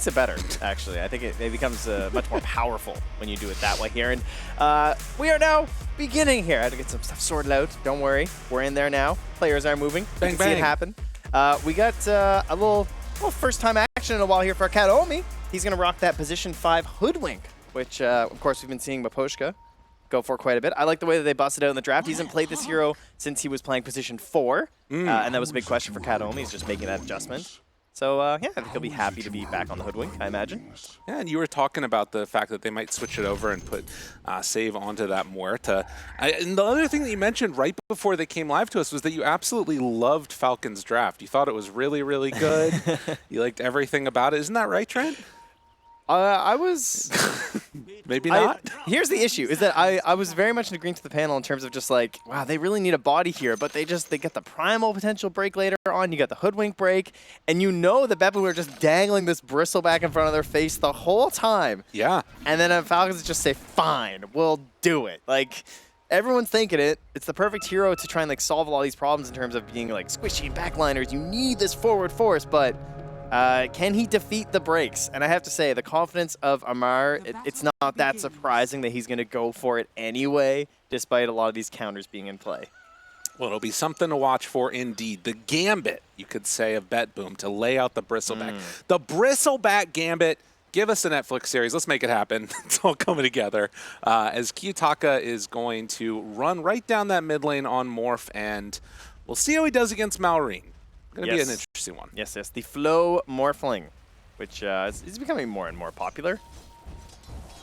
makes it better, actually. I think it becomes much more powerful when you do it that way here. And we are now beginning here. I had to get some stuff sorted out. Don't worry. We're in there now. Players are moving. Bang, you can see it happen. We got a little first-time action in a while here for Kadomi. He's going to rock that position 5 Hoodwink, which, of course, we've been seeing Maposhka go for quite a bit. I like the way that they busted out in the draft. He hasn't played this hero since he was playing position 4, and that was a big question for Kadomi. He's just making that adjustment. So, yeah, I think he'll be happy to be back on the Hoodwink, I imagine. Yeah, and you were talking about the fact that they might switch it over and put save onto that Muerta. And the other thing that you mentioned right before they came live to us was that you absolutely loved Falcons draft. You thought it was really, really good. You liked everything about it. Isn't that right, Trent? I was... Maybe not? Here's the issue, is that I was very much in agreement to the panel in terms of just like, wow, they really need a body here, but they get the primal potential break later on, you got the Hoodwink break, and you know the BetBoom are just dangling this bristleback in front of their face the whole time. Yeah. And then Falcons just say, fine, we'll do it. Like, everyone's thinking it. It's the perfect hero to try and like solve a lot of these problems in terms of being like squishy backliners. You need this forward force, but can he defeat the breaks? And I have to say, the confidence of Amar, it's not that surprising that he's going to go for it anyway, despite a lot of these counters being in play. Well, it'll be something to watch for indeed. The gambit, you could say, of BetBoom to lay out the bristleback. The bristleback gambit. Give us a Netflix series. Let's make it happen. It's all coming together. As Kiyotaka is going to run right down that mid lane on Morph, and we'll see how he does against Malrine. Going to be an interesting one. Yes, the Flow Morphling, which is becoming more and more popular.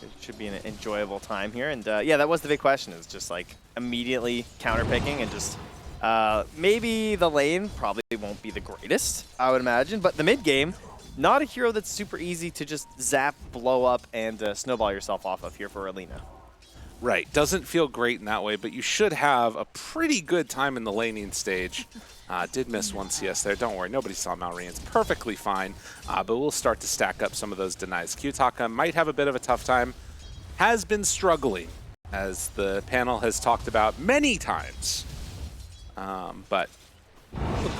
It should be an enjoyable time here. And yeah, that was the big question, is just like immediately counterpicking and just maybe the lane probably won't be the greatest, I would imagine. But the mid game, not a hero that's super easy to just zap, blow up, and snowball yourself off of here for Alina. Right. Doesn't feel great in that way, but you should have a pretty good time in the laning stage. Did miss one CS there. Don't worry. Nobody saw Malrine. It's perfectly fine, but we'll start to stack up some of those denies. Kiyotaka might have a bit of a tough time. Has been struggling, as the panel has talked about many times. But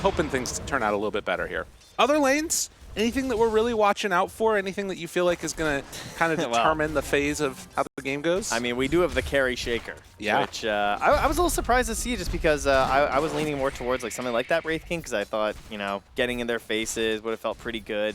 hoping things to turn out a little bit better here. Other lanes? Anything that we're really watching out for? Anything that you feel like is going to kind of determine the phase of how the game goes? I mean, we do have the carry shaker. Yeah. Which I was a little surprised to see, just because I was leaning more towards like something like that Wraith King, because I thought, you know, getting in their faces would have felt pretty good.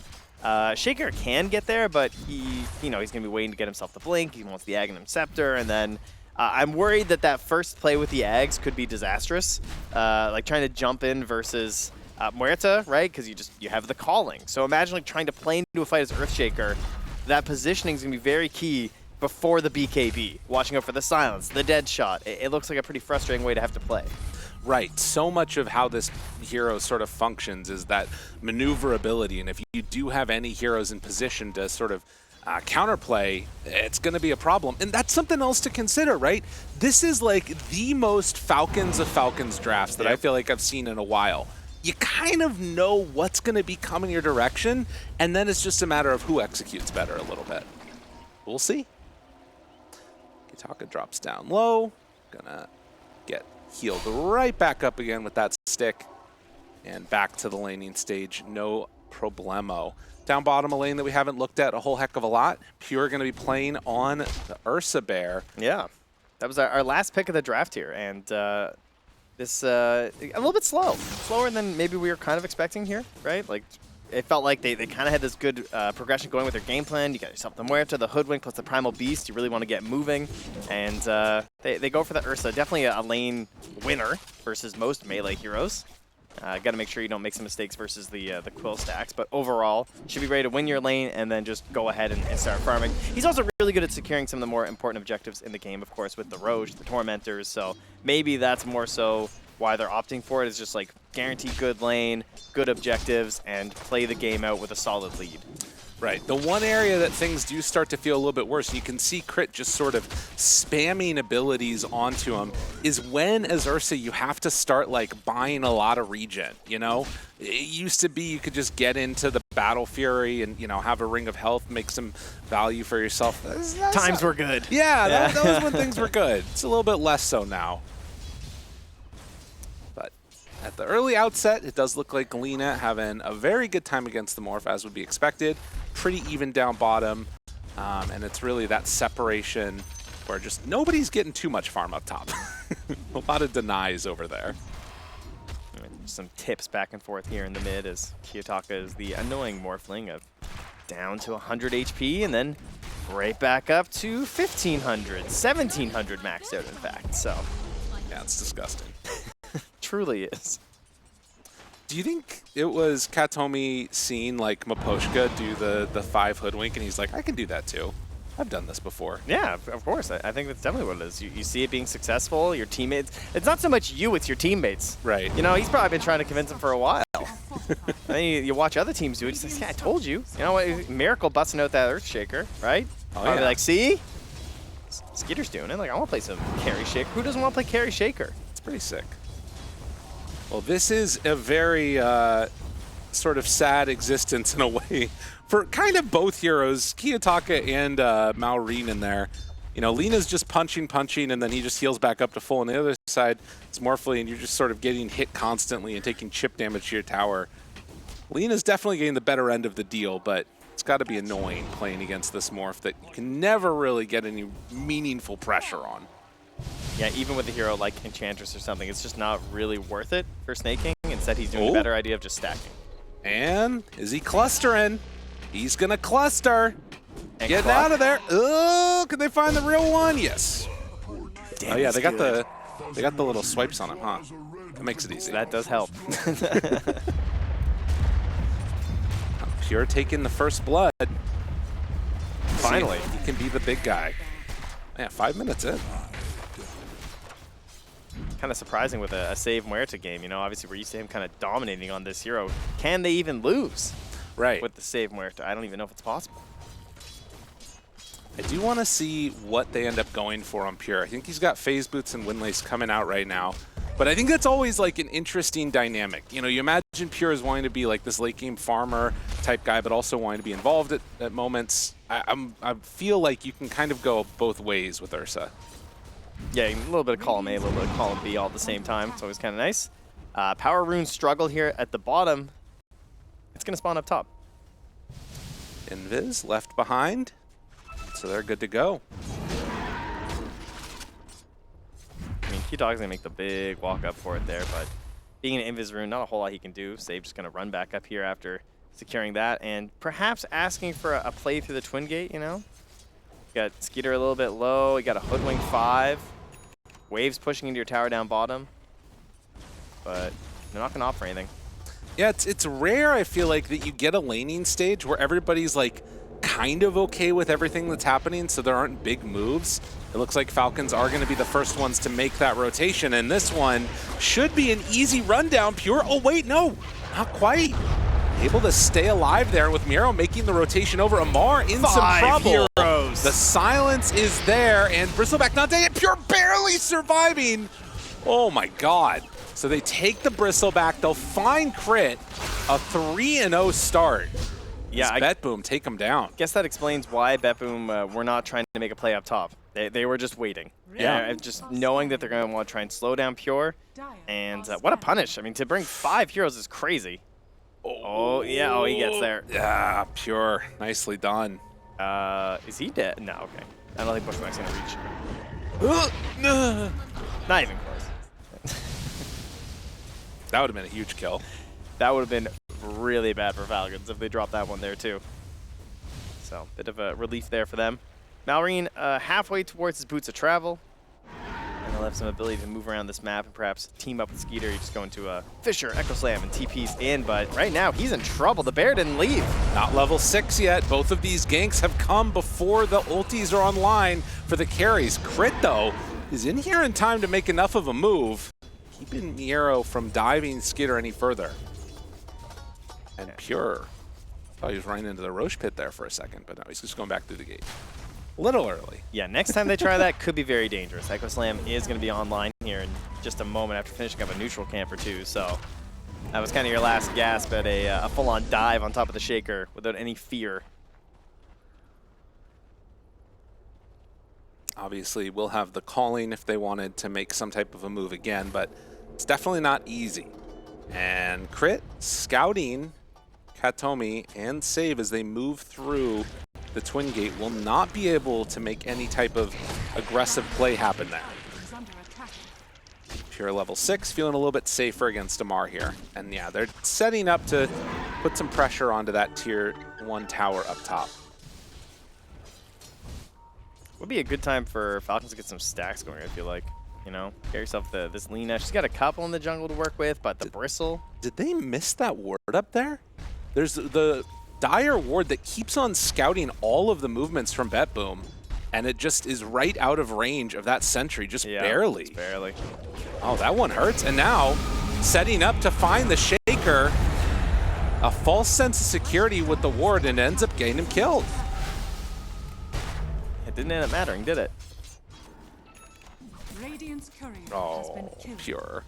Shaker can get there, but he's going to be waiting to get himself the blink. He wants the Aghanim Scepter, and then I'm worried that first play with the Ags could be disastrous. Like trying to jump in versus Muerta, right? Because you have the calling. So imagine like trying to play into a fight as Earthshaker. That positioning is going to be very key before the BKB. Watching out for the silence, the dead shot. It looks like a pretty frustrating way to have to play. Right. So much of how this hero sort of functions is that maneuverability. And if you do have any heroes in position to sort of counterplay, it's going to be a problem. And that's something else to consider, right? This is like the most Falcons of Falcons drafts that I feel like I've seen in a while. You kind of know what's going to be coming your direction, and then it's just a matter of who executes better a little bit. We'll see. Kiyotaka drops down low. Gonna get healed right back up again with that stick. And back to the laning stage, no problemo. Down bottom, a lane that we haven't looked at a whole heck of a lot. Pure going to be playing on the Ursa Bear. Yeah, that was our last pick of the draft here, and this a little bit slower than maybe we were kind of expecting here, right? Like, it felt like they kind of had this good progression going with their game plan. You got yourself the Muerta, the Hoodwink, plus the Primal Beast. You really want to get moving, and they go for the Ursa. Definitely a lane winner versus most melee heroes. Got to make sure you don't make some mistakes versus the Quill stacks, but overall, should be ready to win your lane and then just go ahead and start farming. He's also really good at securing some of the more important objectives in the game, of course, with the Roche, the Tormentors, so maybe that's more so why they're opting for it, is just like guaranteed good lane, good objectives, and play the game out with a solid lead. Right. The one area that things do start to feel a little bit worse, you can see Crit just sort of spamming abilities onto him, is when, as Ursa, you have to start like buying a lot of regen, you know? It used to be you could just get into the Battle Fury and, you know, have a Ring of Health, make some value for yourself. Times were good. Yeah, that was when things were good. It's a little bit less so now. But at the early outset, it does look like Lina having a very good time against the Morph, as would be expected. pretty even down bottom, and it's really that separation where just nobody's getting too much farm up top. A lot of denies over there. Some tips back and forth here in the mid as Kiyotaka is the annoying morphling of down to 100 HP and then right back up to 1,500, 1,700 maxed out in fact, so. Yeah, it's disgusting. Truly is. Do you think it was Katomi seeing like Maposhka do the 5 hoodwink and he's like, I can do that too. I've done this before. Yeah, of course. I think that's definitely what it is. You see it being successful, your teammates. It's not so much you, it's your teammates. Right. You know, he's probably been trying to convince him for a while. And then you watch other teams do it, just like, yeah, I told you. You know what? Miracle busting out that Earthshaker, right? Oh, Probably yeah. like, see? Skeeter's doing it. Like, I want to play some carry shaker. Who doesn't want to play carry shaker? It's pretty sick. Well, this is a very sort of sad existence in a way for kind of both heroes, Kiyotaka and Maureen in there. You know, Lena's just punching, and then he just heals back up to full. On the other side, it's Morphling, and you're just sort of getting hit constantly and taking chip damage to your tower. Lena's definitely getting the better end of the deal, but it's got to be annoying playing against this Morph that you can never really get any meaningful pressure on. Yeah, even with a hero like Enchantress or something, it's just not really worth it for Snake King. Instead, he's doing a better idea of just stacking. And is he clustering? He's going to cluster. And Getting out of there. Oh, can they find the real one? Yes. Damn, Oh yeah, they got good. the little swipes on him, huh? That makes it easy. That does help. Pure taking the first blood. Finally. See if he can be the big guy. Yeah, 5 minutes in. Kind of surprising with a save Muerta game. You know, obviously we're used to him kind of dominating on this hero. Can they even lose Right. with the save Muerta? I don't even know if it's possible. I do want to see what they end up going for on Pure. I think he's got phase boots and windlace coming out right now. But I think that's always like an interesting dynamic. You know, you imagine Pure as wanting to be like this late game farmer type guy, but also wanting to be involved at moments. I feel like you can kind of go both ways with Ursa. Yeah, a little bit of column A, a little bit of column B all at the same time. It's always kind of nice. Power Rune struggle here at the bottom. It's going to spawn up top. Invis left behind, so they're good to go. I mean, Q-Dog's going to make the big walk up for it there, but being an Invis Rune, not a whole lot he can do. Save just going to run back up here after securing that and perhaps asking for a play through the Twin Gate, you know? Got Skeeter a little bit low. You got a Hoodwink 5. Waves pushing into your tower down bottom. But they're not going to offer anything. Yeah, it's rare, I feel like, that you get a laning stage where everybody's like kind of okay with everything that's happening, so there aren't big moves. It looks like Falcons are going to be the first ones to make that rotation, and this one should be an easy rundown. Pure, oh wait, no, not quite. Able to stay alive there with Miro making the rotation over. Amar in some trouble. Heroes. The silence is there, and bristleback not dead. Pure barely surviving. Oh my god. So they take the bristleback. They'll find crit. A 3-0 start. Yeah, BetBoom take them down. Guess that explains why BetBoom were not trying to make a play up top. They were just waiting. Yeah. Just knowing that they're going to want to try and slow down Pure. And what a punish. I mean, to bring 5 heroes is crazy. Oh, yeah. Oh, he gets there. Yeah, Pure. Nicely done. Is he dead? No, okay. I don't think Bushwhack's going to reach. Not even close. That would have been a huge kill. That would have been really bad for Falcons if they dropped that one there, too. So, bit of a relief there for them. Maureen halfway towards his boots of travel. And he'll have some ability to move around this map and perhaps team up with Skeeter. You just go into a Fisher, Echo Slam, and TP's in. But right now, he's in trouble. The bear didn't leave. Not level 6 yet. Both of these ganks have come before the ultis are online for the carries. Crit, though, is in here in time to make enough of a move, keeping Miero from diving Skeeter any further. And Pure. Thought he was running into the Roche pit there for a second, but no, he's just going back through the gate. A little early. Yeah, next time they try that could be very dangerous. Echo Slam is going to be online here in just a moment after finishing up a neutral camp or two, so that was kind of your last gasp at a full-on dive on top of the Shaker without any fear. Obviously, we'll have the calling if they wanted to make some type of a move again, but it's definitely not easy. And Crit, scouting, Katomi and Save, as they move through the Twin Gate, will not be able to make any type of aggressive play happen there. Pure level 6, feeling a little bit safer against Amar here. And yeah, they're setting up to put some pressure onto that tier 1 tower up top. Would be a good time for Falcons to get some stacks going, I feel like. You know, get yourself this lean edge. She's got a couple in the jungle to work with, but the bristle. Did they miss that ward up there? There's the Dire ward that keeps on scouting all of the movements from BetBoom, and it just is right out of range of that sentry, just barely. Just barely. Oh, that one hurts. And now, setting up to find the Shaker, a false sense of security with the ward, and ends up getting him killed. It didn't end up mattering, did it? Oh, pure.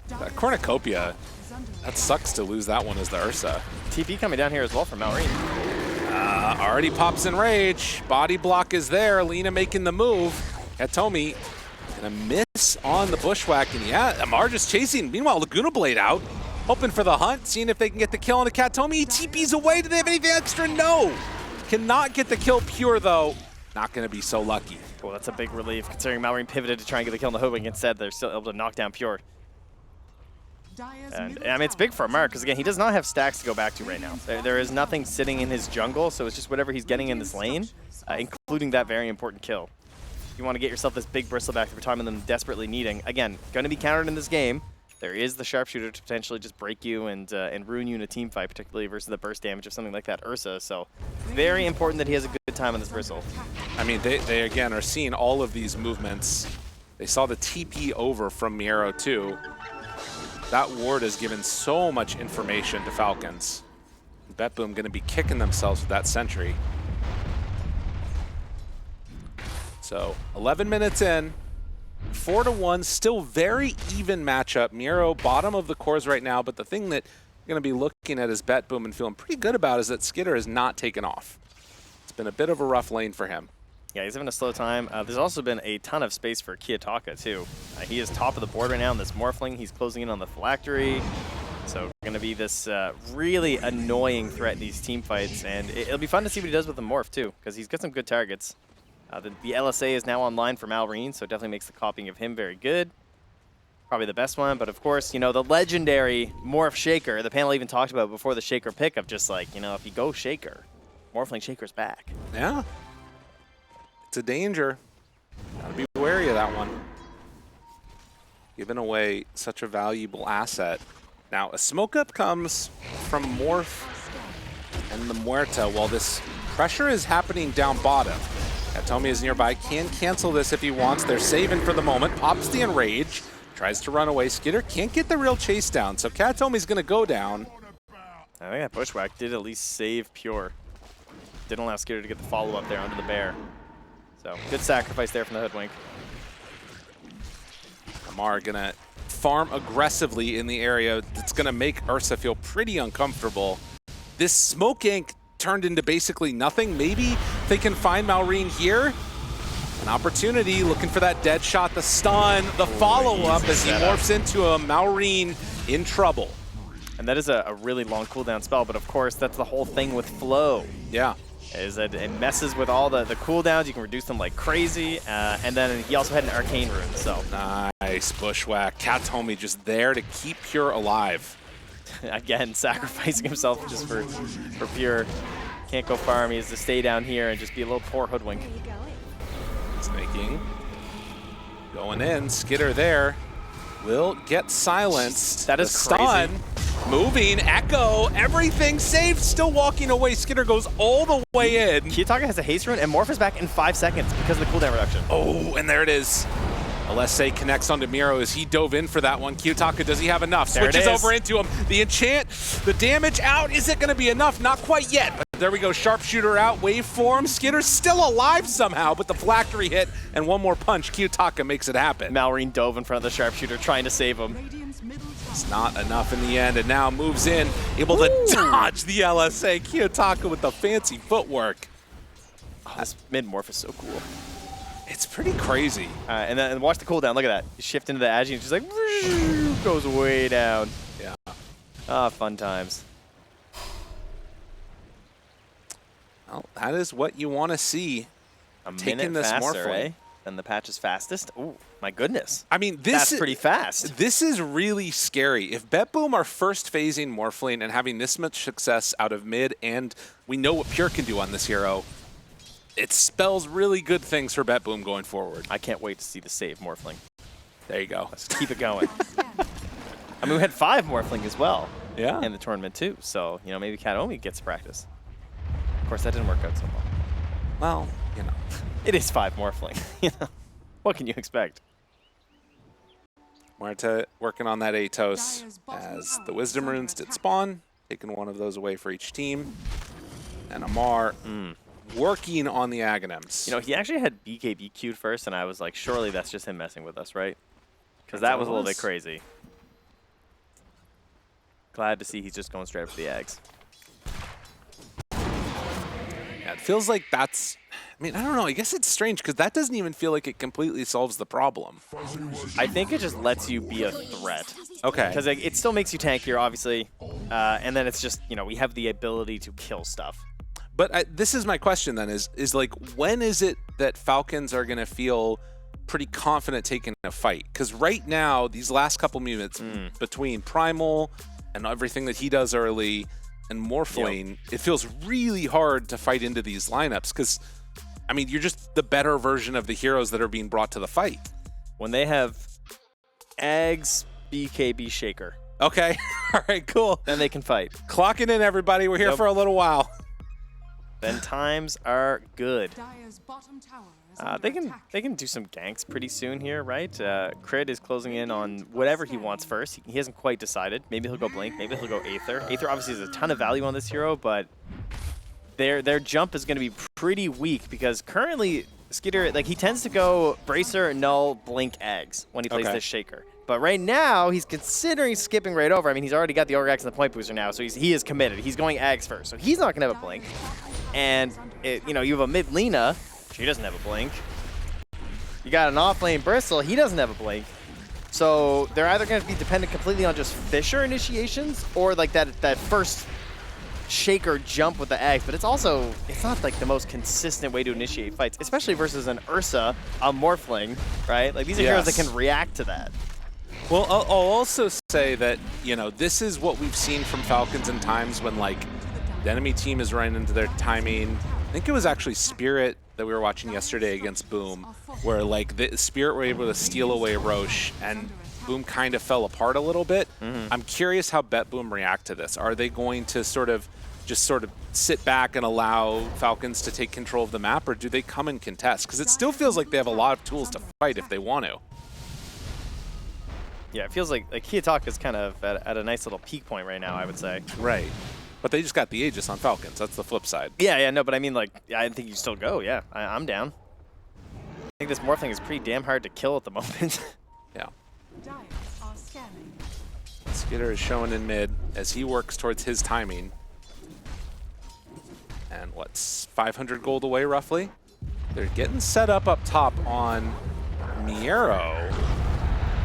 That cornucopia, that sucks to lose that one as the Ursa. TP coming down here as well from Malrine. Already pops in rage. Body block is there. Lina making the move. Katomi gonna miss on the bushwhack. And yeah, Amar just chasing. Meanwhile, Laguna Blade out. Hoping for the hunt, seeing if they can get the kill on the Katomi. He TP's away. Do they have anything extra? No. Cannot get the kill pure though. Not gonna be so lucky. Well, that's a big relief considering Malrine pivoted to try and get the kill on the Hoodwink. Instead, they're still able to knock down Pure. And I mean, it's big for Amar because, again, he does not have stacks to go back to right now. There is nothing sitting in his jungle, so it's just whatever he's getting in this lane, including that very important kill. You want to get yourself this big bristleback that we're talking about them desperately needing. Again, going to be countered in this game. There is the sharpshooter to potentially just break you and ruin you in a team fight, particularly versus the burst damage of something like that Ursa. So very important that he has a good time on this bristle. I mean, they again are seeing all of these movements. They saw the TP over from Miero too. That ward has given so much information to Falcons. BetBoom going to be kicking themselves with that sentry. So 11 minutes in. 4-1, still very even matchup. Miero bottom of the cores right now, but the thing that you're going to be looking at is BetBoom and feeling pretty good about is that Skitter has not taken off. It's been a bit of a rough lane for him. Yeah, he's having a slow time. There's also been a ton of space for Kiyotaka, too. He is top of the board right now in this morphling. He's closing in on the phylactery. So going to be this really annoying threat in these team fights, and it'll be fun to see what he does with the morph, too, because he's got some good targets. The LSA is now online for Malrine, so it definitely makes the copying of him very good. Probably the best one, but of course, you know, the legendary Morph Shaker, the panel even talked about before the Shaker pick of just like, you know, if you go Shaker, Morphling Shaker's back. Yeah. It's a danger. Gotta be wary of that one. Giving away such a valuable asset. Now, a smoke up comes from Morph and the Muerta while this pressure is happening down bottom. Katomi is nearby, can cancel this if he wants. They're saving for the moment. Pops the Enrage, tries to run away. Skitter can't get the real chase down, so Katomi's going to go down. I think that bushwhack did at least save Pure. Didn't allow Skitter to get the follow-up there under the bear. So, good sacrifice there from the Hoodwink. Amar going to farm aggressively in the area. It's going to make Ursa feel pretty uncomfortable. This smoke ink turned into basically nothing. Maybe they can find Malrine here. An opportunity, looking for that dead shot, the stun, the follow-up as he morphs into a Malrine in trouble. And that is a really long cooldown spell, but of course, that's the whole thing with Flow. Yeah. Is that it messes with all the cooldowns. You can reduce them like crazy. And then he also had an arcane rune, so. Nice bushwhack. Katomi just there to keep Pure alive. Again, sacrificing himself just for Pure. Can't go farm. He has to stay down here and just be a little poor Hoodwink. Snaking. Going in. Skitter there. Will get silenced. That is the stun. crazy. Moving. Echo. Everything saved. Still walking away. Skitter goes all the way in. Kiyotaka has a haste rune and Morph is back in 5 seconds because of the cooldown reduction. Oh, and there it is. LSA connects onto Miero as he dove in for that one. Kiyotaka, does he have enough? Switches over into him. The enchant, the damage out. Is it going to be enough? Not quite yet. But there we go. Sharpshooter out. Waveform. Skitter's still alive somehow, but the phylactery hit and one more punch. Kiyotaka makes it happen. Malrine dove in front of the sharpshooter trying to save him. It's not enough in the end, and now moves in, able to dodge the LSA. Kiyotaka with the fancy footwork. Oh, this mid-morph is so cool. It's pretty crazy. And then watch the cooldown. Look at that. You shift into the Agi and just like goes way down. Yeah. Ah, fun times. Well, that is what you want to see. A taking minute this faster, morphling. eh? Than the patch's fastest. Ooh, my goodness. I mean, That's pretty fast. This is really scary. If BetBoom are first phasing morphling and having this much success out of mid, and we know what Pure can do on this hero, it spells really good things for BetBoom going forward. I can't wait to see the save morphling. There you go. Let's keep it going. I mean, we had 5 morphling as well. Yeah. In the tournament too. So, you know, maybe Kataomi gets practice. Of course, that didn't work out so well. Well, you know. It is 5 morphling. You know, what can you expect? Muerta working on that Atos as the Wisdom Runes did spawn, taking one of those away for each team. And Amar working on the Aghanims. You know, he actually had BKB queued first, and I was like, surely that's just him messing with us, right? Because that was a little bit crazy. Glad to see he's just going straight up for the eggs. Yeah, it feels like that's... I mean, I don't know. I guess it's strange because that doesn't even feel like it completely solves the problem. I think it just lets you be a threat. Okay. Because it still makes you tankier, obviously. And then it's just, you know, we have the ability to kill stuff. But this is my question then, is like, when is it that Falcons are going to feel pretty confident taking a fight? Because right now, these last couple minutes between Primal and everything that he does early and Morphling, it feels really hard to fight into these lineups because, I mean, you're just the better version of the heroes that are being brought to the fight. When they have Ags, BKB, Shaker. Okay. All right, cool. Then they can fight. Clocking in, everybody. We're here for a little while. Then times are good. Dire's bottom tower is They can do some ganks pretty soon here, right? Crit is closing in on whatever he wants first. He hasn't quite decided. Maybe he'll go Blink. Maybe he'll go Aether. Aether obviously has a ton of value on this hero, but their jump is going to be pretty weak because currently Skitter, like, he tends to go Bracer, Null, Blink, Eggs when he plays this Shaker. But right now, he's considering skipping right over. I mean, he's already got the Orgax and the Point Booster now, so he is committed. He's going Eggs first, so he's not going to have a Blink. And, you know, you have a mid Lina. She doesn't have a Blink. You got an off-lane Bristle. He doesn't have a Blink. So they're either going to be dependent completely on just Fisher initiations or, like, that first Shaker jump with the Eggs. But it's not, like, the most consistent way to initiate fights, especially versus an Ursa, a Morphling, right? Like, these are heroes that can react to that. Well, I'll also say that, you know, this is what we've seen from Falcons in times when, like, the enemy team is running into their timing. I think it was actually Spirit that we were watching yesterday against Boom, where, like, the Spirit were able to steal away Roche, and Boom kind of fell apart a little bit. I'm curious how BetBoom react to this. Are they going to sort of sit back and allow Falcons to take control of the map, or do they come and contest? Because it still feels like they have a lot of tools to fight if they want to. Yeah, it feels like Kiyotaka's kind of at a nice little peak point right now, I would say. Right. But they just got the Aegis on Falcons. That's the flip side. Yeah, no, but I mean, like, I think you still go. Yeah, I'm down. I think this Morphling is pretty damn hard to kill at the moment. Yeah. Dire are scanning. Skitter is showing in mid as he works towards his timing. And what's 500 gold away, roughly? They're getting set up top on Miero.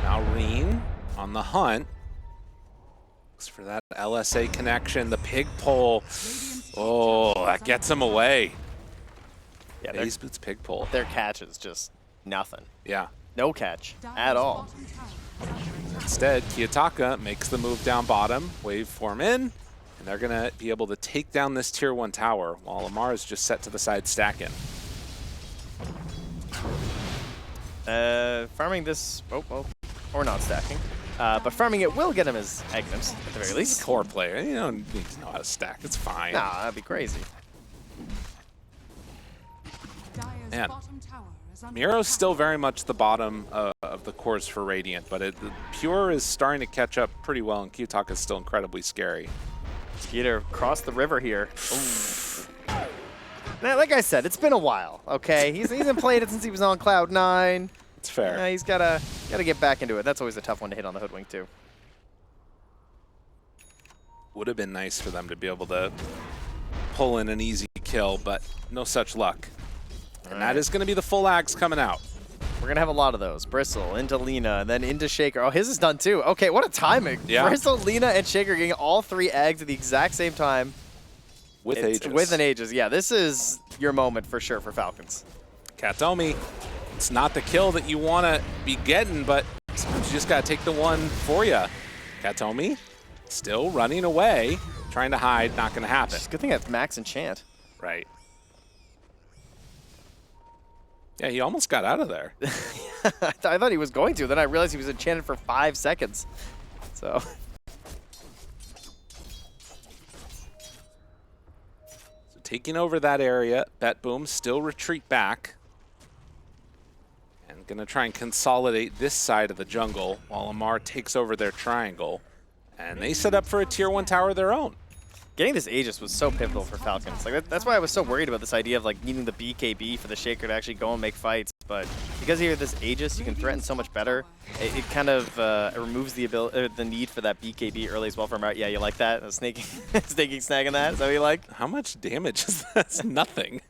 Now Reen on the hunt. Looks for that LSA connection. The pig pole. Oh, that gets him away. Yeah, Base Boots pig pole. their catch is just nothing. Yeah. No catch at all. Bottom tower is Instead, Kiyotaka makes the move down bottom, waveform in, and they're going to be able to take down this tier 1 tower while Amar is just set to the side stacking. Farming this, or not stacking. But farming it will get him his Aghanims, at the very least. Core player, you don't need to know how to stack. It's fine. Nah, that'd be crazy. Dire's Man. bottom tower is under Miro's attack. still very much the bottom of the cores for Radiant, but the Pure is starting to catch up pretty well, and Kiyotaka is still incredibly scary. Skeeter cross the river here. Ooh. Now, like I said, it's been a while, okay? He hasn't played it since he was on Cloud9. It's fair. Yeah, he's gotta get back into it. That's always a tough one to hit on the Hoodwink, too. Would have been nice for them to be able to pull in an easy kill, but no such luck. And that is going to be the full axe coming out. We're going to have a lot of those. Bristle into Lina, and then into Shaker. Oh, his is done, too. Okay, what a timing. Yeah. Bristle, Lina, and Shaker getting all 3 eggs at the exact same time. with aegis. With an aegis, yeah. This is your moment for sure for Falcons. Katomi, it's not the kill that you want to be getting, but sometimes you just got to take the one for you. Katomi still running away, trying to hide, not going to happen. It's a good thing that's Max Enchant. Right. Yeah, he almost got out of there. I thought he was going to. Then I realized he was enchanted for 5 seconds. So taking over that area, BetBoom still retreat back. And gonna try and consolidate this side of the jungle while Amar takes over their triangle. And they set up for a tier 1 tower of their own. getting this Aegis was so pivotal for Falcons. Like that's why I was so worried about this idea of like needing the BKB for the Shaker to actually go and make fights. But because you have this Aegis, you can threaten so much better. It kind of removes the the need for that BKB early as well from out. Yeah, you like that? Snaking, snagging that? Is that what you like? How much damage is that? That's nothing.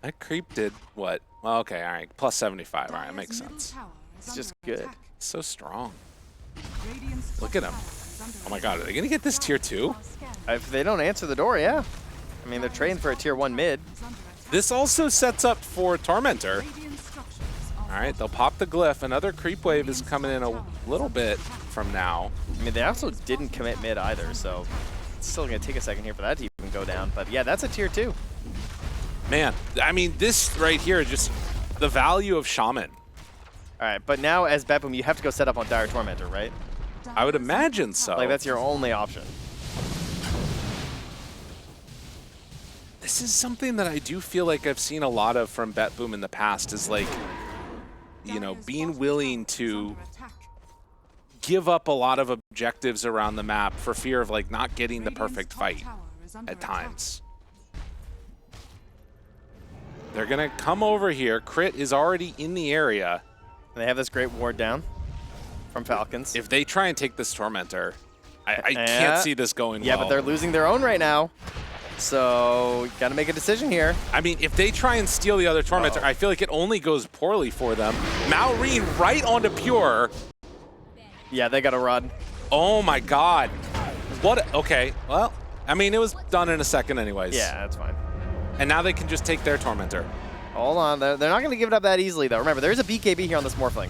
That creep did what? Well, okay, all right. Plus 75. All right, that makes sense. It's just good. So strong. Look at him. Oh my god, are they going to get this tier 2? If they don't answer the door, yeah. I mean, they're trading for a tier 1 mid. This also sets up for Tormentor. All right, they'll pop the glyph. Another creep wave is coming in a little bit from now. I mean, they also didn't commit mid either, so it's still going to take a second here for that to even go down. But yeah, that's a tier 2. Man, I mean, this right here, just the value of Shaman. All right, but now as BetBoom, you have to go set up on Dire Tormentor, right? I would imagine so. Like, that's your only option. This is something that I do feel like I've seen a lot of from BetBoom in the past is like, you know, being willing to give up a lot of objectives around the map for fear of like not getting the perfect fight at times. They're going to come over here. Crit is already in the area. And they have this great ward down from Falcons. If they try and take this Tormentor, I can't see this going well. Yeah, but they're losing their own right now. So, got to make a decision here. I mean, if they try and steal the other Tormentor, I feel like it only goes poorly for them. Maureen right onto Pure. Yeah, they got to run. Oh my god. What? Okay, well, I mean, it was done in a second anyways. Yeah, that's fine. And now they can just take their Tormentor. Hold on, they're not going to give it up that easily, though. Remember, there's a BKB here on this Morphling.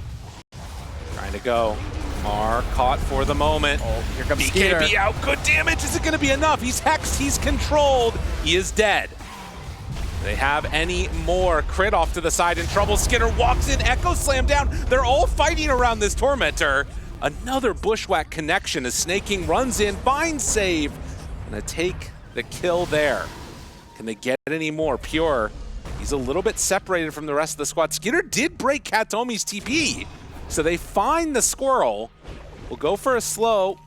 Trying to go. Mar caught for the moment. Oh, here comes BKB Skeeter. out. Good damage. Is it going to be enough? He's hexed. He's controlled. He is dead. They have any more. Crit off to the side in trouble. Skinner walks in. Echo slam down. They're all fighting around this Tormentor. Another bushwhack connection as Snaking runs in. Bind save. Gonna take the kill there. Can they get any more? Pure. He's a little bit separated from the rest of the squad. Skinner did break Katomi's TP. So they find the squirrel. We'll go for a slow.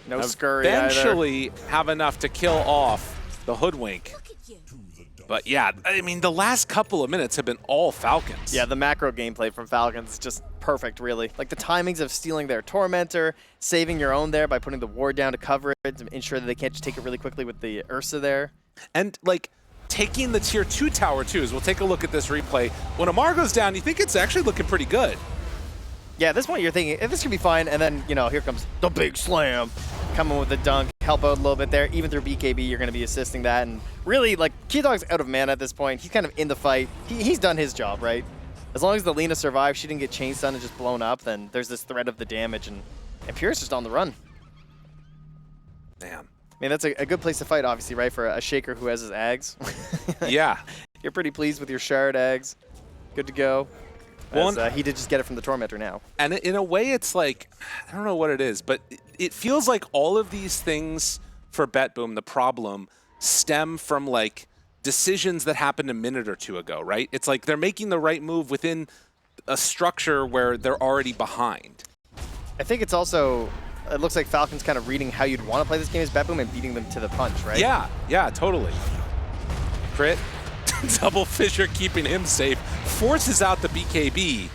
No scurry either. Eventually have enough to kill off the hoodwink. But yeah, I mean, the last couple of minutes have been all Falcons. Yeah, the macro gameplay from Falcons is just perfect, really. Like the timings of stealing their Tormentor, saving your own there by putting the ward down to cover it, to ensure that they can't just take it really quickly with the Ursa there. And like taking the tier 2 tower too, as we'll take a look at this replay. When Amar goes down, you think it's actually looking pretty good. Yeah, at this point you're thinking, this could be fine, and then, you know, here comes the big slam. Coming with the dunk, help out a little bit there. Even through BKB, you're going to be assisting that. And really, like, Keydog's out of mana at this point. He's kind of in the fight. He's done his job, right? As long as the Lina survives, she didn't get chain stunned and just blown up, then there's this threat of the damage, and Pure's just on the run. Damn. I mean, that's a good place to fight, obviously, right, for a Shaker who has his Ags. Yeah. You're pretty pleased with your Shard Ags. Good to go. As, he did just get it from the Tormentor now. And in a way, it's like, I don't know what it is, but it feels like all of these things for BetBoom, the problem, stem from like decisions that happened a minute or two ago, right? It's like they're making the right move within a structure where they're already behind. I think it's also, it looks like Falcons kind of reading how you'd want to play this game as BetBoom and beating them to the punch, right? Yeah, totally. Crit. Double Fissure keeping him safe. Forces out the BKB.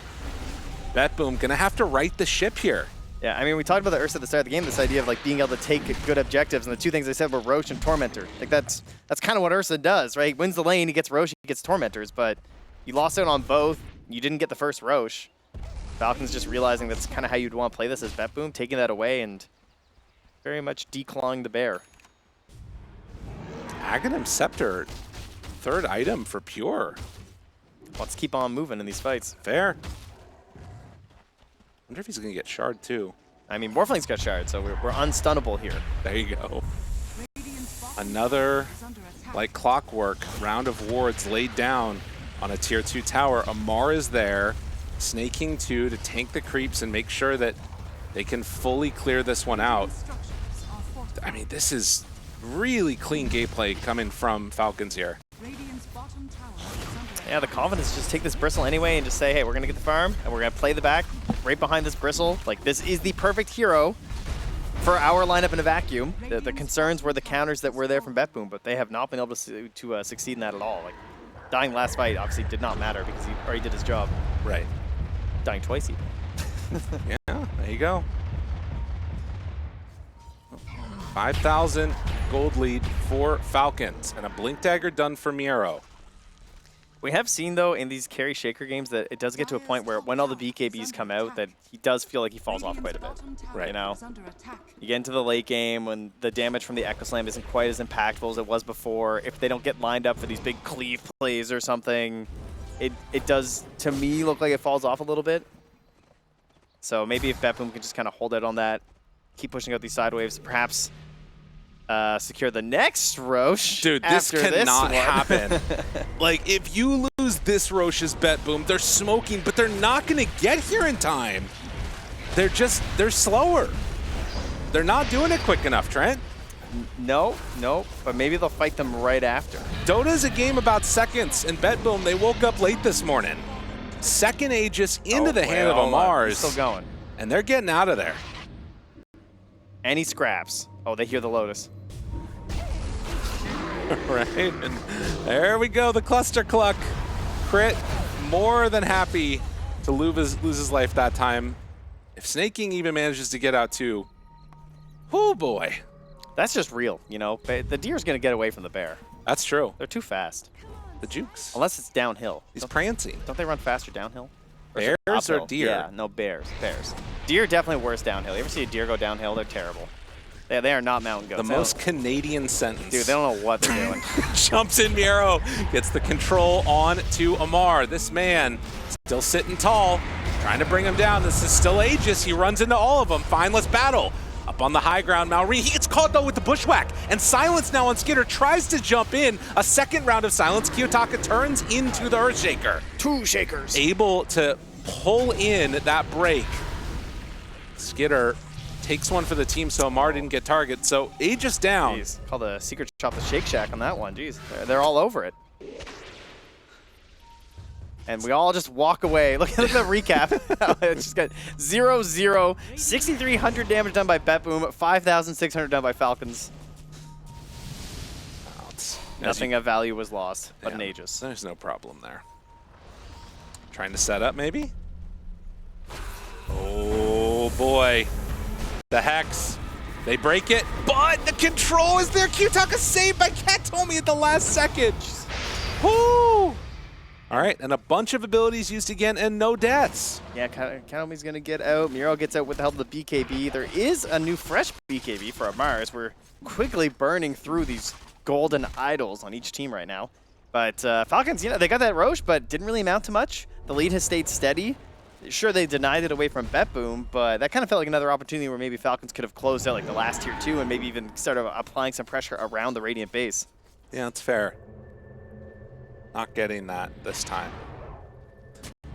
BetBoom gonna have to right the ship here. Yeah, I mean, we talked about the Ursa at the start of the game, this idea of like being able to take good objectives, and the two things I said were Roche and Tormentor. Like that's kind of what Ursa does, right? He wins the lane, he gets Roche, he gets Tormentors, but you lost out on both. You didn't get the first Roche. Falcons just realizing that's kind of how you'd want to play this as BetBoom, taking that away and very much declawing the bear. Aghanim Scepter, third item for Pure. Let's keep on moving in these fights. Fair. Wonder if he's gonna get shard too. I mean, Morphling's got shard, so we're unstunnable here. There you go. Radiant's bottom Another, is under attack. like clockwork, round of wards laid down on a tier 2 tower. Amar is there, snaking 2 to tank the creeps and make sure that they can fully clear this one out. Structures are fortified. I mean, this is really clean gameplay coming from Falcons here. Radiant's bottom tower is under attack. Yeah, the confidence is just take this bristle anyway and just say, hey, we're going to get the farm, and we're going to play the back right behind this bristle. Like, this is the perfect hero for our lineup in a vacuum. The concerns were the counters that were there from BetBoom, but they have not been able to succeed in that at all. Like, dying last fight obviously did not matter because he already did his job. Right. Dying twice even. Yeah, there you go. 5,000 gold lead for Falcons, and a blink dagger done for Miero. We have seen, though, in these carry shaker games that it does get to a point where when all the BKBs come out, that he does feel like he falls off quite a bit. Right. You know? Is under attack. You get into the late game when the damage from the Echo Slam isn't quite as impactful as it was before. If they don't get lined up for these big cleave plays or something, it does, to me, look like it falls off a little bit. So maybe if BetBoom can just kind of hold out on that, keep pushing out these side waves, perhaps secure the next Roche. Dude, this after cannot this one. happen. Like, if you lose this Roche's BetBoom, they're smoking, but they're not going to get here in time. They're slower. They're not doing it quick enough, Trent. No, but maybe they'll fight them right after. Dota's a game about seconds, and BetBoom, they woke up late this morning. Second Aegis into the hand of Amar's. Still going. And they're getting out of there. And he scraps. Oh, they hear the Lotus. Right, and there we go, the cluster cluck. Crit, more than happy to lose his life that time. If Snaking even manages to get out too, oh boy. That's just real, you know? The deer's going to get away from the bear. That's true. They're too fast. The Jukes. Unless it's downhill. He's prancing. Don't they run faster downhill? Or is it Bears or uphill? deer? Yeah, no, bears. Deer definitely worse downhill. You ever see a deer go downhill? They're terrible. They are not mountain goats. The most Canadian sentence. Dude, they don't know what they're doing. Jumps in Miero, gets the control on to Amar. This man still sitting tall, trying to bring him down. This is still Aegis. He runs into all of them. Fine, let's battle. Up on the high ground, Malrine. He gets caught, though, with the bushwhack. And Silence now on Skitter tries to jump in. A second round of Silence. Kiyotaka turns into the Earthshaker. Two shakers. Able to pull in that break. Skitter takes one for the team, so Amar didn't get target. So Aegis down. Jeez, call the secret shop the Shake Shack on that one. Jeez, they're all over it. And we all just walk away. Look at the recap. It's just got 0-0, 6,300 damage done by BetBoom, 5,600 done by Falcons. Nothing of value was lost, but an Aegis. There's no problem there. Trying to set up, maybe? Oh, boy. The Hex. They break it, but the control is there. Kiyotaka saved by Katomi at the last second. Woo! All right, and a bunch of abilities used again and no deaths. Yeah, Katomi's going to get out. Miro gets out with the help of the BKB. There is a new fresh BKB for Amar as we're quickly burning through these golden idols on each team right now. But Falcons, you know, they got that Roche, but didn't really amount to much. The lead has stayed steady. Sure, they denied it away from BetBoom, but that kind of felt like another opportunity where maybe Falcons could have closed out like the last tier 2 and maybe even started applying some pressure around the Radiant base. Yeah, that's fair. Not getting that this time.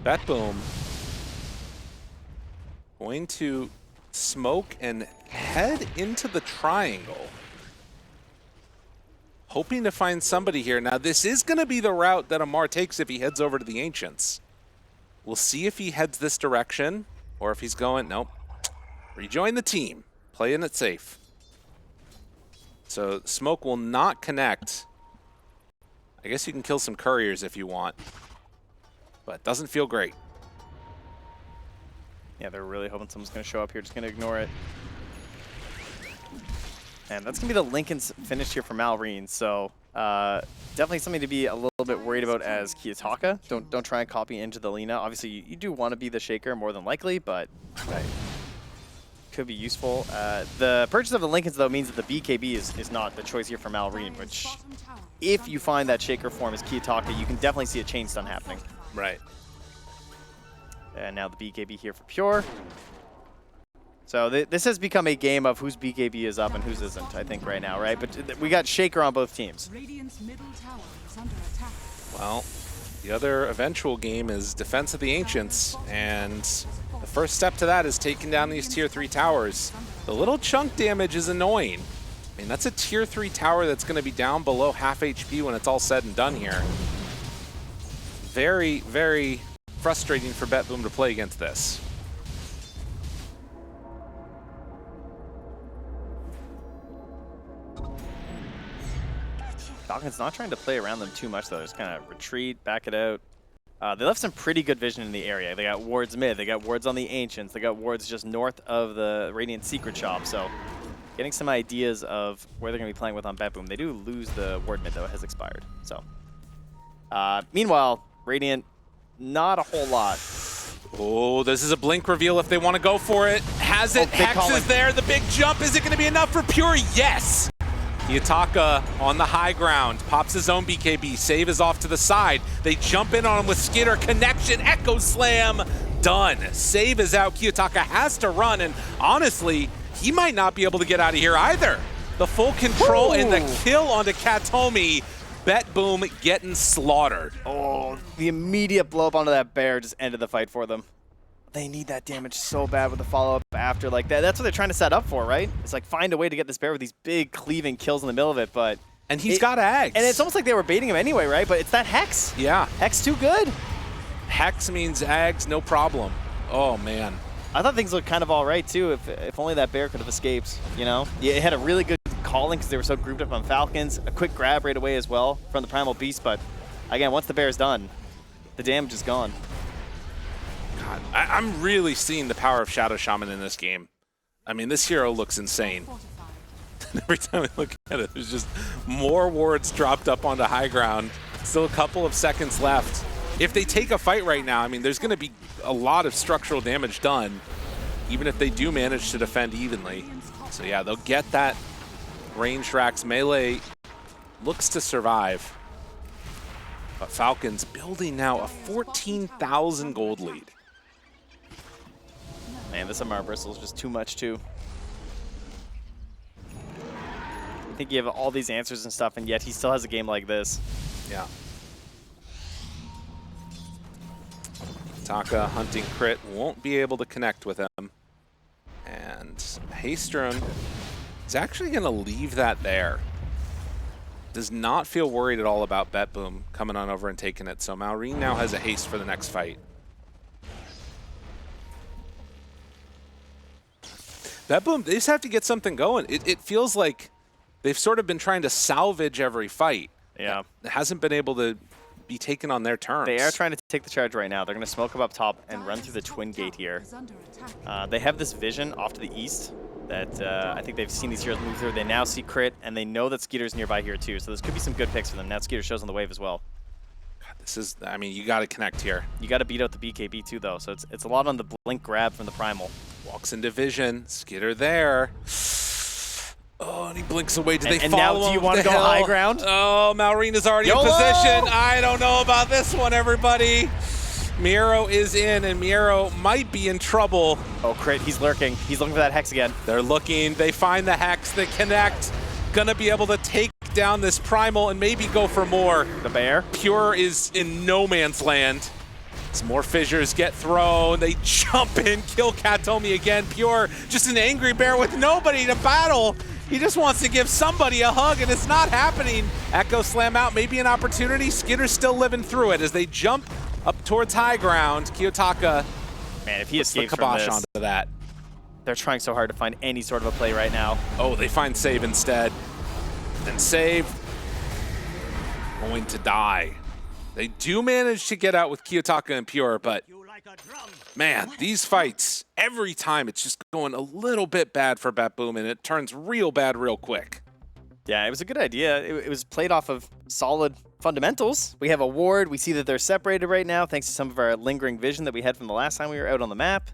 BetBoom going to smoke and head into the triangle. Hoping to find somebody here. Now, this is going to be the route that Amar takes if he heads over to the Ancients. We'll see if he heads this direction or if he's going, nope. Rejoin the team. Playing it safe. So smoke will not connect. I guess you can kill some couriers if you want, but it doesn't feel great. Yeah, they're really hoping someone's going to show up here, just going to ignore it. And that's going to be the Lincoln's finish here for Malrine, so definitely something to be a little bit worried about as Kiyotaka. Don't try and copy into the Lina. Obviously, you do want to be the Shaker more than likely, but could be useful. The purchase of the Lincolns, though, means that the BKB is not the choice here for Malrine, which, if you find that Shaker form as Kiyotaka, you can definitely see a chain stun happening. Right. And now the BKB here for Pure. So this has become a game of whose BKB is up and whose isn't, I think, right now, right? But we got Shaker on both teams. Radiant's middle tower is under attack. Well, the other eventual game is Defense of the Ancients, and the first step to that is taking down these tier 3 towers. The little chunk damage is annoying. I mean, that's a tier 3 tower that's going to be down below half HP when it's all said and done here. Very, very frustrating for BetBoom to play against this. Falcons not trying to play around them too much, though. Just kind of retreat, back it out. They left some pretty good vision in the area. They got wards mid, they got wards on the Ancients, they got wards just north of the Radiant Secret Shop. So getting some ideas of where they're going to be playing with on BetBoom. They do lose the ward mid, though. It has expired. So meanwhile, Radiant, not a whole lot. Oh, this is a blink reveal if they want to go for it. Has it? Hex is there. The big jump. Is it going to be enough for Pure? Yes. Kiyotaka on the high ground, pops his own BKB. Save is off to the side. They jump in on him with Skitter. Connection, Echo Slam, done. Save is out. Kiyotaka has to run, and honestly, he might not be able to get out of here either. The full control and the kill onto Katomi. BetBoom getting slaughtered. Oh, the immediate blow up onto that bear just ended the fight for them. They need that damage so bad with the follow-up after like that. That's what they're trying to set up for, right? It's like find a way to get this bear with these big cleaving kills in the middle of it, but... And he's got Ags. And it's almost like they were baiting him anyway, right? But it's that Hex. Yeah. Hex too good. Hex means Ags, no problem. Oh, man. I thought things looked kind of all right, too, if only that bear could have escaped, you know? Yeah, it had a really good calling because they were so grouped up on Falcons. A quick grab right away as well from the Primal Beast, but again, once the bear's done, the damage is gone. God, I'm really seeing the power of Shadow Shaman in this game. I mean, this hero looks insane. Every time I look at it, there's just more wards dropped up onto high ground. Still a couple of seconds left. If they take a fight right now, I mean, there's going to be a lot of structural damage done, even if they do manage to defend evenly. So yeah, they'll get that ranged Rax. Melee looks to survive. But Falcons building now a 14,000 gold lead. Man, this Amara Bristle is just too much, too. I think you have all these answers and stuff, and yet he still has a game like this. Yeah. Taka hunting crit won't be able to connect with him. And Haystrom is actually going to leave that there. Does not feel worried at all about BetBoom coming on over and taking it. So Malrine now has a haste for the next fight. BetBoom, they just have to get something going. It feels like they've sort of been trying to salvage every fight. Yeah. It hasn't been able to be taken on their terms. They are trying to take the charge right now. They're going to smoke up top and run through the Twin Gate here. They have this vision off to the east that I think they've seen these heroes move through. They now see crit, and they know that Skeeter's nearby here too. So this could be some good picks for them. Now Skeeter shows on the wave as well. God, this is, I mean, you got to connect here. You got to beat out the BKB too, though. So it's a lot on the blink grab from the Primal. Walks into vision. Skitter there. Oh, and he blinks away. Do they and follow now, him? do you want to go hell? high ground? Oh, Malrine is already YOLO! in position. I don't know about this one, everybody. Miero is in, and Miero might be in trouble. Oh, crit. He's lurking. He's looking for that Hex again. They're looking. They find the Hex. They connect. Gonna be able to take down this Primal and maybe go for more. The bear. Pure is in no man's land. Some more fissures get thrown. They jump in, kill Katomi again. Pure, just an angry bear with nobody to battle. He just wants to give somebody a hug, and it's not happening. Echo Slam out, maybe an opportunity. Skitter's still living through it as they jump up towards high ground. Kiyotaka, man, if he puts the escapes from kibosh this, onto that. they're trying so hard to find any sort of a play right now. Oh, they find Save instead. And Save going to die. They do manage to get out with Kiyotaka and Pure, but man, these fights, every time it's just going a little bit bad for BetBoom, and it turns real bad real quick. Yeah, it was a good idea. It was played off of solid fundamentals. We have a ward. We see that they're separated right now thanks to some of our lingering vision that we had from the last time we were out on the map.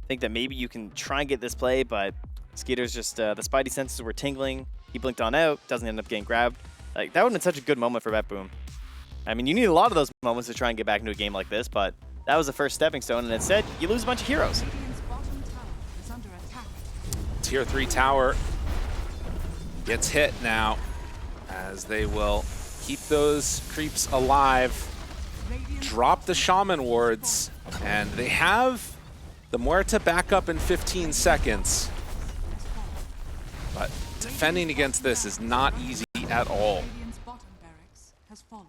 think that maybe you can try and get this play, but Skeeter's just, the spidey senses were tingling. He blinked on out, doesn't end up getting grabbed. Like, that would have been such a good moment for BetBoom. I mean, you need a lot of those moments to try and get back into a game like this, but that was the first stepping stone, and instead, you lose a bunch of heroes. Radiant's bottom tower is under attack. Tier 3 tower gets hit now, as they will keep those creeps alive, drop the Shaman wards, and they have the Muerta back up in 15 seconds. But defending against this is not easy at all. Radiant's bottom barracks has fallen.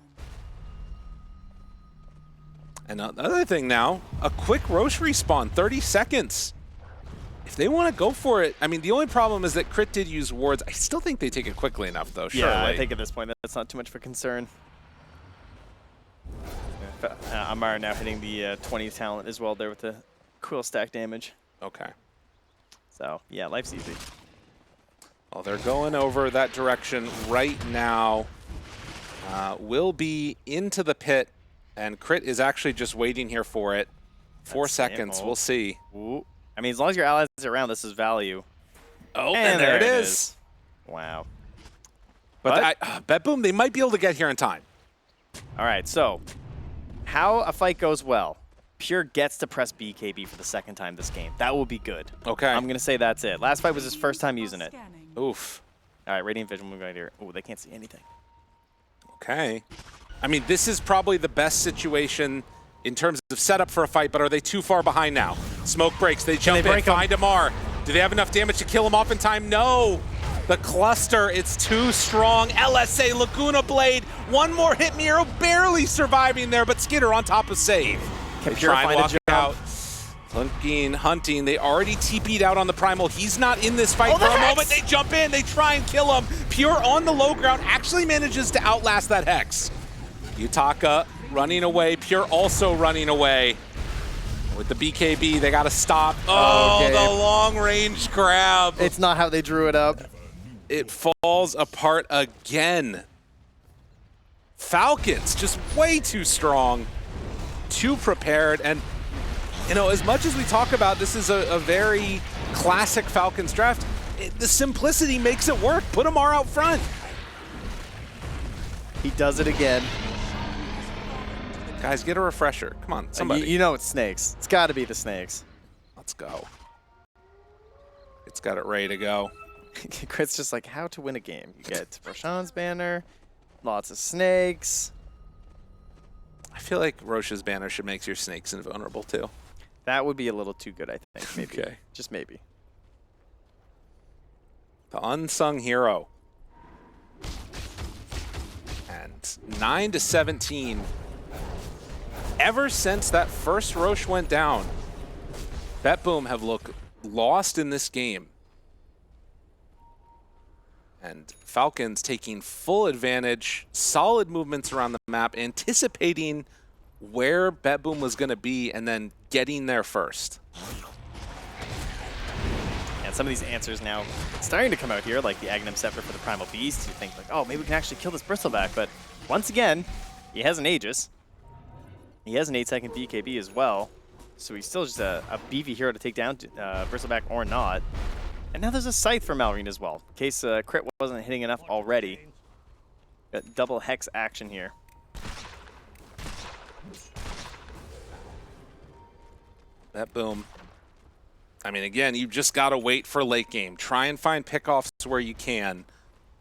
And another thing now, a quick Roche respawn, 30 seconds. If they want to go for it, I mean, the only problem is that Crit did use wards. I still think they take it quickly enough, though, surely. Yeah, I think at this point that's not too much of a concern. Amara now hitting the 20 talent as well there with the quill stack damage. Okay. So, yeah, life's easy. Well, they're going over that direction right now. Will be into the pit, and Crit is actually just waiting here for it. 4 seconds, we'll see. Ooh. I mean, as long as your allies are around, this is value. Oh, and there it is. Wow. But BetBoom, they might be able to get here in time. All right, so how a fight goes well. Pure gets to press BKB for the second time this game. That will be good. Okay. I'm going to say that's it. Last fight was his first time using it. Scanning. Oof. All right, Radiant Vision, we're going here. Oh, they can't see anything. Okay. I mean, this is probably the best situation in terms of setup for a fight, but are they too far behind now? Smoke breaks, they jump in, find Amar. Do they have enough damage to kill him off in time? No! The cluster, it's too strong. LSA, Laguna Blade, one more hit Miro, barely surviving there, but Skitter on top of save. Can They Pure try and find a walk jump? out. Hunting, they already TP'd out on the Primal. He's not in this fight Oh, for the a Hex! moment. They jump in, they try and kill him. Pure on the low ground actually manages to outlast that Hex. Yutaka running away, Pure also running away. With the BKB, they gotta stop. Oh, Okay. the long-range grab. It's not how they drew it up. It falls apart again. Falcons, just way too strong, too prepared, and you know, as much as we talk about this is a very classic Falcons draft, the simplicity makes it work. Put Amar out front. He does it again. Guys, get a refresher. Come on, somebody. You know it's snakes. It's got to be the snakes. Let's go. It's got it ready to go. Crit's just like, how to win a game. You get Roshan's banner, lots of snakes. I feel like Roche's banner should make your snakes invulnerable too. That would be a little too good, I think. Maybe. Okay. Just maybe. The unsung hero. And 9-17. Ever since that first Roche went down, BetBoom have looked lost in this game. And Falcons taking full advantage, solid movements around the map, anticipating where BetBoom was going to be and then getting there first. And some of these answers now starting to come out here, like the Aghanim Scepter for the Primal Beast. You think like, oh, maybe we can actually kill this bristleback, but once again, he has an Aegis. He has an 8-second BKB as well, so he's still just a beefy hero to take down, bristleback or not. And now there's a Scythe for Malrine as well, in case Crit wasn't hitting enough already. Got double Hex action here. BetBoom. I mean, again, you just got to wait for late game. Try and find pickoffs where you can.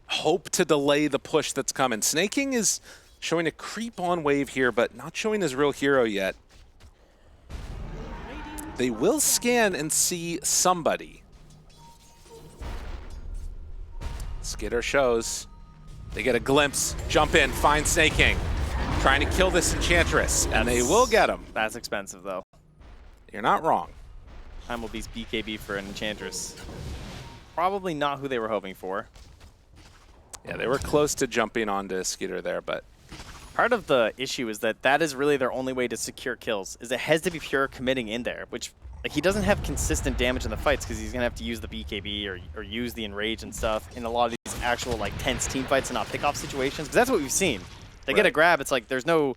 Hope to delay the push that's coming. Snaking is showing a creep on wave here, but not showing his real hero yet. They will scan and see somebody. Skitter shows. They get a glimpse, jump in, find Snaking. Trying to kill this Enchantress, and they will get him. That's expensive, though. You're not wrong. Primal Beast BKB for an Enchantress. Probably not who they were hoping for. Yeah, they were close to jumping onto Skitter there, but Part of the issue is that that is really their only way to secure kills, is it has to be Pure committing in there, which like he doesn't have consistent damage in the fights because he's going to have to use the BKB or use the Enrage and stuff in a lot of these actual like tense team fights and not pick-off situations, because that's what we've seen. They get a grab, it's like there's no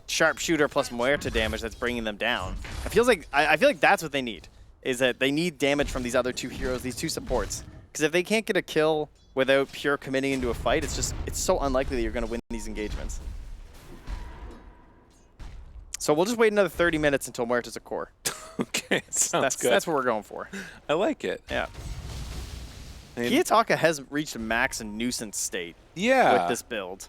sharpshooter plus Muerta damage that's bringing them down. I feel like that's what they need. is that they need damage from these other two heroes, these two supports. Because if they can't get a kill without Pure committing into a fight, it's so unlikely that you're going to win these engagements. So we'll just wait another 30 minutes until Muerta's a core. Okay, sounds good. That's what we're going for. I like it. Yeah. Kiyotaka has reached a max and nuisance state with this build.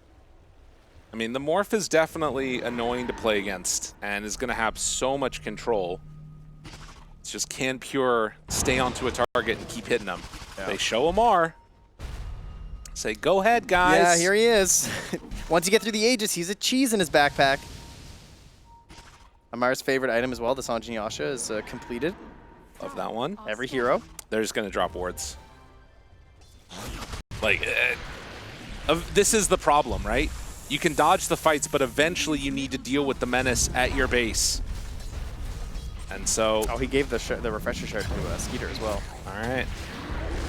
I mean, the Morph is definitely annoying to play against and is going to have so much control. It's just, can Pure stay onto a target and keep hitting them? Yeah. They show Amar. Say, go ahead, guys. Yeah, here he is. Once you get through the Aegis, he's a cheese in his backpack. Amar's favorite item as well, the Sanjin Yasha, is completed. Love that one. Every hero. They're just going to drop wards. Like, this is the problem, right? You can dodge the fights, but eventually you need to deal with the menace at your base. And so... Oh, he gave the refresher shard to Skeeter as well. All right.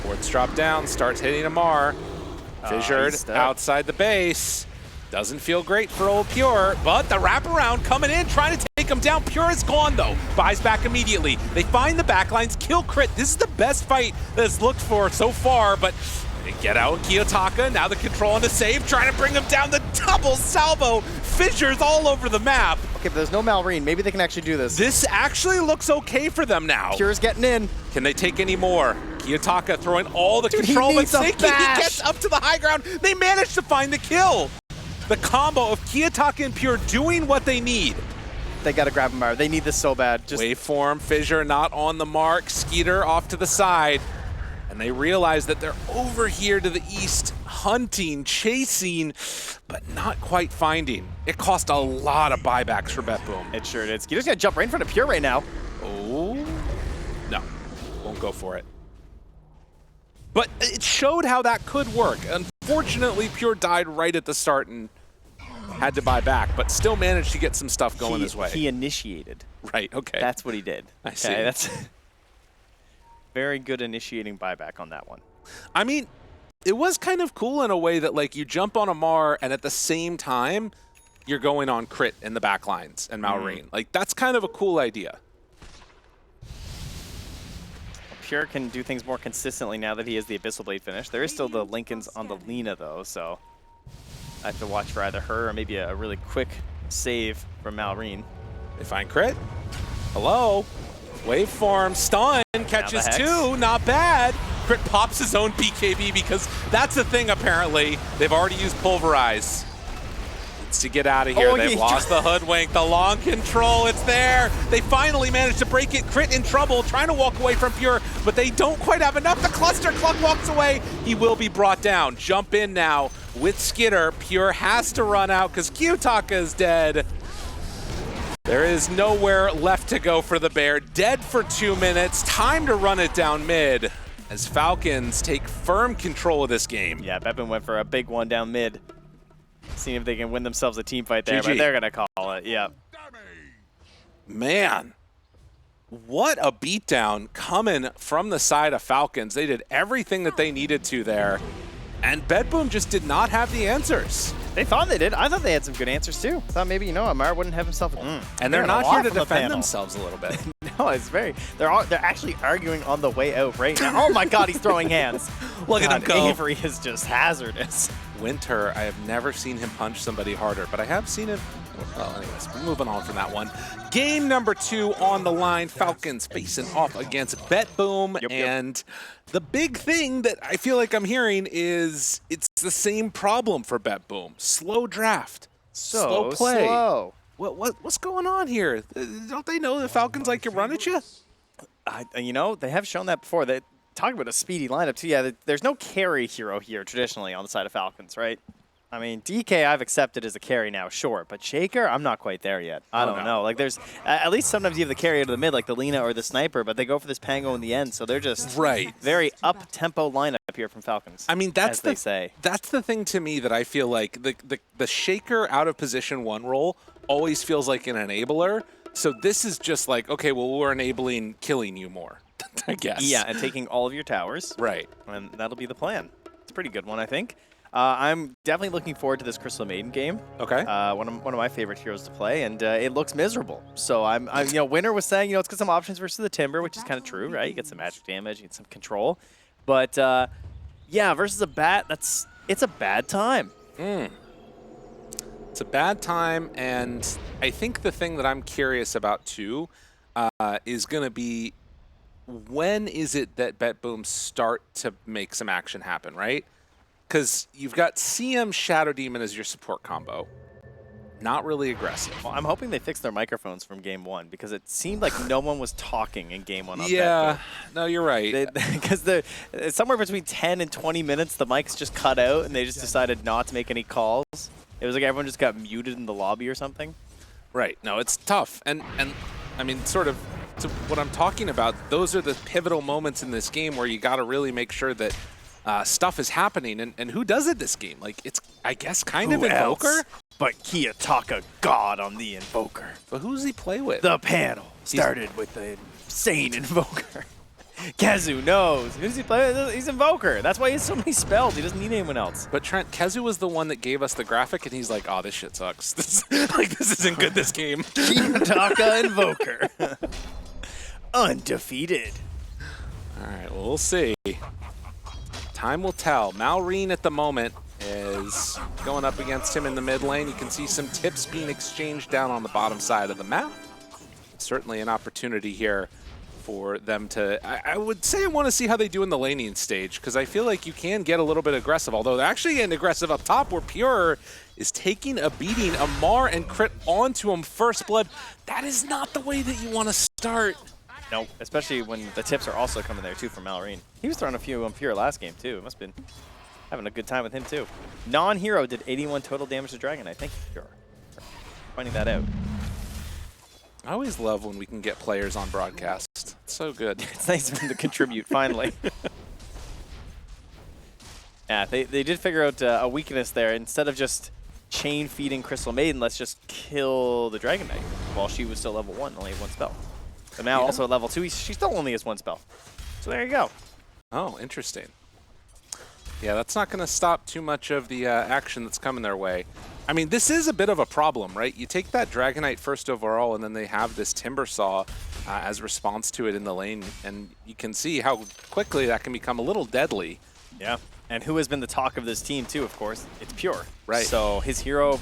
Wards drop down, starts hitting Amar. Fissured outside the base. Doesn't feel great for old Pure, but the wraparound coming in, trying to take him down. Pure is gone, though. Buys back immediately. They find the backlines, kill crit. This is the best fight that's looked for so far, but they get out Kiyotaka. Now the control on the save, trying to bring him down. The double salvo. Fissures all over the map. Okay, but there's no Malrine. Maybe they can actually do this. This actually looks okay for them now. Pure's getting in. Can they take any more? Kiyotaka throwing all the control, but Seiki, he gets up to the high ground. They manage to find the kill. The combo of Kiyotaka and Pure doing what they need. They got to grab Amar. They need this so bad. Just Waveform, Fissure not on the mark. Skeeter off to the side. And they realize that they're over here to the east, hunting, chasing, but not quite finding. It cost a lot of buybacks for BetBoom. It sure did. Skeeter's going to jump right in front of Pure right now. Oh, no. Won't go for it. But it showed how that could work. Unfortunately, Pure died right at the start and had to buy back, but still managed to get some stuff going his way. He initiated. Right, okay. That's what he did. I see. That's very good initiating buyback on that one. I mean, it was kind of cool in a way that, like, you jump on Amar and at the same time, you're going on crit in the backlines and Malrine. Like, that's kind of a cool idea. Pure can do things more consistently now that he has the Abyssal Blade finish. There is still the Lincolns on the Lina, though, so I have to watch for either her or maybe a really quick save from Malrine. They find crit. Hello. Waveform, stun, catches two, not bad. Crit pops his own BKB because that's the thing, apparently. They've already used Pulverize. Needs to get out of here. They've lost the Hoodwink, the long control, it's there. They finally managed to break it. Crit in trouble, trying to walk away from Pure, but they don't quite have enough. The cluster Cluck walks away. He will be brought down. Jump in now with Skitter. Pure has to run out because Kiyotaka is dead. There is nowhere left to go for the Bear. Dead for 2 minutes. Time to run it down mid as Falcons take firm control of this game. Yeah, BetBoom went for a big one down mid. Seeing if they can win themselves a team fight there, but they're going to call it. Yeah. Man, what a beatdown coming from the side of Falcons. They did everything that they needed to there, and BetBoom just did not have the answers. They thought they did. I thought they had some good answers too. Thought maybe, Amar wouldn't have himself. And they're not here to defend themselves a little bit. No, it's very. They're actually arguing on the way out right now. Oh my God, he's throwing hands. Look at him go. Avery is just hazardous. Winter, I have never seen him punch somebody harder, but I have seen him. Well, anyways, we're moving on from that one. Game number 2 on the line. Falcons facing off against BetBoom. And the big thing that I feel like I'm hearing is it's the same problem for BetBoom. Slow draft. Slow play. Slow. What's going on here? Don't they know the Falcons like to run at you? They have shown that before. They talk about a speedy lineup too. Yeah, there's no carry hero here traditionally on the side of Falcons, right? I mean, DK I've accepted as a carry now, sure, but Shaker, I'm not quite there yet. I don't know. Like, there's at least sometimes you have the carry out of the mid, like the Lina or the Sniper, but they go for this Pango in the end, so they're just very up-tempo lineup here from Falcons. I mean, that's they say. That's the thing to me that I feel like the Shaker out of position 1 role always feels like an enabler. So this is just like, okay, well, we're enabling killing you more, I guess. Yeah, and taking all of your towers. Right. And that'll be the plan. It's a pretty good one, I think. I'm definitely looking forward to this Crystal Maiden game. Okay. One of my favorite heroes to play, and it looks miserable. So I'm Winner was saying, it's got some options versus the Timber, which is kind of true, right? You get some magic damage, you get some control, but yeah, versus a bat, it's a bad time. It's a bad time, and I think the thing that I'm curious about too is going to be, when is it that BetBoom start to make some action happen, right? Because you've got CM Shadow Demon as your support combo. Not really aggressive. Well, I'm hoping they fix their microphones from game 1, because it seemed like no one was talking in game 1 on Yeah, no, you're right. Because somewhere between 10 and 20 minutes, the mics just cut out, and they just decided not to make any calls. It was like everyone just got muted in the lobby or something. Right. No, it's tough. And I mean, sort of, to what I'm talking about, those are the pivotal moments in this game where you got to really make sure that stuff is happening. And who does it this game? Like, it's, I guess, kind of Invoker? Else but Kiyotaka God on the Invoker. But who does he play with? The panel started with the insane Invoker. Kezu knows. Who does he play with? He's Invoker. That's why he has so many spells. He doesn't need anyone else. But Trent, Kezu was the one that gave us the graphic, and he's like, oh, this shit sucks. This isn't good, this game. Kiyotaka Invoker. Undefeated. All right, well, we'll see. Time will tell. Malrine at the moment is going up against him in the mid lane. You can see some tips being exchanged down on the bottom side of the map. Certainly an opportunity here for them to, I would say I want to see how they do in the laning stage, because I feel like you can get a little bit aggressive, although they're actually getting aggressive up top where Pure is taking a beating. Amar and Crit onto him first blood. That is not the way that you want to start. No, especially when the tips are also coming there too from Malrine. He was throwing a few on Pure last game too. Must have been having a good time with him too. Non-hero did 81 total damage to Dragon. Thank you, Pure, for finding that out. I always love when we can get players on broadcast. It's so good. It's nice of them to contribute, finally. Yeah, they did figure out a weakness there. Instead of just chain feeding Crystal Maiden, let's just kill the Dragon Knight while she was still level 1, only had 1 spell. So now also at level 2, she still only has 1 spell. So there you go. Oh, interesting. Yeah, that's not going to stop too much of the action that's coming their way. I mean, this is a bit of a problem, right? You take that Dragon Knight first overall, and then they have this Timbersaw as response to it in the lane, and you can see how quickly that can become a little deadly. Yeah, and who has been the talk of this team too, of course? It's Pure. Right. So his hero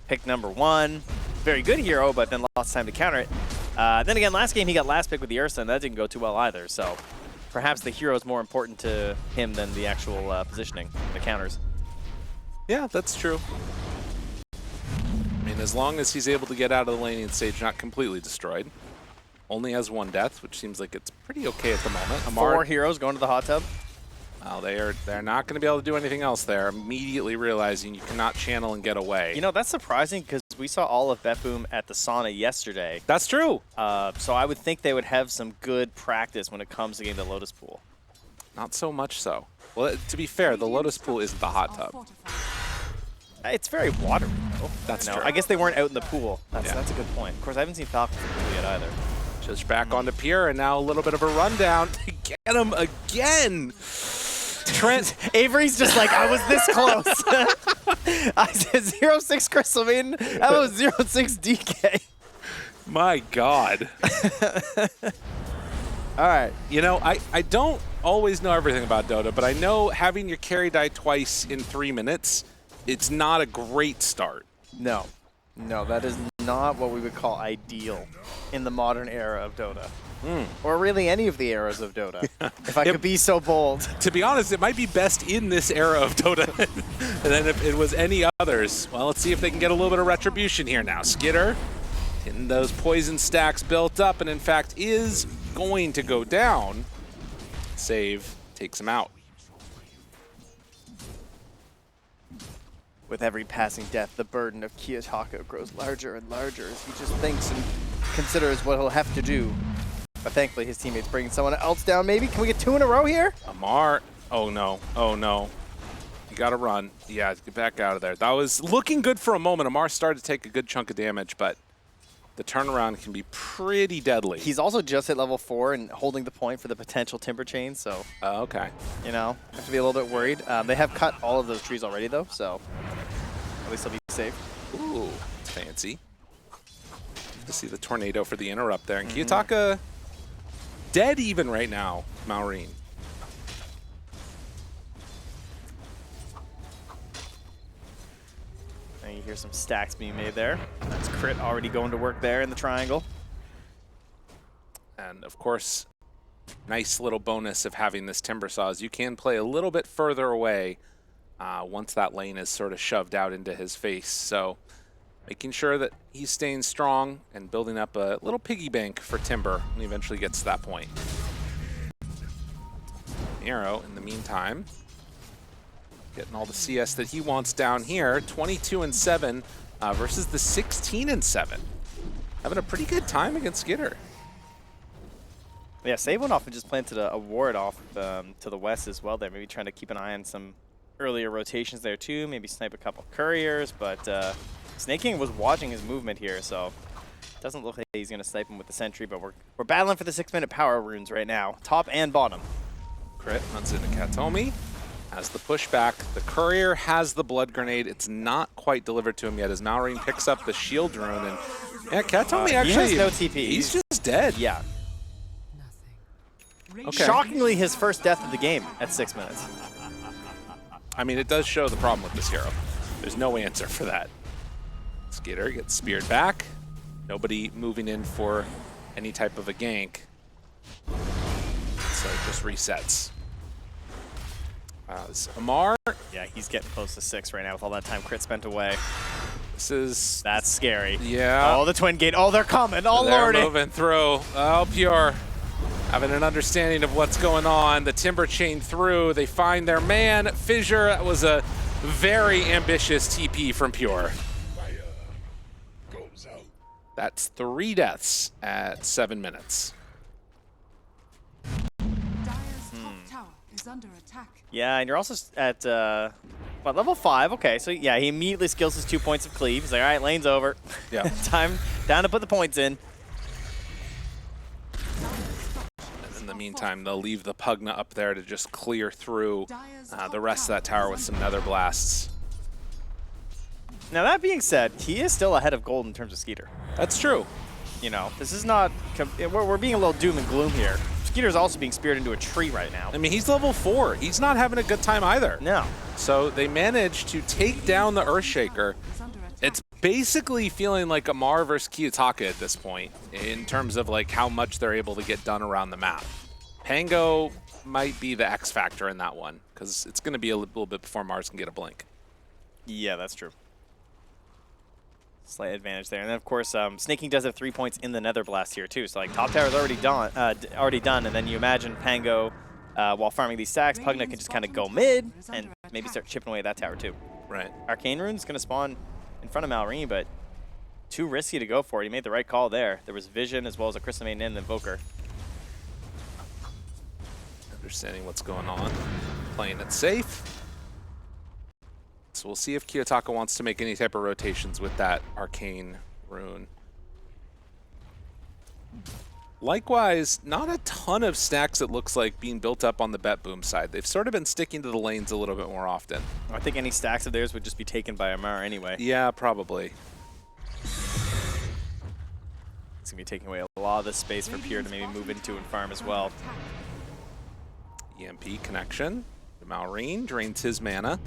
picked number 1. Very good hero, but then lost time to counter it. Then again, last game he got last pick with the Ursa, and that didn't go too well either. So perhaps the hero is more important to him than the actual positioning, the counters. Yeah, that's true. I mean, as long as he's able to get out of the laning stage not completely destroyed. Only has 1 death, which seems like it's pretty okay at the moment. Amar, 4 heroes going to the hot tub. Well, they're not going to be able to do anything else there, immediately realizing you cannot channel and get away. You know, that's surprising because we saw all of BetBoom at the sauna yesterday. That's true. So I would think they would have some good practice when it comes to getting the Lotus Pool. Not so much so. Well, to be fair, the Lotus Pool isn't the hot tub. It's very watery, though. That's true. I guess they weren't out in the pool. Yeah. That's a good point. Of course, I haven't seen Falcons in the pool yet either. Just back onto Pierre, and now a little bit of a rundown. Get him again. Trent. Avery's just like, I was this close. I said 0-6 Crystal Maiden. That was 0-6 DK. My God. All right. You know, I don't always know everything about Dota, but I know having your carry die twice in 3 minutes, it's not a great start. No, that is not what we would call ideal in the modern era of Dota. Or really any of the eras of Dota, if I could be so bold. To be honest, it might be best in this era of Dota. And then if it was any others, well, let's see if they can get a little bit of retribution here now. Skitter, getting those poison stacks built up, and in fact is going to go down. Save takes him out. With every passing death, the burden of Kiyotaka grows larger and larger as he just thinks and considers what he'll have to do. But thankfully, his teammates bringing someone else down, maybe? Can we get 2 in a row here? Amar, oh no, oh no. You gotta run. Yeah, get back out of there. That was looking good for a moment. Amar started to take a good chunk of damage, but the turnaround can be pretty deadly. He's also just at level 4 and holding the point for the potential timber chain, so Okay. you know, have to be a little bit worried. They have cut all of those trees already though, so at least he'll be safe. Ooh, fancy. To see the tornado for the interrupt there. And Kiyotaka dead even right now, Maureen. And you hear some stacks being made there. That's Crit already going to work there in the triangle. And of course, nice little bonus of having this timber saw is you can play a little bit further away once that lane is sort of shoved out into his face. So making sure that he's staying strong and building up a little piggy bank for timber when he eventually gets to that point. Nero, in the meantime, getting all the CS that he wants down here. 22-7 versus the 16-7. Having a pretty good time against Skitter. Yeah, Save went off and just planted a ward off to the west as well there. Maybe trying to keep an eye on some earlier rotations there too. Maybe snipe a couple couriers, but Snake King was watching his movement here, so it doesn't look like he's going to snipe him with the sentry, but we're battling for the 6-minute power runes right now, top and bottom. Crit runs into Katomi, has the pushback. The courier has the blood grenade. It's not quite delivered to him yet as Maureen picks up the shield rune. And yeah, Katomi actually, he has no TP. He's just dead. Yeah. Okay. Shockingly, his first death of the game at 6 minutes. I mean, it does show the problem with this hero. There's no answer for that. Skitter gets speared back. Nobody moving in for any type of a gank. So it just resets. Amar. Yeah, he's getting close to 6 right now with all that time Crit spent away. That's scary. Yeah. Oh, the twin gate. Oh, they're coming. Oh, they're lordy. moving through. Oh, Pure. Having an understanding of what's going on. The timber chain through. They find their man. Fissure. That was a very ambitious TP from Pure. That's 3 deaths at 7 minutes. Under attack. Yeah, and you're also at, what, level 5? Okay, so yeah, he immediately skills his 2 points of cleave. He's like, all right, lane's over. Yeah. Time down to put the points in. And in the meantime, they'll leave the Pugna up there to just clear through the rest of that tower with some nether blasts. Now, that being said, he is still ahead of gold in terms of Skeeter. That's true. You know, this is not, we're being a little doom and gloom here. Skeeter's also being speared into a tree right now. I mean, he's level 4. He's not having a good time either. No. So they managed to take down the Earthshaker. It's basically feeling like Amar versus Kiyotaka at this point in terms of like how much they're able to get done around the map. Pango might be the X factor in that one because it's going to be a little bit before Mars can get a blink. Yeah, that's true. Slight advantage there. And then, of course, Snake King does have 3 points in the Nether Blast here, too. So, like, top tower's already done. And then you imagine Pango, while farming these stacks, Pugna can just kind of go mid and maybe start chipping away at that tower, too. Right. Arcane Rune's going to spawn in front of Malrine, but too risky to go for it. He made the right call there. There was Vision as well as a Crystal Maiden and the Invoker. Understanding what's going on. Playing it safe. So we'll see if Kiyotaka wants to make any type of rotations with that Arcane Rune. Likewise, not a ton of stacks it looks like being built up on the BetBoom side. They've sort of been sticking to the lanes a little bit more often. I think any stacks of theirs would just be taken by Amar anyway. Yeah, probably. It's going to be taking away a lot of this space for Pure to maybe move into and farm as well. EMP connection. Maureen drains his mana.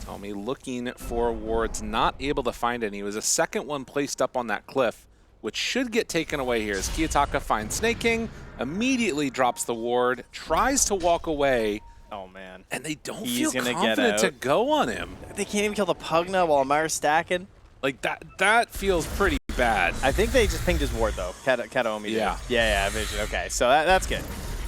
Tommy looking for wards, not able to find any. It was a second one placed up on that cliff, which should get taken away here as Kiyotaka finds Snake King, immediately drops the ward, tries to walk away. Oh, man. And they don't He's feel gonna confident get to out. go on him. They can't even kill the Pugna while Amar's stacking. Like, that feels pretty bad. I think they just pinged his ward, though. Kataomi did. Yeah. Yeah, Vision. Okay, so that's good.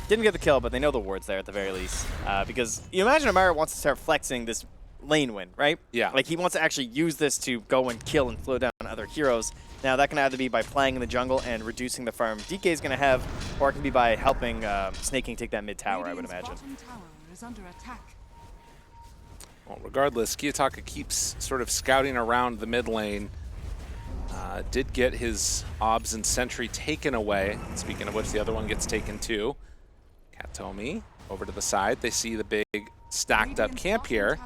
Didn't get the kill, but they know the ward's there at the very least. Because you imagine Amar wants to start flexing this lane win, right? Yeah. Like, he wants to actually use this to go and kill and slow down other heroes. Now, that can either be by playing in the jungle and reducing the farm DK is going to have, or it can be by helping Snake King take that mid tower, I would imagine. Well, regardless, Kiyotaka keeps sort of scouting around the mid lane. Did get his obs and sentry taken away. Speaking of which, the other one gets taken too. Katomi over to the side. They see the big stacked up camp here.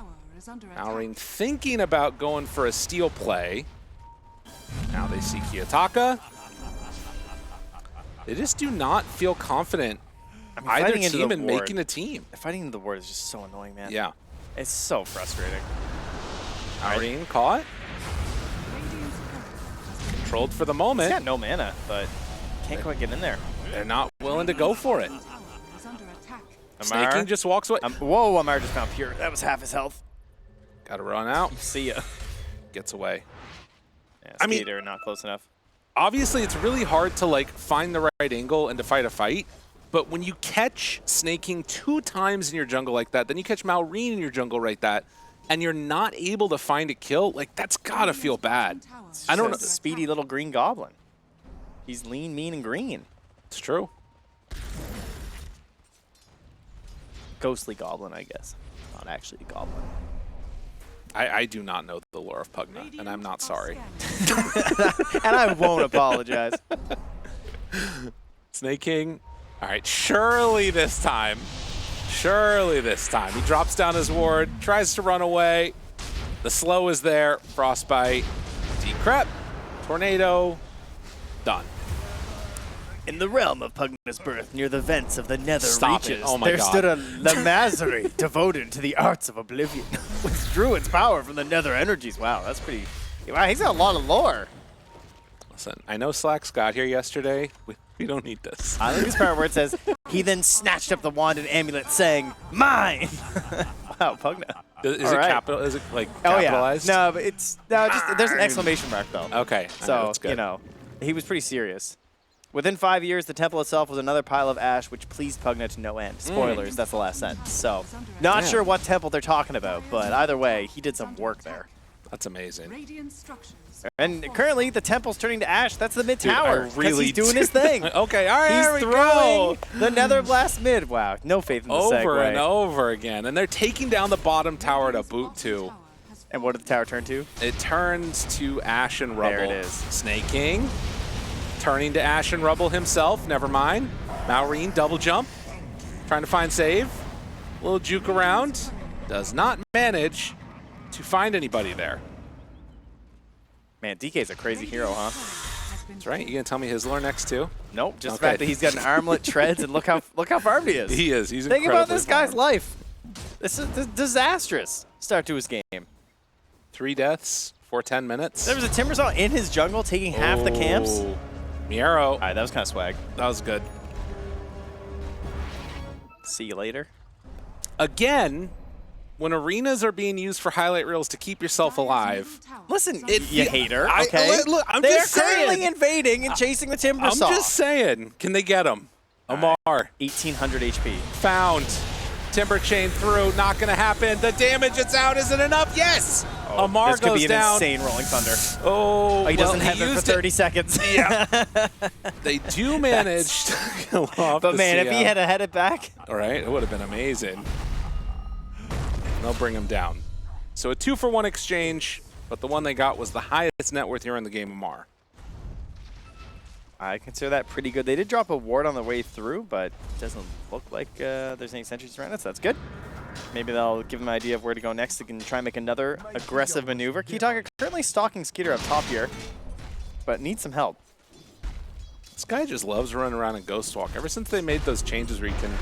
Malrine thinking about going for a steal play. Now they see Kiyotaka. They just do not feel confident either team in making a team. Fighting into the ward is just so annoying, man. Yeah. It's so frustrating. Malrine caught. Controlled for the moment. He's got no mana, but can't quite get in there. They're not willing to go for it. Snaking just walks away. Whoa, Amar just found pure. That was half his health. Got to run out. See ya. Gets away. Yeah, I mean, Skater, not close enough. Obviously, it's really hard to like find the right angle and to fight a fight. But when you catch Snaking 2 times in your jungle like that, then you catch Malrine in your jungle like that, and you're not able to find a kill, like that's gotta feel bad. I don't know. Speedy little green goblin. He's lean, mean, and green. It's true. Ghostly goblin, I guess. Not actually a goblin. I do not know the lore of Pugna, and I'm not sorry. And I won't apologize. Snaking. All right, surely this time. Surely this time. He drops down his ward, tries to run away. The slow is there. Frostbite. Decrep. Tornado. Done. In the realm of Pugna's birth, near the vents of the nether Stop reaches, it. Oh my there God. stood a Lamasery devoted to the arts of oblivion, withdrew its power from the nether energies. Wow, that's pretty... Wow, he's got a lot of lore. Listen, I know Slacks got here yesterday. We don't need this. I like this part where it says, he then snatched up the wand and amulet, saying, "Mine!" Wow, Pugna. Is it right. capital? Is it like Oh, yeah. capitalized? No, but it's... No, just, there's an exclamation mark, though. Okay. So, that's good. you know, he was pretty serious. Within 5 years, the temple itself was another pile of ash, which pleased Pugna to no end. Spoilers, that's the last sentence. So, not Damn. sure what temple they're talking about, but either way, he did some work there. That's amazing. Radiant structures. And currently, the temple's turning to ash. That's the mid tower. I really he's doing his thing. Okay, all right, He's here we throwing go. the nether blast mid. Wow, no faith in the Over segue. and over again. And they're taking down the bottom tower to boot too. And what did the tower turn to? It turns to ash and rubble. There it is. Snaking. Turning to ash and rubble himself. Never mind. Malrine, double jump. Trying to find save. A little juke around. Does not manage to find anybody there. Man, DK's a crazy hero, huh? That's right. You gonna tell me his lore next too? Nope, just the Okay. fact that he's got an armlet, treads, and look how farmed he is. He is. He's Think about incredibly this guy's farmed. life. This is disastrous start to his game. 3 deaths for 10 minutes. There was a Timbersaw in his jungle taking half the camps. Oh, Miero. All right, that was kind of swag. That was good. See you later. Again, when arenas are being used for highlight reels to keep yourself alive, Listen, It- you hater, I- okay? look, I'm They're just saying. currently invading and chasing the Timbersaw. I'm just saying, can they get him? Amar 1,800 HP. found. Timber chain through, not gonna happen. The damage it's out isn't enough. Yes! Amar This could goes be an down. insane Rolling Thunder. Oh, He doesn't have it for used 30 seconds. Yeah. They do manage to kill off But the man, if he CM. had headed back, All right, it would have been amazing. They'll bring him down. So a 2-for-1 exchange, but the one they got was the highest net worth hero in the game, Amar. I consider that pretty good. They did drop a ward on the way through, but it doesn't look like there's any sentries around it, so that's good. Maybe they'll give them an idea of where to go next. They can try and make another aggressive maneuver. Kiyotaka currently stalking Skeeter up top here, but needs some help. This guy just loves running around in Ghost Walk. Ever since they made those changes where you can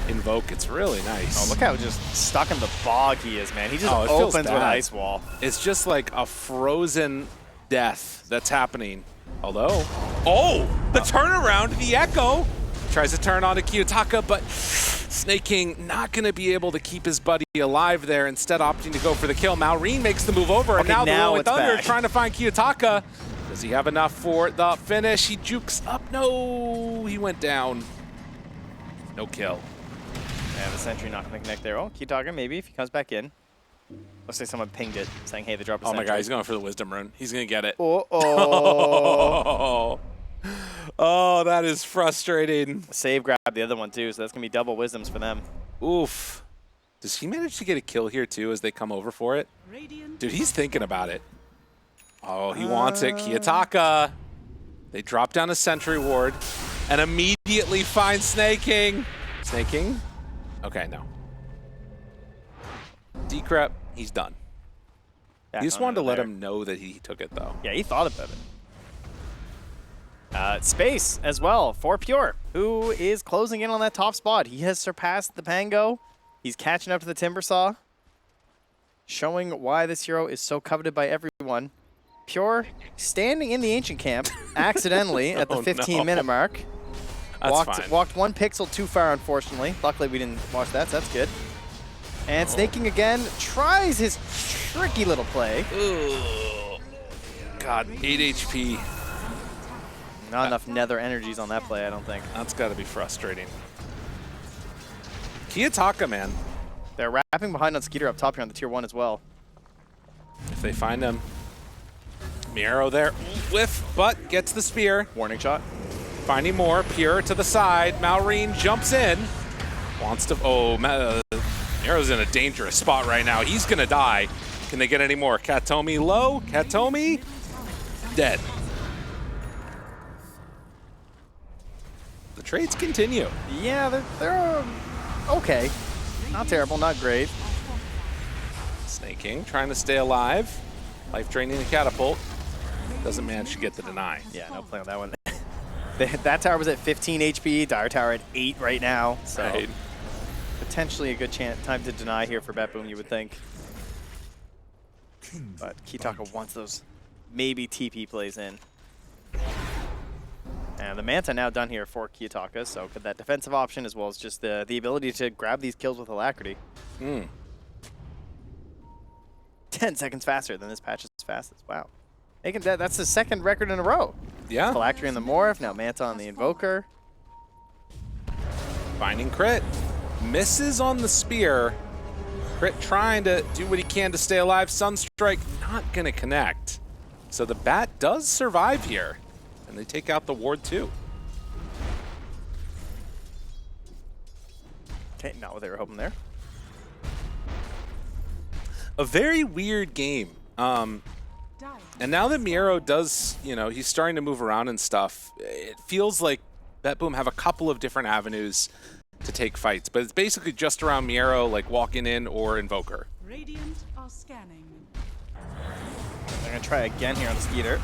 invoke, it's really nice. Oh, look how just stuck in the bog he is, man. He just Oh, it feels opens with bad. Ice Wall. It's just like a frozen death that's happening. Although, oh, the turnaround, the Echo. Tries to turn onto Kiyotaka, but Snaking not going to be able to keep his buddy alive there, instead opting to go for the kill. Malrine makes the move over, and Okay, now the now Rolling it's Thunder back. trying to find Kiyotaka. Does he have enough for the finish? He jukes up. No, he went down. No kill. Yeah, the sentry not going to connect there. Oh, Kiyotaka maybe if he comes back in. Looks like someone pinged it, saying, hey, they dropped a Oh sentry. my god, he's going for the Wisdom Rune. He's going to get it. Oh. Oh, that is frustrating. Save grab the other one, too, so that's going to be double wisdoms for them. Oof. Does he manage to get a kill here, too, as they come over for it? Radiant Dude, he's thinking about it. Oh, he wants it. Kiyotaka. They drop down a sentry ward and immediately find Snaking. Snaking? Okay, no. Decrep, he's done. Back He just on wanted to over let there. him know that he took it, though. Yeah, he thought about it. Space as well for Pure, who is closing in on that top spot. He has surpassed the Pango. He's catching up to the Timbersaw, showing why this hero is so coveted by everyone. Pure standing in the ancient camp accidentally at the 15-minute mark. That's fine. Walked 1 pixel too far, unfortunately. Luckily, we didn't watch that, so that's good. And Snaking again tries his tricky little play. Ugh. God, 8 HP. Not enough nether energies on that play, I don't think. That's got to be frustrating. Kiyotaka, man. They're wrapping behind on Skeeter up top here on the tier 1 as well. If they find him. Miero there. Whiff, but gets the spear. Warning shot. Finding more. Pure to the side. Malrine jumps in. Wants to... Oh, Miero's in a dangerous spot right now. He's going to die. Can they get any more? Katomi low. Katomi dead. The trades continue. Yeah, they're okay. Not terrible, not great. Snaking, trying to stay alive. Life draining the catapult. Doesn't manage to get the deny. Yeah, no play on that one. That tower was at 15 HP. Dire Tower at 8 right now. So Right. potentially a good time to deny here for BetBoom, you would think. But Kiyotaka wants those maybe TP plays in. And the Manta now done here for Kiyotaka, so could that defensive option as well as just the ability to grab these kills with alacrity. 10 seconds faster than this patch's fastest. Wow. Making that's the 2nd record in a row. Yeah. Phylactery on the Morph, now Manta on the Invoker. Finding Crit. Misses on the spear. Crit trying to do what he can to stay alive. Sunstrike not going to connect. So the Bat does survive here. And they take out the ward too. Okay, not what they were hoping there. A very weird game. And now that Miero does, you know, he's starting to move around and stuff, it feels like BetBoom have a couple of different avenues to take fights. But it's basically just around Miero, like walking in or Invoker. Radiant are scanning. They're going to try again here on the Skeeter.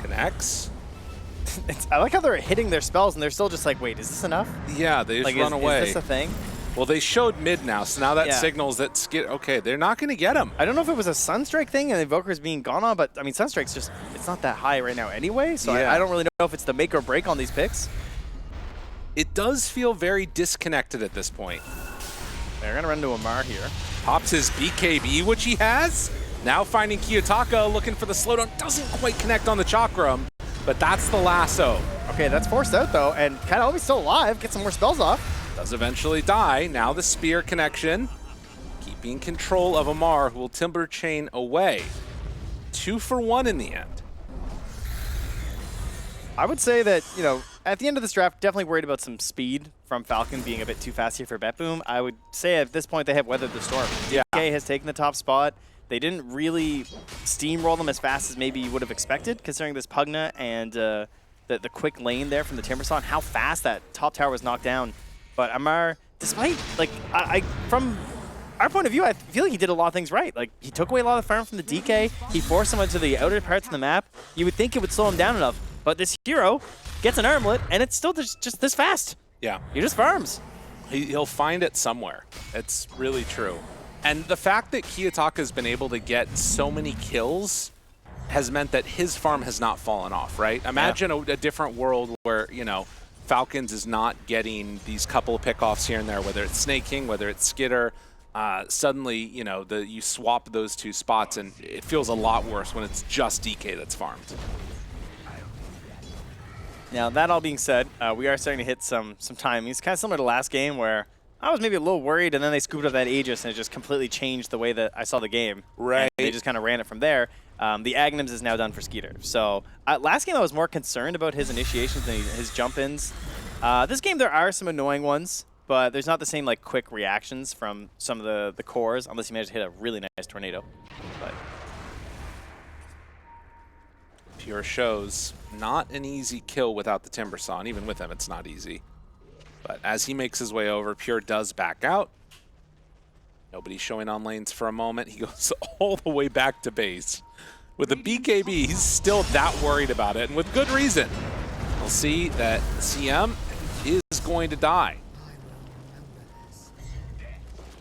Connects. I like how they're hitting their spells and they're still just like, wait, is this enough? Yeah, they just Like, run away. Is this a thing? Well, they showed mid now, so now that Yeah. signals that okay, they're not going to get him. I don't know if it was a Sunstrike thing and the Invoker's being gone on, but I mean, Sunstrike's just, it's not that high right now anyway, so Yeah. I don't really know if it's the make or break on these picks. It does feel very disconnected at this point. They're going to run into Amar here. Pops his BKB, which he has. Now finding Kiyotaka, looking for the slowdown. Doesn't quite connect on the Chakram, but that's the lasso. Okay, that's forced out though, and Kataomi's still alive, get some more spells off. Does eventually die. Now the spear connection. Keeping control of Amar, who will Timber Chain away. 2 for 1 in the end. I would say that, you know, at the end of this draft, definitely worried about some speed from Falcon being a bit too fast here for BetBoom. I would say at this point they have weathered the storm. Yeah. DK has taken the top spot. They didn't really steamroll them as fast as maybe you would have expected, considering this Pugna and the quick lane there from the Timbersaw and how fast that top tower was knocked down. But Amar, despite, like, from our point of view, I feel like he did a lot of things right. Like, he took away a lot of the farm from the DK. He forced him into the outer parts of the map. You would think it would slow him down enough. But this hero gets an armlet, and it's still just this fast. Yeah. He just farms. He'll find it somewhere. It's really true. And the fact that Kiyotaka's been able to get so many kills has meant that his farm has not fallen off, right? Imagine a different world where, you know, Falcons is not getting these couple of pickoffs here and there, whether it's Snaking, whether it's Skitter. Suddenly, you know, you swap those two spots, and it feels a lot worse when it's just DK that's farmed. Now, that all being said, we are starting to hit some timings. Kind of similar to last game where I was maybe a little worried, and then they scooped up that Aegis, and it just completely changed the way that I saw the game. Right. And they just kind of ran it from there. The Aghanim's is now done for Skeeter. So last game I was more concerned about his initiations than his jump-ins. This game there are some annoying ones, but there's not the same like quick reactions from some of the cores, unless you manage to hit a really nice tornado. But, Pure shows not an easy kill without the Timber Saw, and even with him, it's not easy. But as he makes his way over, Pure does back out. Nobody's showing on lanes for a moment. He goes all the way back to base. With the BKB, he's still that worried about it, and with good reason. We'll see that CM is going to die.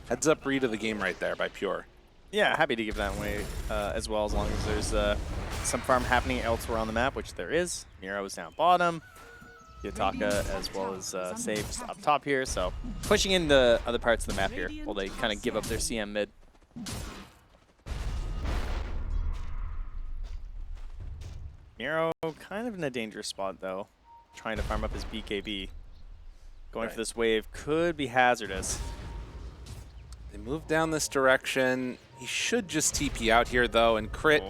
Heads up read of the game right there by Pure. Yeah, happy to give that away as well, as long as there's some farm happening elsewhere on the map, which there is. Miro is down bottom. Yutaka as well as Save just up top here, so pushing into other parts of the map here while they kind of give up their CM mid. Miro kind of in a dangerous spot though, trying to farm up his BKB. Going for this wave could be hazardous. They move down this direction. He should just TP out here though and crit.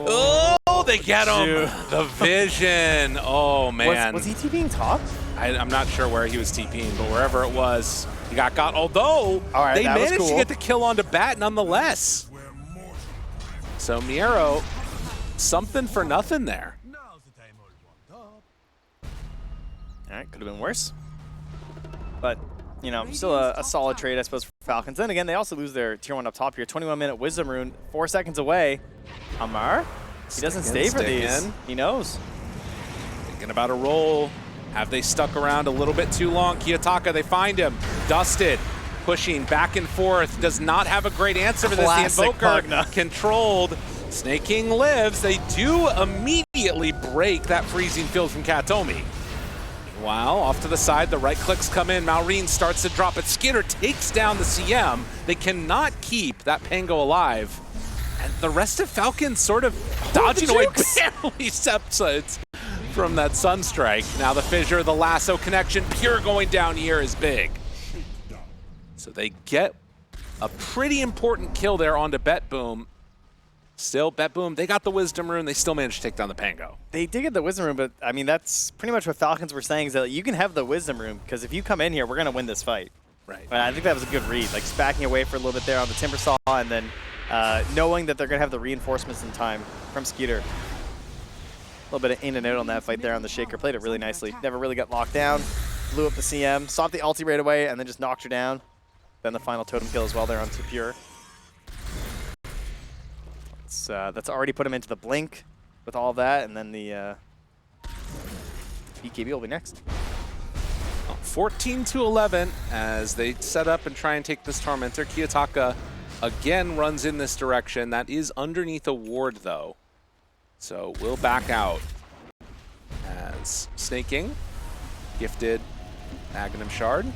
Oh, they get him! Dude. The vision. Oh man. Was he TPing top? I'm not sure where he was TPing, but wherever it was, he got. Although they managed to get the kill onto Bat nonetheless. So Miero, something for nothing there. Alright, could have been worse. But, you know, still a solid trade, I suppose, for Falcons. Then again, they also lose their tier 1 up top here. 21-minute Wisdom Rune, 4 seconds away. Amar, he doesn't stay for these. He knows. Thinking about a roll. Have they stuck around a little bit too long? Kiyotaka, they find him. Dusted, pushing back and forth. Does not have a great answer for this. The Invoker controlled. Snake King lives. They do immediately break that freezing field from Katomi. Wow, off to the side, the right clicks come in. Maureen starts to drop it. Skitter takes down the CM. They cannot keep that Pango alive. And the rest of Falcons sort of dodging away, barely separates from that Sunstrike. Now the fissure, the lasso connection, Pure going down here is big. So they get a pretty important kill there onto BetBoom. Still, BetBoom, they got the Wisdom Rune. They still managed to take down the Pango. They did get the Wisdom Rune, but I mean, that's pretty much what Falcons were saying, is that you can have the Wisdom Rune, because if you come in here, we're going to win this fight. Right. But I think that was a good read, like just backing away for a little bit there on the Timber Saw, and then knowing that they're going to have the reinforcements in time from Skeeter. A little bit of in and out on that fight there on the Shaker. Played it really nicely. Never really got locked down. Blew up the CM, stopped the ulti right away, and then just knocked her down. Then the final totem kill as well there on Pure. That's already put him into the blink with all of that, and then the BKB will be next. 14-11 as they set up and try and take this Tormentor. Kiyotaka again runs in this direction. That is underneath a ward though. So we'll back out as Snake King gifted Aghanim Shard.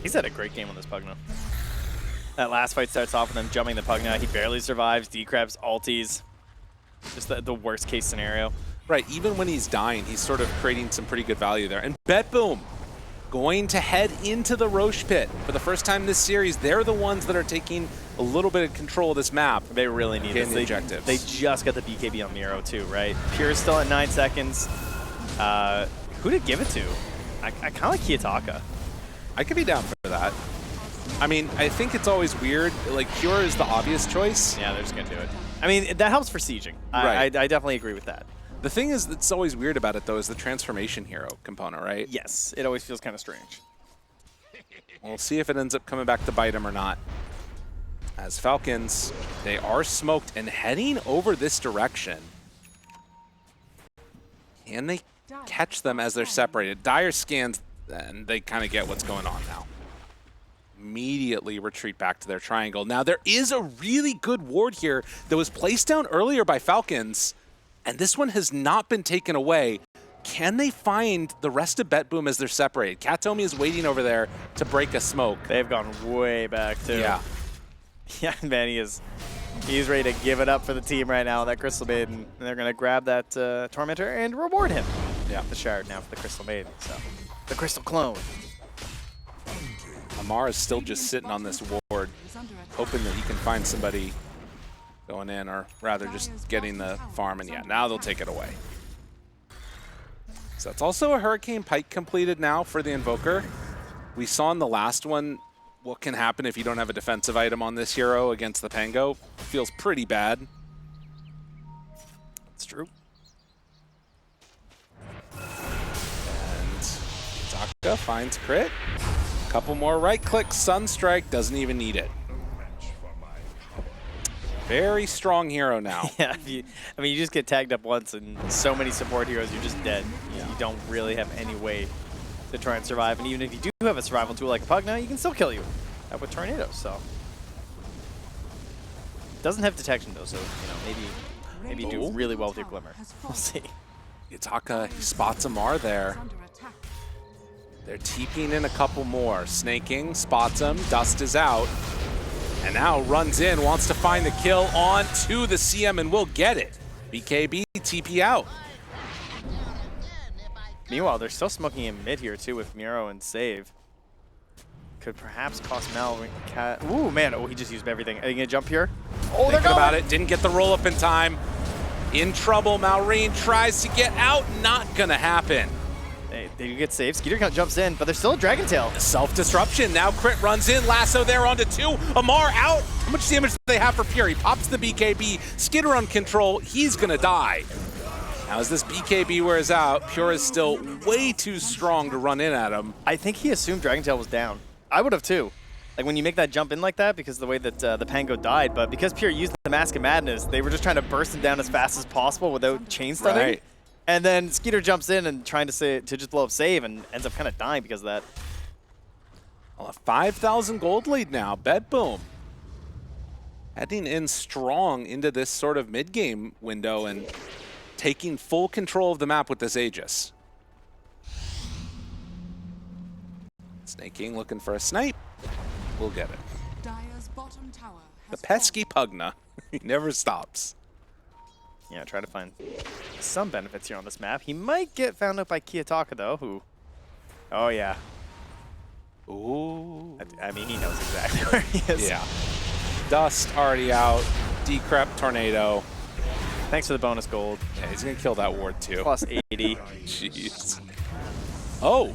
He's had a great game on this Pugna. That last fight starts off with him jumping the Pugna. He barely survives, decrabs, ultis. Just the worst case scenario. Right, even when he's dying, he's sort of creating some pretty good value there. And BetBoom going to head into the Roche pit. For the first time this series, they're the ones that are taking a little bit of control of this map. They really need this. They just got the BKB on Miro too, right? Pure's still at 9 seconds. Who did give it to? I kind of like Kiyotaka. I could be down for that. I mean, I think it's always weird. Like, Pure is the obvious choice. Yeah, they're just going to do it. I mean, that helps for sieging. Right. I definitely agree with that. The thing is that's always weird about it, though, is the transformation hero component, right? Yes, it always feels kind of strange. We'll see if it ends up coming back to bite him or not. As Falcons, they are smoked and heading over this direction. Can they catch them as they're separated? Dire scans, and they kind of get what's going on now. Immediately retreat back to their triangle. Now, there is a really good ward here that was placed down earlier by Falcons, and this one has not been taken away. Can they find the rest of BetBoom as they're separated? Katomi is waiting over there to break a smoke. They've gone way back, too. Yeah. Yeah, man, he's ready to give it up for the team right now, that Crystal Maiden. And they're going to grab that Tormentor and reward him. Yeah, the Shard now for the Crystal Maiden. So, the Crystal Clone. Amar is still just sitting on this ward, hoping that he can find somebody going in, or rather just getting the farm, and yeah, now they'll take it away. So that's also a Hurricane Pike completed now for the Invoker. We saw in the last one what can happen if you don't have a defensive item on this hero against the Pango. Feels pretty bad. true. And Zaka finds crit. Couple more right clicks. Sunstrike doesn't even need it. Very strong hero now. Yeah, I mean, you just get tagged up once, and so many support heroes, you're just dead. You don't really have any way to try and survive. And even if you do have a survival tool like a Pugna, you can still kill you with tornadoes. So doesn't have detection though, so maybe you do really well with your glimmer. We'll see. Yutaka, he spots a Mar there. They're TPing in a couple more. Snaking, spots him, dust is out. And now runs in, wants to find the kill on to the CM and will get it. BKB, TP out. Meanwhile, they're still smoking in mid here too with Miro and Save. Could perhaps cost Mal. Ooh, man. Oh, he just used everything. Are you going to jump here? Oh, they're Thinking about it. Didn't get the roll up in time. In trouble. Malrine tries to get out. Not going to happen. They get saved. Skeeter jumps in, but there's still a Dragon Tail. Self-disruption. Now Crit runs in. Lasso there onto 2. Amar out. How much damage do they have for Pure? He pops the BKB. Skitter on control. He's going to die. Now as this BKB wears out, Pure is still way too strong to run in at him. I think he assumed Dragon Tail was down. I would have too. Like when you make that jump in like that, because of the way that the Pango died, but because Pure used the Mask of Madness, they were just trying to burst him down as fast as possible without chain stunning. Right. And then Skeeter jumps in and trying to just blow up Save and ends up kind of dying because of that. Well, a 5,000 gold lead now. BetBoom heading in strong into this sort of mid-game window and taking full control of the map with this Aegis. Snaking looking for a snipe. We'll get it. Dire's bottom tower The has pesky Pugna. He never stops. Yeah, try to find some benefits here on this map. He might get found out by Kiyotaka though, who... Oh yeah. Ooh. I mean, he knows exactly where he is. Yeah. Dust already out. Decrep Tornado. Thanks for the bonus gold. Yeah, he's going to kill that ward too. Plus 80. Jeez. Oh.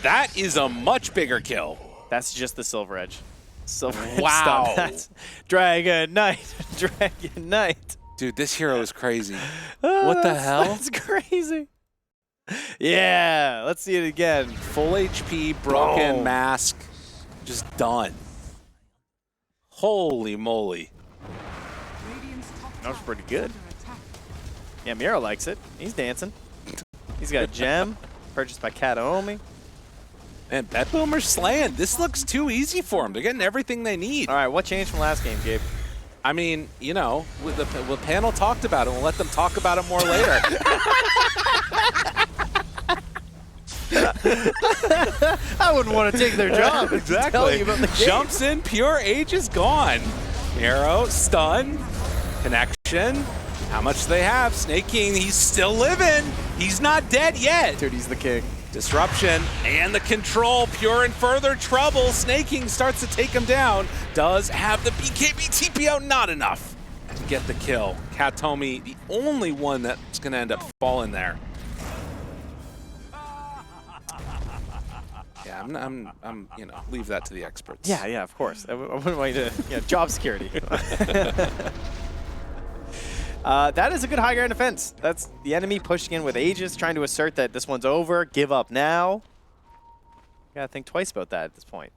That is a much bigger kill. That's just the Silver Edge. Silver Edge Wow. stun. That's Dragon Knight. Dragon Knight. Dude, this hero is crazy. What the hell? That's crazy. Yeah, let's see it again. Full HP, broken Boom. mask, just done. Holy moly. Radiant's top That was tower pretty is good. under attack. Yeah, Miro likes it. He's dancing. He's got a gem purchased by Kataomi. Man, BetBoomer's slaying. This looks too easy for them. They're getting everything they need. All right, what changed from last game, Gabe? I mean, you know, the panel talked about it. We'll let them talk about it more later. I wouldn't want to take their job. Tell you about the game. Jumps in, Pure Age is gone. Arrow, stun, connection. How much do they have? Snake King, he's still living. He's not dead yet. Dude, he's the king. Disruption and the control. Pure in further trouble. Snake King starts to take him down. Does have the BKB TP out, not enough to get the kill. Katomi, the only one that's going to end up falling there. Yeah, I'm, you know, leave that to the experts. Yeah, of course. I wouldn't want you to, job security. That is a good high ground defense. That's the enemy pushing in with Aegis, trying to assert that this one's over, give up now. You gotta think twice about that at this point.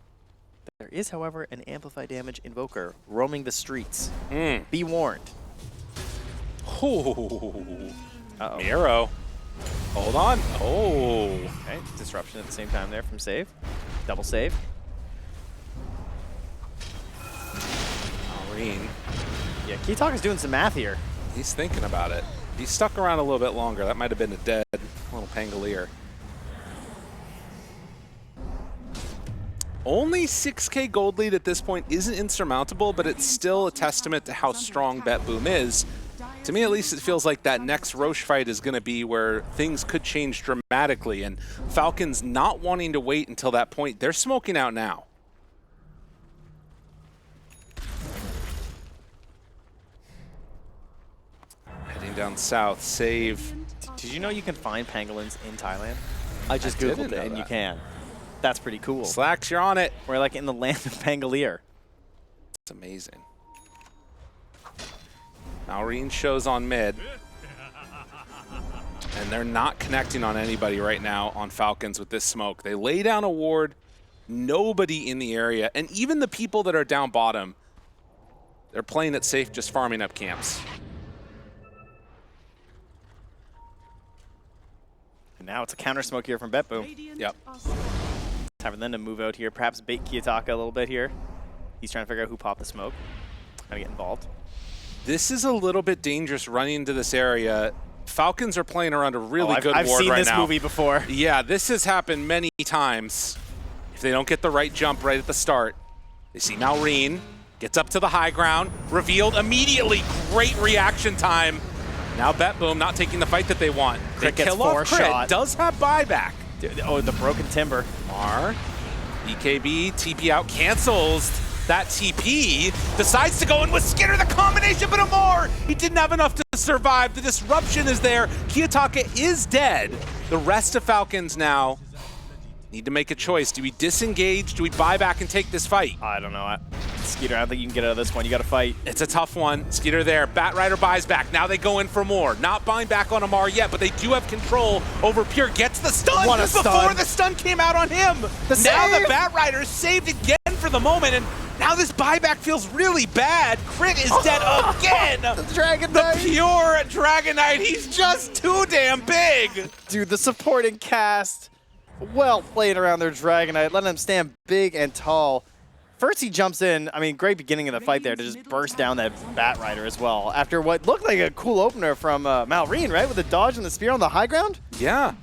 There is, however, an amplified damage invoker roaming the streets. Be warned. Ooh. Uh-oh. Miro. Hold on. Oh. Okay, disruption at the same time there from Save. Double save. Marine. Yeah, Kiyotaka's doing some math here. He's thinking about it. He stuck around a little bit longer. That might have been a dead little Pangolier. Only 6K gold lead at this point isn't insurmountable, but it's still a testament to how strong BetBoom is. To me, at least, it feels like that next Roche fight is going to be where things could change dramatically, and Falcons not wanting to wait until that point. They're smoking out now. Heading down south, Save. Did you know you can find pangolins in Thailand? I just didn't googled know it, and that. you can. That's pretty cool. Slacks, you're on it. We're like in the land of Pangolier. It's amazing. Malrine shows on mid. And they're not connecting on anybody right now on Falcons with this smoke. They lay down a ward, nobody in the area, and even the people that are down bottom, they're playing it safe, just farming up camps. And now it's a counter smoke here from BetBoom. Yep. Time for them to move out here, perhaps bait Kiyotaka a little bit here. He's trying to figure out who popped the smoke. Trying to get involved. This is a little bit dangerous running into this area. Falcons are playing around a really good ward right now. I've seen this movie before. Yeah, this has happened many times. If they don't get the right jump right at the start, they see Malrine, gets up to the high ground, revealed immediately, great reaction time. Now BetBoom not taking the fight that they want. They Crit gets kill off 4 Crit, shot. does have buyback. Oh, the broken timber. Mar, BKB, TP out, cancels that TP, decides to go in with Skinner, the combination, but Amar, he didn't have enough to survive. The disruption is there. Kiyotaka is dead. The rest of Falcons now need to make a choice. Do we disengage? Do we buy back and take this fight? I don't know. Skeeter, I don't think you can get out of this one. You got to fight. It's a tough one. Skeeter there. Batrider buys back. Now they go in for more. Not buying back on Amar yet, but they do have control over Pure. Gets the stun What a before stun. the stun came out on him. Now the Batrider saved again for the moment, and now this buyback feels really bad. Crit is dead again. The Dragon The Knight. pure Dragon Knight. He's just too damn big. Dude, the supporting cast, well played around their Dragon Knight, letting him stand big and tall. First he jumps in, I mean, great beginning of the fight there to just burst down that Batrider as well. After what looked like a cool opener from Malrine, right? With the dodge and the spear on the high ground. Yeah.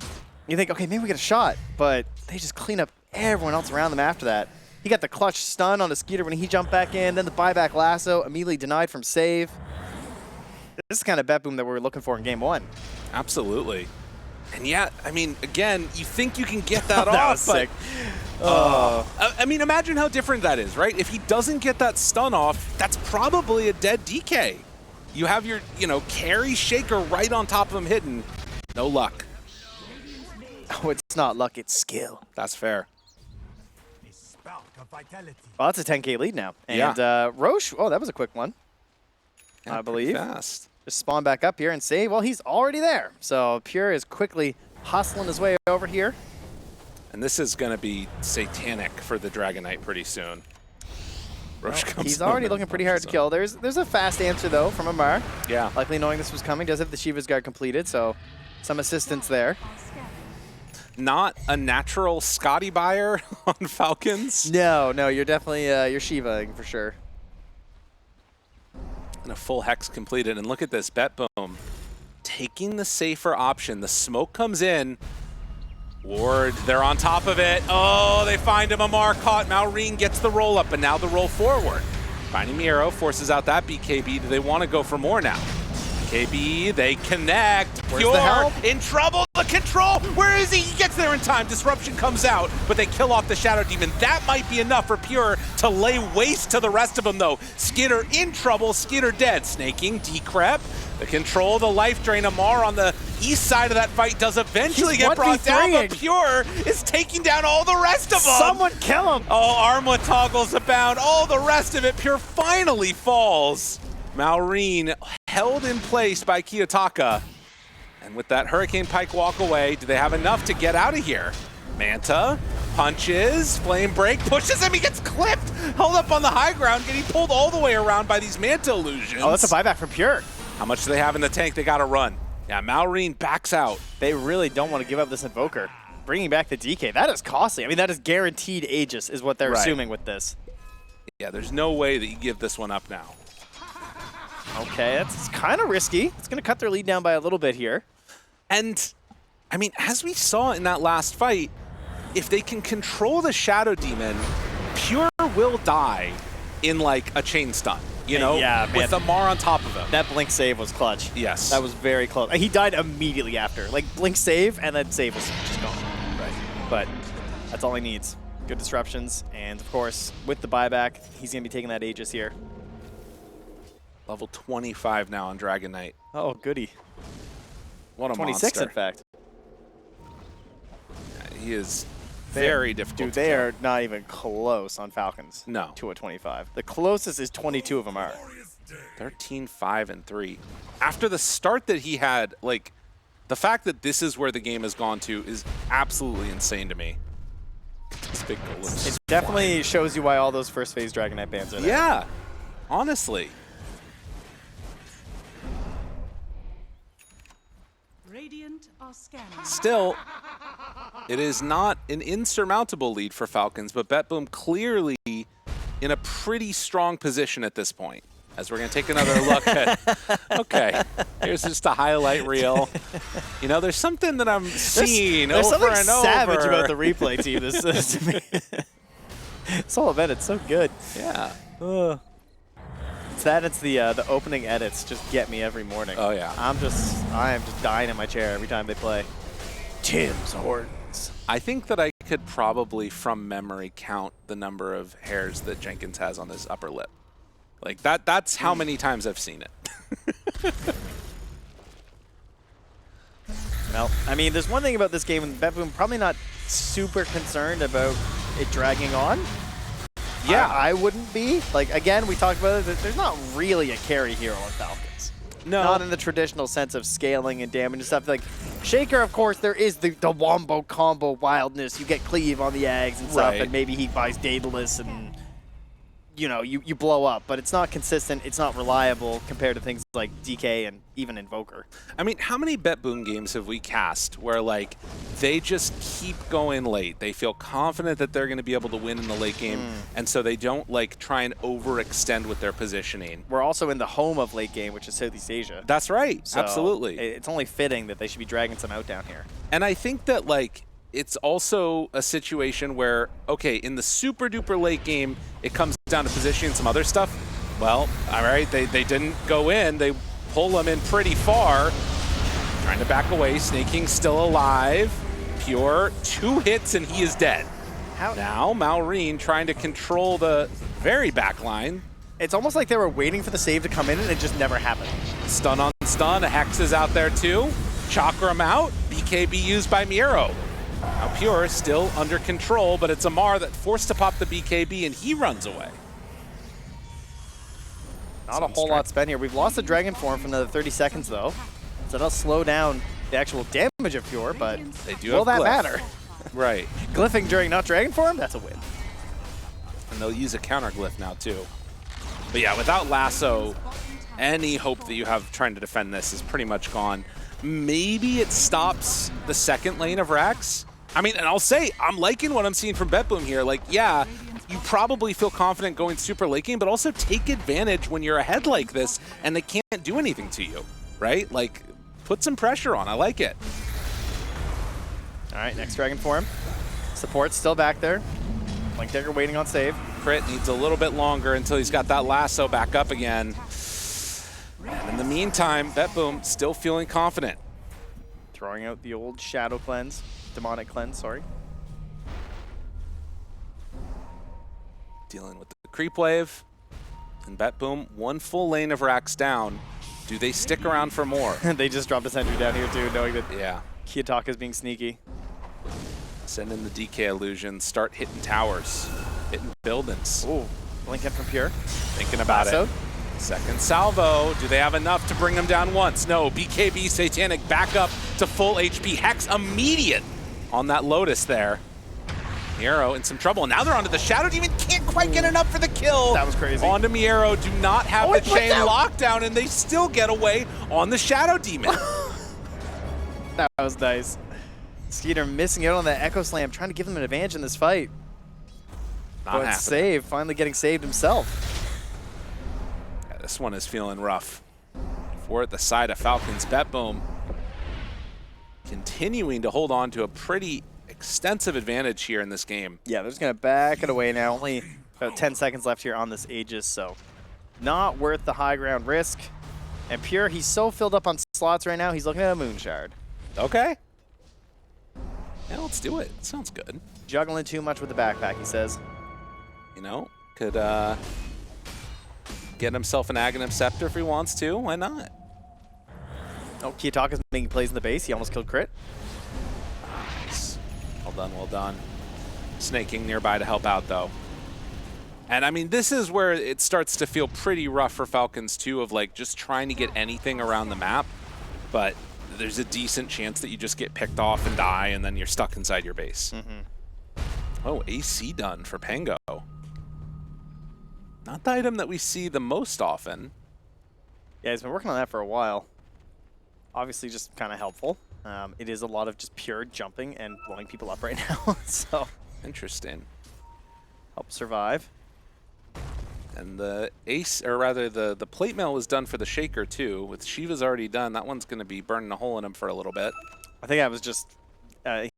You think, okay, maybe we get a shot, but they just clean up everyone else around them after that. He got the clutch stun on the Skeeter when he jumped back in, then the buyback lasso, immediately denied from save. This is kind of BetBoom that we were looking for in game 1. Absolutely. And yeah, I mean, again, you think you can get that That off, was but sick. I mean, imagine how different that is, right? If he doesn't get that stun off, that's probably a dead DK. You have your, carry shaker right on top of him hidden. No luck. Oh, it's not luck, it's skill. That's fair. Well, that's a 10K lead now. And Yeah. Roche, oh, that was a quick one, Yeah, I believe. fast. Just spawn back up here and save. Well, he's already there. So Pure is quickly hustling his way over here. And this is going to be satanic for the Dragon Knight pretty soon. Roche comes He's already over looking and pretty hard to punches kill. There's a fast answer, though, from Amar. him. Yeah. Likely knowing this was coming. Does have the Shiva's Guard completed, so some assistance there. Not a natural Scotty buyer on Falcons. No, you're definitely you're Shiva for sure. And a full hex completed. And look at this, BetBoom taking the safer option. The smoke comes in. Ward, they're on top of it. Oh, they find him. Amar caught. Malrine gets the roll up, and now the roll forward. Finding Miro forces out that BKB. Do they want to go for more now? BKB, they connect. Where's Pure the help? in trouble. The control. Where is he? He gets there in time. Disruption comes out, but they kill off the Shadow Demon. That might be enough for Pure to lay waste to the rest of them, though. Skinner in trouble. Skinner dead. Snaking, Decrep. The control, the life drain. Amar on the east side of that fight does eventually He's get brought down, 1v3 but Pure is taking down all the rest of them. Someone kill him! Oh, Armlet toggles abound. All the rest of it, Pure finally falls. Malrine held in place by Kiyotaka. And with that Hurricane Pike walk away, do they have enough to get out of here? Manta punches, Flame Break, pushes him, he gets clipped, held up on the high ground, getting pulled all the way around by these Manta illusions. Oh, that's a buyback from Pure. How much do they have in the tank? They gotta run. Yeah, Malrine backs out. They really don't want to give up this Invoker. Bringing back the DK, that is costly. I mean, that is guaranteed Aegis is what they're Right. assuming with this. Yeah, there's no way that you give this one up now. Okay, that's kind of risky. It's going to cut their lead down by a little bit here. And, I mean, as we saw in that last fight, if they can control the Shadow Demon, Pure will die in, like, a chain stun, you know? Yeah, man. With Amar on top of him. That blink save was clutch. Yes. That was very close. He died immediately after. Like, blink save, and then save was just gone. Right. But that's all he needs. Good disruptions, and of course, with the buyback, he's going to be taking that Aegis here. Level 25 now on Dragon Knight. Oh, goody. What a 26, monster. in fact. He is very difficult Dude, to they kill. are not even close on Falcons. No. To a 25. The closest is 22 of them are. 13, 5, and 3. After the start that he had, like, The fact that this is where the game has gone to is absolutely insane to me. This big goal is It definitely shows you why all those first phase Dragonite bans are there. Yeah, honestly. Radiant are scanning. Still, it is not an insurmountable lead for Falcons, but BetBoom clearly in a pretty strong position at this point. As we're going to take another look at, okay, here's just a highlight reel. You know, there's something that I'm seeing there's over something and savage over. about the replay team. It's all about it. It's so good. Yeah. It's that. It's the opening edits. Just get me every morning. Oh yeah. I am just dying in my chair every time they play. Tim's Hortons. I think that I could probably, from memory, count the number of hairs that Jenkins has on his upper lip. Like that's how many times I've seen it. Well, I mean, there's one thing about this game, and BetBoom probably not super concerned about it dragging on. Yeah. I wouldn't be. Like, again, we talked about it. There's not really a carry hero on Falcons. No. Not in the traditional sense of scaling and damage and stuff. Like, Shaker, of course, there is the wombo combo wildness. You get cleave on the Ags and stuff, Right. and maybe he buys Daedalus and, you know, you blow up. But it's not consistent. It's not reliable compared to things like DK and even Invoker. I mean, how many BetBoom games have we cast where, like, they just keep going late? They feel confident that they're going to be able to win in the late game, and so they don't, like, try and overextend with their positioning. We're also in the home of late game, which is Southeast Asia. That's right. So Absolutely. It's only fitting that they should be dragging some out down here. And I think that, like, it's also a situation where, okay, in the super duper late game, it comes down to positioning and some other stuff. Well, all right, they didn't go in. They pull them in pretty far. Trying to back away. Snake King's still alive. Pure, 2 hits and he is dead. Now, Maureen trying to control the very back line. It's almost like they were waiting for the save to come in and it just never happened. Stun on stun. A Hex is out there too. Chakram out. BKB used by Miero. Now Pure still under control, but it's Amar that forced to pop the BKB and he runs away. Not a whole lot spent here. We've lost the Dragon form for another 30 seconds though. So that'll slow down the actual damage of Pure, but They do will have that glyph. matter? Right. Glyphing during not Dragon form? That's a win. And they'll use a counter glyph now too. But yeah, without Lasso, any hope that you have trying to defend this is pretty much gone. Maybe it stops the second lane of Rax. I mean, and I'll say, I'm liking what I'm seeing from BetBoom here. Like, yeah, you probably feel confident going super late game, but also take advantage when you're ahead like this and they can't do anything to you, right? Like, put some pressure on. I like it. All right, next Dragon form. Support's still back there. Link Dagger waiting on save. Crit needs a little bit longer until he's got that lasso back up again. And in the meantime, BetBoom still feeling confident. Throwing out the old Shadow Cleanse. Demonic Cleanse, sorry. Dealing with the creep wave. And BetBoom, 1 full lane of racks down. Do they stick around for more? They just dropped a sentry down here too, knowing that Yeah. Kiyotaka is being sneaky. Send in the DK illusion, start hitting towers, hitting buildings. Ooh, Blink in from Pure. Thinking about Lasso. it. Second salvo. Do they have enough to bring him down once? No. BKB Satanic back up to full HP. Hex immediate on that Lotus there. Miero in some trouble. And now they're onto the Shadow Demon. Can't quite get enough for the kill. That was crazy. Onto Miero. Do not have the he flipped chain out. lockdown, and they still get away on the Shadow Demon. That was nice. Skeeter missing out on that Echo Slam, trying to give them an advantage in this fight. Not But happening. save, finally getting saved himself. Yeah, this one is feeling rough. For at the side of Falcons, BetBoom continuing to hold on to a pretty extensive advantage here in this game. Yeah, they're just going to back it away now. Only about 10 seconds left here on this Aegis, so not worth the high ground risk. And Pure, he's so filled up on slots right now, he's looking at a Moon Shard. Okay. Yeah, let's do it. Sounds good. Juggling too much with the backpack, he says. You know, could get himself an Aghanim Scepter if he wants to. Why not? Oh, Kiyotaka's making plays in the base. He almost killed Crit. Nice. Well done, well done. Snaking nearby to help out, though. And, I mean, this is where it starts to feel pretty rough for Falcons, too, of, like, just trying to get anything around the map. But there's a decent chance that you just get picked off and die, and then you're stuck inside your base. Oh, AC done for Pango. Not the item that we see the most often. Yeah, he's been working on that for a while. Obviously just kind of helpful. It is a lot of just pure jumping and blowing people up right now, so. Interesting. Help survive. And the ace, or rather the plate mail was done for the Shaker too. With Shiva's already done, that one's going to be burning a hole in him for a little bit. I think that was just,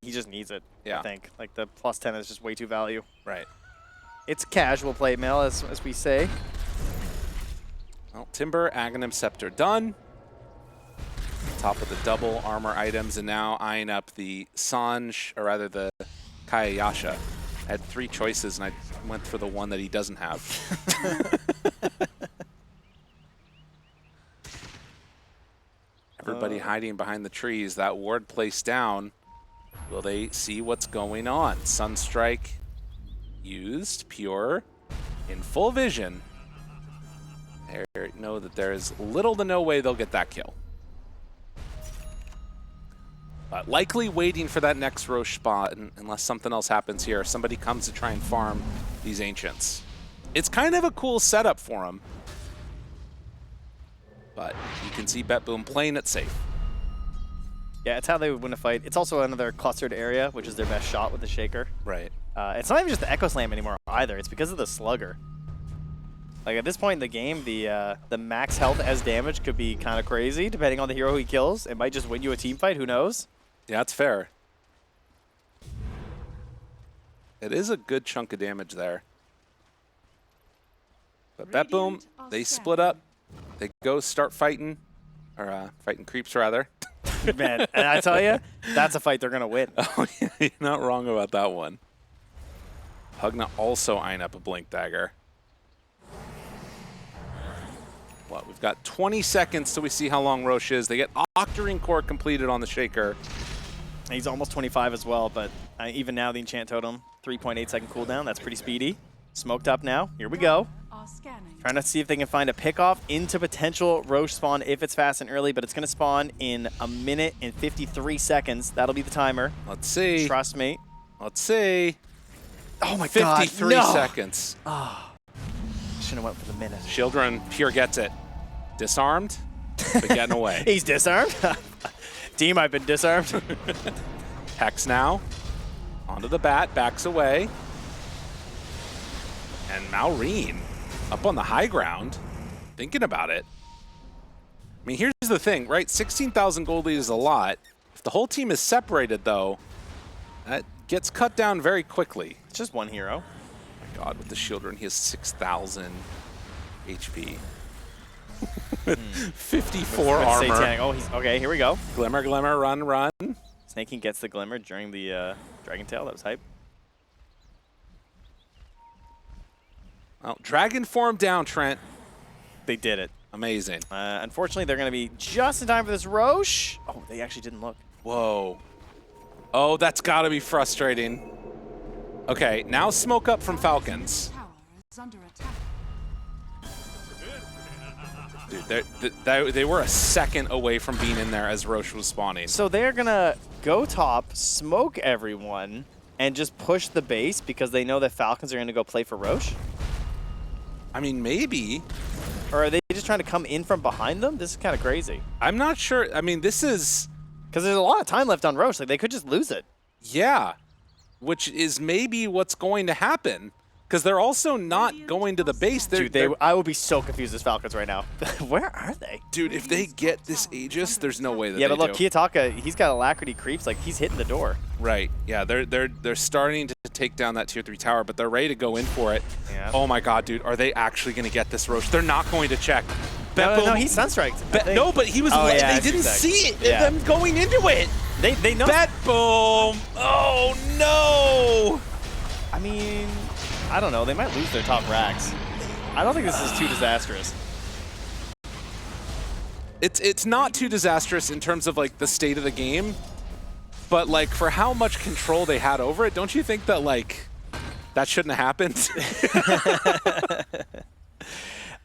he just needs it, Yeah. I think. Like the +10 is just way too value. Right. It's casual plate mail, as we say. Well, Timber, Aghanim Scepter done. Top of the double armor items, and now eyeing up the Sanj, or rather the Kayayasha. I had 3 choices, and I went for the one that he doesn't have. Everybody hiding behind the trees. That ward placed down. Will they see what's going on? Sunstrike used. Pure in full vision. They know that there is little to no way they'll get that kill. But likely waiting for that next Roche spot unless something else happens here. Somebody comes to try and farm these Ancients. It's kind of a cool setup for them. But you can see BetBoom playing it safe. Yeah, it's how they would win a fight. It's also another clustered area, which is their best shot with the Shaker. Right. It's not even just the Echo Slam anymore either. It's because of the Slugger. Like at this point in the game, the max health as damage could be kind of crazy depending on the hero he kills. It might just win you a team fight. Who knows? Yeah, that's fair. It is a good chunk of damage there. But BetBoom, they split up. They go start fighting, or fighting creeps rather. Man, and I tell you, that's a fight they're gonna win. Oh yeah, you're not wrong about that one. Hugna also eyeing up a Blink Dagger. What, we've got 20 seconds till we see how long Roche is. They get Octarine Core completed on the Shaker. He's almost 25 as well, but even now the Enchant Totem, 3.8 second cooldown. That's pretty speedy. Smoked up now. Here we go. Trying to see if they can find a pickoff into potential Roche spawn if it's fast and early, but it's going to spawn in 1 minute and 53 seconds. That'll be the timer. Let's see. Trust me. Let's see. Oh my god, 53 no! seconds. Shouldn't have went for the minute. Shieldrun Pure gets it. Disarmed, but getting away. He's disarmed. Team, I've been disarmed. Hex now. Onto the bat, backs away. And Maureen up on the high ground, thinking about it. I mean, here's the thing, right? 16,000 gold lead is a lot. If the whole team is separated, though, that gets cut down very quickly. It's just one hero. Oh my god, with the Shieldrun, he has 6,000 HP. 54 armor. Satanic. Oh, he's okay. Here we go. Glimmer, glimmer, run, run. Snaking gets the glimmer during the Dragon Tail. That was hype. Well, dragon form down, Trent. They did it. Amazing. Unfortunately, they're going to be just in time for this Roche. Oh, they actually didn't look. Whoa. Oh, that's got to be frustrating. Okay, now smoke up from Falcons. Tower is under attack. Dude, they were a second away from being in there as Roche was spawning. So they're going to go top, smoke everyone, and just push the base because they know that Falcons are going to go play for Roche? I mean, maybe. Or are they just trying to come in from behind them? This is kind of crazy. I'm not sure. I mean, this is... Because there's a lot of time left on Roche. Like, they could just lose it. Yeah. Which is maybe what's going to happen. Because they're also not going to the base. Dude, I would be so confused as Falcons right now. Where are they? Dude, if they get this Aegis, there's no way that Yeah, they but look, do. Kiyotaka, he's got Alacrity creeps. Like, he's hitting the door. Right. Yeah, they're starting to take down that tier 3 tower, but they're ready to go in for it. Yeah. Oh my god, dude, are they actually going to get this Roche? They're not going to check. No, he's Sunstriked. No, but he was. Oh, yeah, they didn't see it. Yeah. Them going into it. They know. BetBoom. Oh no. I mean, I don't know. They might lose their top racks. I don't think this is too disastrous. It's not too disastrous in terms of like the state of the game, but like for how much control they had over it, don't you think that like that shouldn't have happened?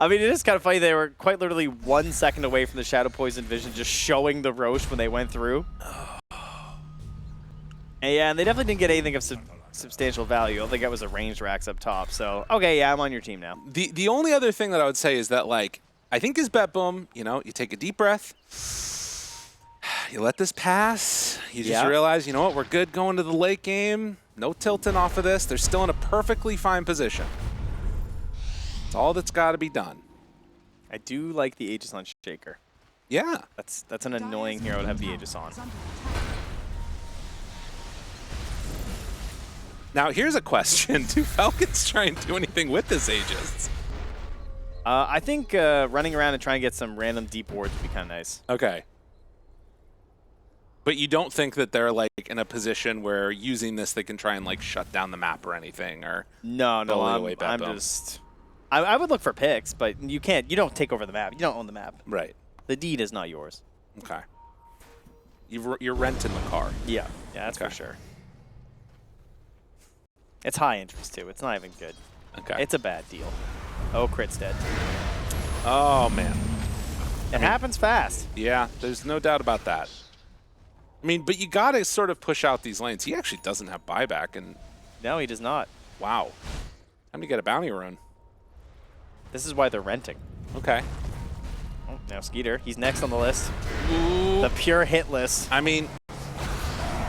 I mean, it is kind of funny. They were quite literally 1 second away from the Shadow Poison vision just showing the Roche when they went through. And yeah, and they definitely didn't get anything of substantial value. All they got was a ranged Rax up top. So, okay, yeah, I'm on your team now. The only other thing that I would say is that, like, I think is BetBoom, you know, you take a deep breath, you let this pass, you just realize, you know what, we're good going to the late game, no tilting off of this, they're still in a perfectly fine position. It's all that's got to be done. I do like the Aegis on Shaker. Yeah. That's an annoying hero to have the Aegis on. Now, here's a question. Do Falcons try and do anything with this Aegis? I think running around and trying to get some random deep wards would be kind of nice. Okay. But you don't think that they're, like, in a position where using this they can try and, like, shut down the map or anything? Or no, I'm just... I would look for picks, but you can't. You don't take over the map. You don't own the map. Right. The deed is not yours. Okay. You're renting the car. Yeah, that's for sure. It's high interest, too. It's not even good. Okay. It's a bad deal. Oh, crit's dead. Oh, man. It happens fast. Yeah, there's no doubt about that. I mean, but you got to sort of push out these lanes. He actually doesn't have buyback. And no, he does not. Wow. Time to get a bounty rune. This is why they're renting. Okay. Oh, now Skeeter. He's next on the list. Ooh. The pure hit list. I mean,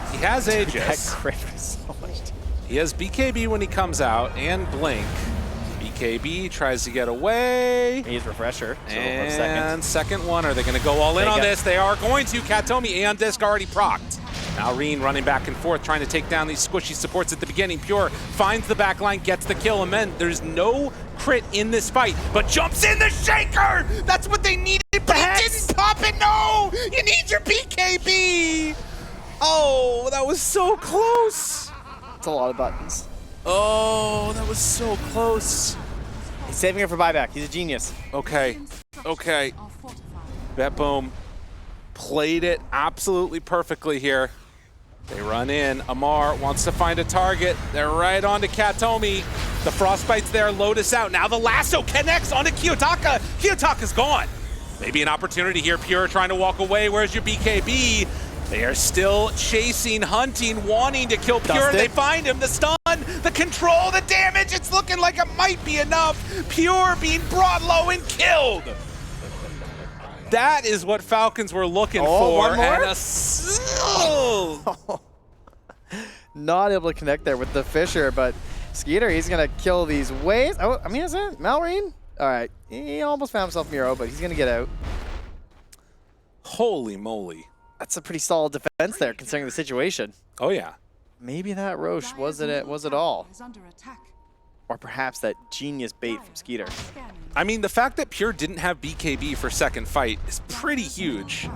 he has Aegis. That crit was so much. He has BKB when he comes out and Blink. BKB tries to get away. He's Refresher. So and second one. Are they going to go all in on this? They are going to. Katomi and Disc already procced. Now Reen running back and forth, trying to take down these squishy supports at the beginning. Pure finds the backline, gets the kill, and then there's no crit in this fight, but jumps in the Shaker! That's what they needed, but he didn't pop it! No! You need your BKB! Oh, that was so close! It's a lot of buttons. Oh, that was so close. He's saving it for buyback. He's a genius. Okay. Okay. BetBoom played it absolutely perfectly here. They run in. Amar wants to find a target. They're right onto Katomi. The Frostbite's there. Lotus out. Now the lasso connects onto Kiyotaka. Kiyotaka's gone. Maybe an opportunity here. Pure trying to walk away. Where's your BKB? They are still chasing, hunting, wanting to kill Pure. They find him. The stun, the control, the damage. It's looking like it might be enough. Pure being brought low and killed. That is what Falcons were looking for. One more? And not able to connect there with the Fisher, but Skeeter, he's going to kill these waves. Oh, I mean, is it Malrine? All right. He almost found himself Miro, but he's going to get out. Holy moly. That's a pretty solid defense there, considering the situation. Oh, yeah. Maybe that Roche was it all. Or perhaps that genius bait from Skeeter. I mean, the fact that Pure didn't have BKB for second fight is pretty huge.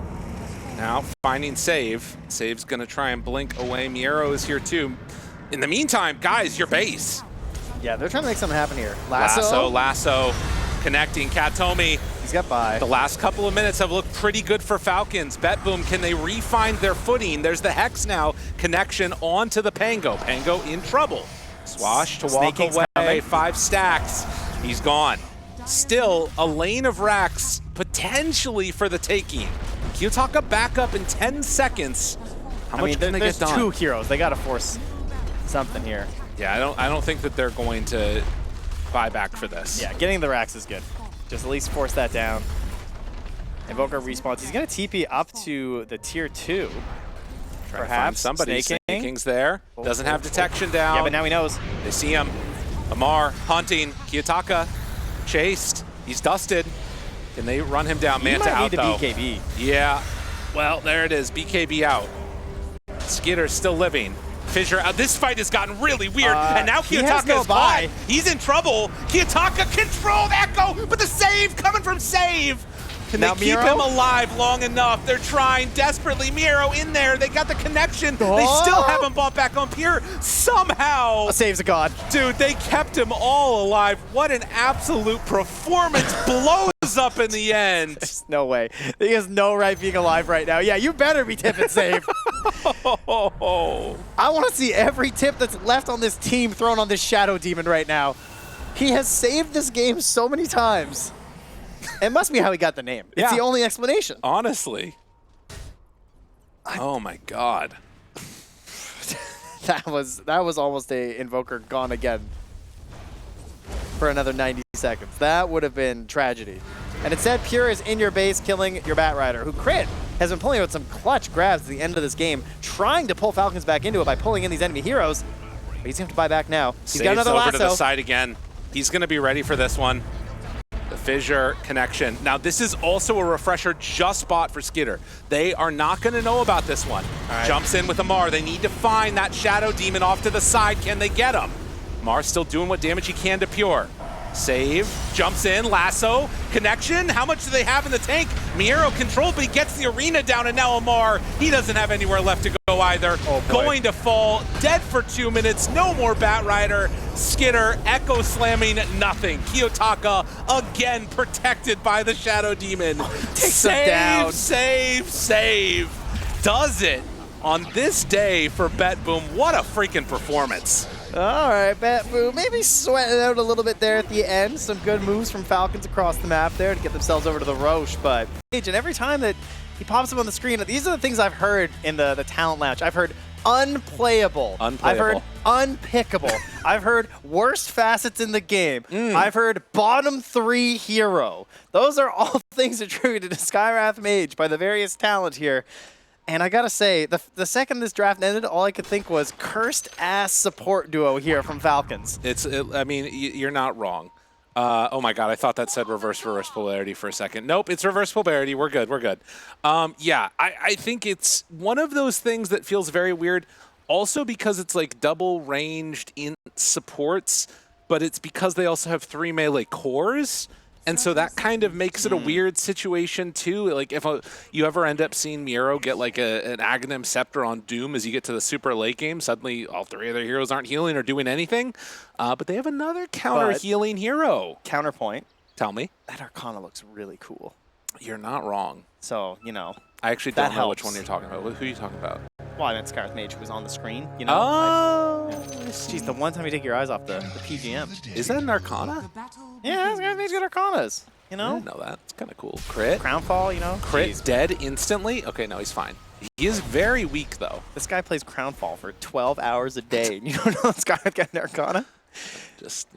Now, finding Save. Save's going to try and blink away. Miero is here, too. In the meantime, guys, your base. Yeah, they're trying to make something happen here. Lasso. Connecting. Katomi. He's got by. The last couple of minutes have looked pretty good for Falcons. BetBoom, can they re-find their footing? There's the Hex now. Connection onto the Pango. Pango in trouble. Swash to walk away. 5 stacks. He's gone. Still a lane of racks potentially for the taking. Kiyotaka back up in 10 seconds. How much can they get done? There's 2 heroes. They got to force something here. Yeah, I don't think that they're going to buy back for this. Yeah, getting the racks is good. Just at least force that down. Invoker respawns. He's going to TP up to the tier 2. Perhaps somebody. Snaking's there. Doesn't have detection down. Yeah, but now he knows. They see him. Amar hunting. Kiyotaka chased. He's dusted. Can they run him down? Manta out, though. He might need a BKB. Yeah. Well, there it is. BKB out. Skitter's still living. Fissure out. This fight has gotten really weird, and now Kiyotaka is caught. He's in trouble. Kiyotaka controlled Echo, but the save coming from Save. Can they keep him alive long enough? They're trying desperately. Miro in there. They got the connection. They still haven't bought back on Pure. Somehow. A save's a god. Dude, they kept him all alive. What an absolute performance. Blows up in the end. There's no way. He has no right being alive right now. Yeah, you better be tipping save. I want to see every tip that's left on this team thrown on this Shadow Demon right now. He has saved this game so many times. It must be how he got the name. It's the only explanation. Honestly. Oh my god. That was almost a Invoker gone again for another 90 seconds. That would have been tragedy. And instead, Pure is in your base, killing your Batrider, who Crit has been pulling out some clutch grabs at the end of this game, trying to pull Falcons back into it by pulling in these enemy heroes. But he's going to have to buy back now. He's got another lasso. Over to the side again. He's going to be ready for this one. The fissure connection. Now, this is also a refresher just bought for Skitter. They are not going to know about this one. Right. Jumps in with Amar. They need to find that Shadow Demon off to the side. Can they get him? Amar's still doing what damage he can to Pure. Save, jumps in, lasso, connection. How much do they have in the tank? Miero controlled, but he gets the arena down, and now Amar, he doesn't have anywhere left to go either. Oh, going to fall, dead for 2 minutes, no more Batrider. Skitter, echo slamming, nothing. Kiyotaka, again, protected by the Shadow Demon. Takes him down. Save. Does it on this day for BetBoom. What a freaking performance. All right, BetBoom, maybe sweating out a little bit there at the end. Some good moves from Falcons across the map there to get themselves over to the Roche. But and every time that he pops up on the screen, these are the things I've heard in the talent lounge. I've heard unplayable. I've heard unpickable. I've heard worst facets in the game. I've heard bottom 3 hero. Those are all things attributed to Skywrath Mage by the various talent here. And I gotta say, the second this draft ended, all I could think was cursed ass support duo here from Falcons. I mean, you're not wrong. Oh my god, I thought that said reverse polarity for a second. Nope, it's reverse polarity. We're good. Yeah, I think it's one of those things that feels very weird. Also because it's like double ranged in supports, but it's because they also have 3 melee cores. And so that kind of makes it a weird situation too. Like if you ever end up seeing Miero get like an Aghanim Scepter on Doom as you get to the super late game, suddenly all 3 of their heroes aren't healing or doing anything. But they have another counter healing hero. Counterpoint. Tell me. That Arcana looks really cool. You're not wrong. So, you know. I actually don't know which one you're talking about. Who are you talking about? Well, I meant Skywrath Mage who was on the screen, you know? Oh! Jeez, the one time you take your eyes off the PGM. Is that an Arcana? Yeah, Skywrath Mage got Arcanas, you know? I didn't know that. It's kind of cool. Crit? Crownfall, you know? Crit, Jeez. dead instantly? Okay, no, he's fine. He is very weak, though. This guy plays Crownfall for 12 hours a day, and you don't know this guy got an Arcana?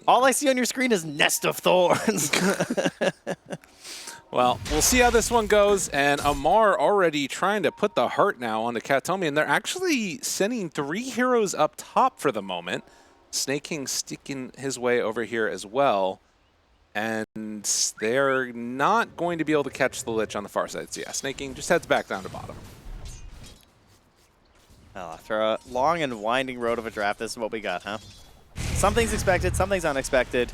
All I see on your screen is Nest of Thorns. Well, we'll see how this one goes, and Amar already trying to put the hurt now onto Katomi, and they're actually sending 3 heroes up top for the moment. Snake King sticking his way over here as well, and they're not going to be able to catch the Lich on the far side. So yeah, Snake King just heads back down to bottom. After a long and winding road of a draft, this is what we got, huh? Something's expected, something's unexpected.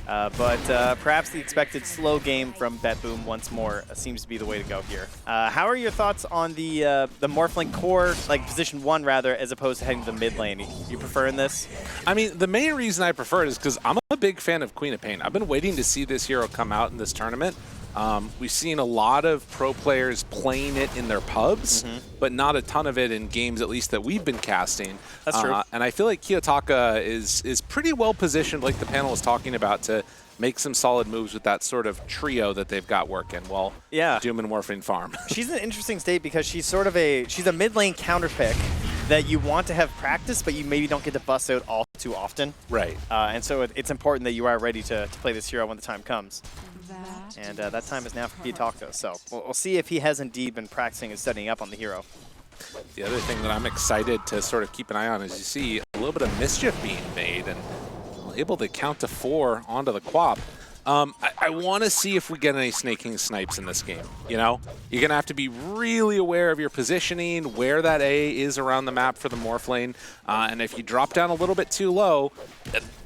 But perhaps the expected slow game from BetBoom once more seems to be the way to go here. How are your thoughts on the morphling core, like position 1 rather, as opposed to heading to the mid lane? You preferring this? I mean, the main reason I prefer it is because I'm a big fan of Queen of Pain. I've been waiting to see this hero come out in this tournament. We've seen a lot of pro players playing it in their pubs, but not a ton of it in games, at least that we've been casting. That's true. And I feel like Kiyotaka is pretty well positioned, like the panel was talking about, to make some solid moves with that sort of trio that they've got working while Doom and Morphing farm. She's an interesting state because she's sort of she's a mid lane counter pick that you want to have practice, but you maybe don't get to bust out all too often. Right. And so it's important that you are ready to play this hero when the time comes. And that time is now for Kiyotaka, so we'll see if he has indeed been practicing and studying up on the hero. The other thing that I'm excited to sort of keep an eye on is you see a little bit of mischief being made and able to count to 4 onto the Quap. I want to see if we get any Snake King snipes in this game. You know, you're going to have to be really aware of your positioning, where that A is around the map for the Morph lane. And if you drop down a little bit too low,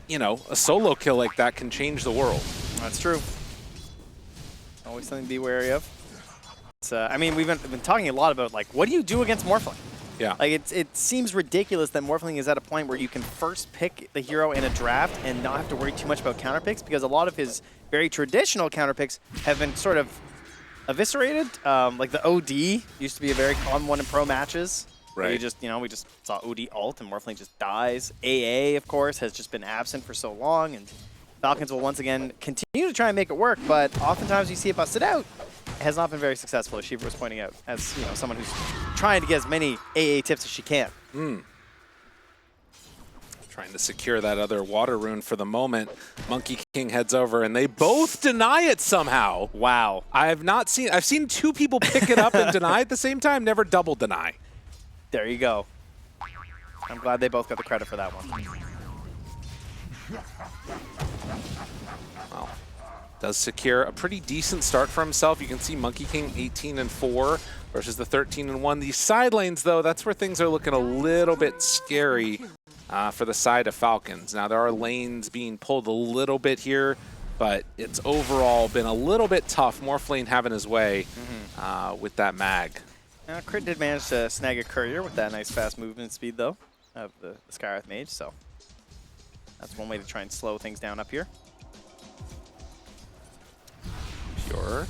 you know, a solo kill like that can change the world. That's true. Always something to be wary of. I mean, we've been talking a lot about, like, what do you do against Morphling? Yeah. Like, it seems ridiculous that Morphling is at a point where you can first pick the hero in a draft and not have to worry too much about counter picks, because a lot of his very traditional counter picks have been sort of eviscerated. Like the OD used to be a very common one in pro matches. Right. We just saw OD ult and Morphling just dies. AA, of course, has just been absent for so long, and Falcons will once again continue to try and make it work, but oftentimes you see it busted out. It has not been very successful, as Shiva was pointing out, as someone who's trying to get as many AA tips as she can. Trying to secure that other water rune for the moment. Monkey King heads over, and they both deny it somehow. Wow. I've seen two people pick it up and deny at the same time, never double deny. There you go. I'm glad they both got the credit for that one. Well, does secure a pretty decent start for himself. You can see Monkey King 18-4 versus the 13-1. These side lanes, though, that's where things are looking a little bit scary for the side of Falcons. Now, there are lanes being pulled a little bit here, but it's overall been a little bit tough. Morphling having his way with that mag. Crit did manage to snag a courier with that nice fast movement speed, though, of the Skywrath Mage, so that's one way to try and slow things down up here. Pure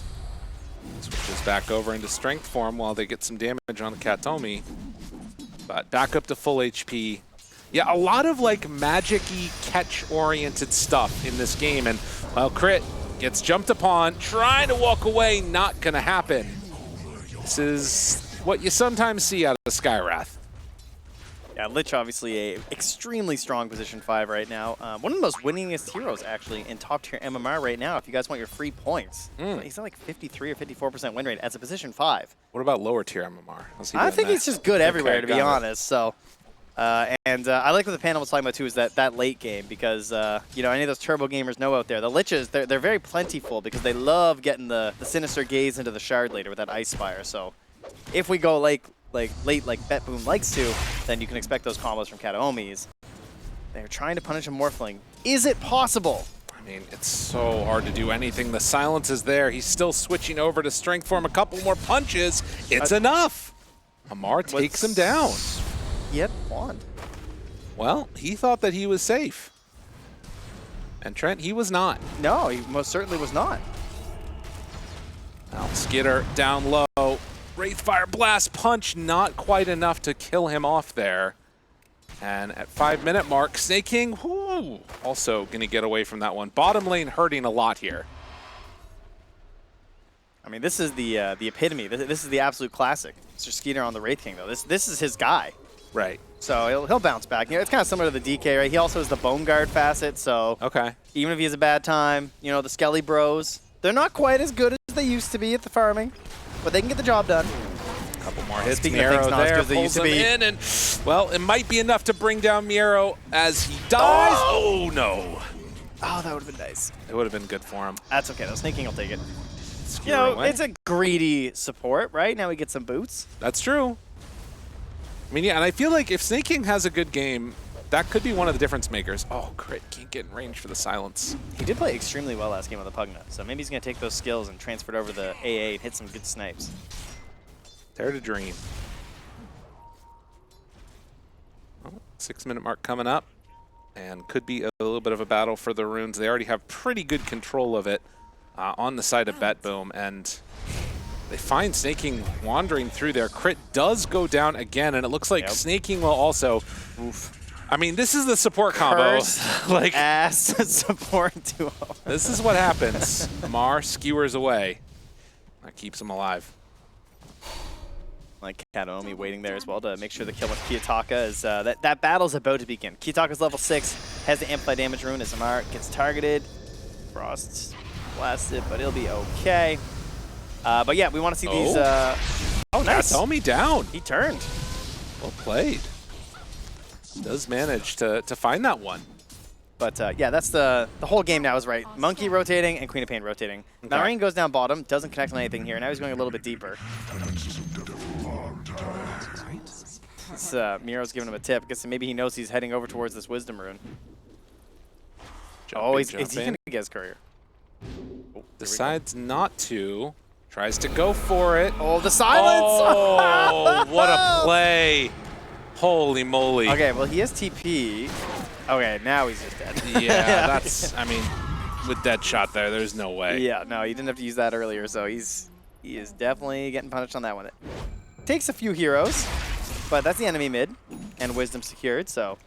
switches back over into strength form while they get some damage on the Katomi. But back up to full HP. Yeah, a lot of like magic-y catch-oriented stuff in this game. And well, Crit gets jumped upon, trying to walk away, not gonna happen. This is what you sometimes see out of the Skywrath. Yeah, Lich obviously a extremely strong position 5 right now. One of the most winningest heroes actually in top tier MMR right now. If you guys want your free points, he's at like 53 or 54% win rate as a position 5. What about lower tier MMR? I think he's just good everywhere, to be honest. So, I like what the panel was talking about too, is that late game, because any of those turbo gamers know out there, the Liches, they're very plentiful because they love getting the sinister gaze into the shard later with that Ice Spire. So, if we go late like BetBoom likes to, then you can expect those combos from Kataomis. They're trying to punish a Morphling. Is it possible? I mean, it's so hard to do anything. The silence is there. He's still switching over to strength form. A couple more punches. It's enough. Amar takes him down. He had wand. Well, he thought that he was safe. And Trent, he was not. No, he most certainly was not. Now, Skitter down low. Wraithfire Blast punch, not quite enough to kill him off there. And at 5-minute mark, Snake King, also going to get away from that one. Bottom lane hurting a lot here. I mean, this is the epitome. This is the absolute classic. Mr. Skeeter on the Wraith King, though. This is his guy. Right. So he'll bounce back. It's kind of similar to the DK, right? He also has the Bone Guard facet, so even if he has a bad time, the Skelly Bros, they're not quite as good as they used to be at the farming, but they can get the job done. A couple more hits. Speaking of things not as good as they used to be. In and, well, it might be enough to bring down Miero as he dies. Oh, no. Oh, that would have been nice. It would have been good for him. That's okay, though. Snake King will take it. It's a greedy support, right? Now we get some boots. That's true. I mean, yeah, and I feel like if Snake King has a good game, that could be one of the difference makers. Oh, Crit can't get in range for the silence. He did play extremely well last game with the Pugna, so maybe he's going to take those skills and transfer it over to the AA and hit some good snipes. Dare to dream. Well, 6-minute mark coming up, and could be a little bit of a battle for the runes. They already have pretty good control of it on the side of BetBoom, and they find Snake King wandering through there. Crit does go down again, and it looks like Snake King will also... Oof. I mean, this is the support combo. Like ass support duo. This is what happens. Amar skewers away. That keeps him alive. Like Kataomi waiting there as well to make sure the kill with Kiyotaka is that battle's about to begin. Kiyotaka's level 6, has the amplify damage rune as Amar gets targeted. Frost blasted, but he'll be okay. But yeah, we want to see these. Oh, nice. Kataomi down. He turned. Well played. Does manage to find that one. But yeah, that's the whole game now is right. Monkey rotating and Queen of Pain rotating. Okay. Marine goes down bottom, doesn't connect on anything here. Now he's going a little bit deeper. Miro's giving him a tip. I guess maybe he knows he's heading over towards this Wisdom Rune. He's going to get his courier. Oh, decides not to. Tries to go for it. Oh, the silence! Oh, what a play. Holy moly. Okay, well, he has TP. Okay, now he's just dead. Yeah, that's, I mean, with dead shot there's no way. Yeah, no, he didn't have to use that earlier, so he is definitely getting punished on that one. It takes a few heroes, but that's the enemy mid, and Wisdom secured, so.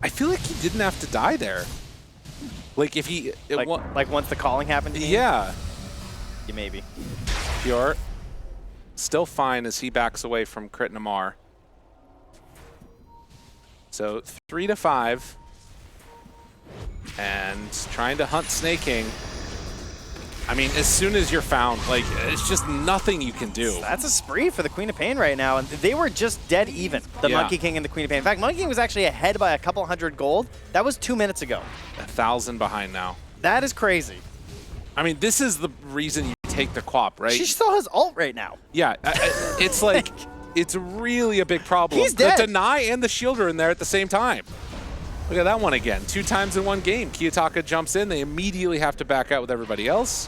I feel like he didn't have to die there. Like if he... Like once the calling happened to me? Yeah. Yeah, maybe. Pure. Still fine as he backs away from Crit Namar. So 3 to 5. And trying to hunt Snaking. I mean, as soon as you're found, like, it's just nothing you can do. That's a spree for the Queen of Pain right now, and they were just dead even, the Monkey King and the Queen of Pain. In fact, Monkey King was actually ahead by a couple 100 gold. That was 2 minutes ago. 1,000 behind now. That is crazy. I mean, this is the reason you take the Quap, right? She still has ult right now. Yeah, it's like, it's really a big problem. He's dead. The Deny and the Shield are in there at the same time. Look at that one again. 2 times in one game. Kiyotaka jumps in. They immediately have to back out with everybody else.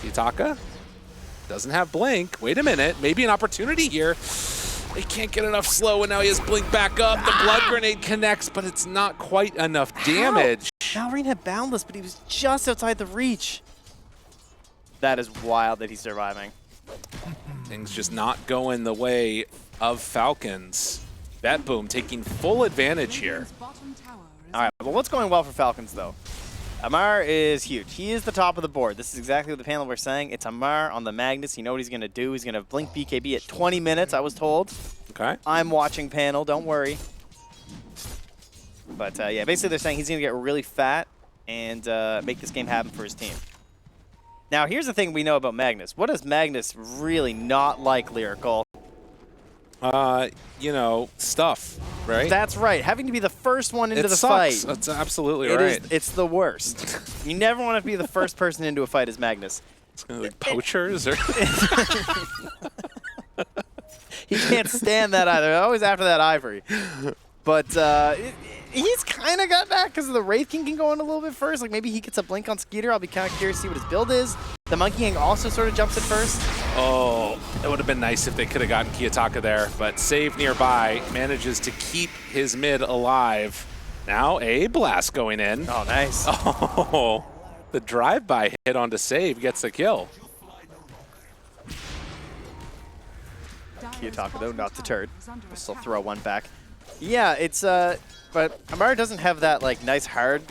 Kiyotaka doesn't have Blink. Wait a minute. Maybe an opportunity here. They can't get enough slow, and now he has Blink back up. The Blood Grenade connects, but it's not quite enough damage. Valorine had Boundless, but he was just outside the reach. That is wild that he's surviving. Things just not going the way of Falcons. BetBoom taking full advantage here. All right, well, what's going well for Falcons, though? Amar is huge. He is the top of the board. This is exactly what the panel were saying. It's Amar on the Magnus. You know what he's going to do. He's going to blink BKB at 20 minutes, I was told. Okay. I'm watching panel. Don't worry. But, yeah, basically they're saying he's going to get really fat and make this game happen for his team. Now, here's the thing we know about Magnus. What is Magnus really not like, Lyrical? You know, stuff, right? That's right. Having to be the first one into the sucks. fight. That's absolutely right. It's the worst. You never want to be the first person into a fight as Magnus. It's gonna be like poachers or He can't stand that either. Always after that Ivory. But he's kind of got that because the Wraith King can go in a little bit first. Like maybe he gets a blink on Skeeter. I'll be kind of curious to see what his build is. The Monkey King also sort of jumps in first. Oh, it would have been nice if they could have gotten Kiyotaka there, but Save nearby manages to keep his mid alive. Now a blast going in. Oh, nice. Oh, the drive-by hit onto Save gets the kill. Kiyotaka, though, not deterred. We'll still throw one back. Yeah, it's, but Amara doesn't have that, like, nice, hard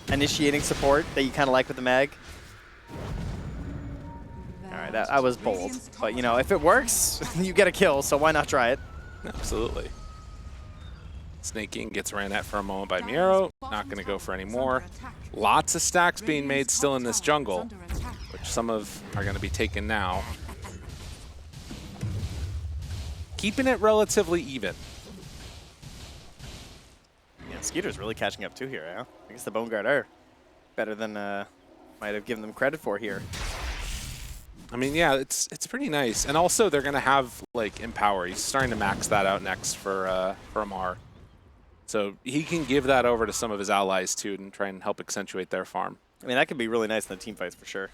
initiating support that you kind of like with the Mag. All right, that I was bold. But, you know, if it works, you get a kill, so why not try it? Absolutely. Snaking gets ran at for a moment by Miro. Not going to go for any more. Lots of stacks being made still in this jungle, which some of are going to be taken now. Keeping it relatively even. Yeah, Skeeter's really catching up too here, yeah? I guess the Bone Guard are better than might have given them credit for here. I mean, yeah, it's pretty nice. And also they're going to have, like, Empower. He's starting to max that out next for Amar. So he can give that over to some of his allies, too, and try and help accentuate their farm. I mean, that could be really nice in the team fights for sure.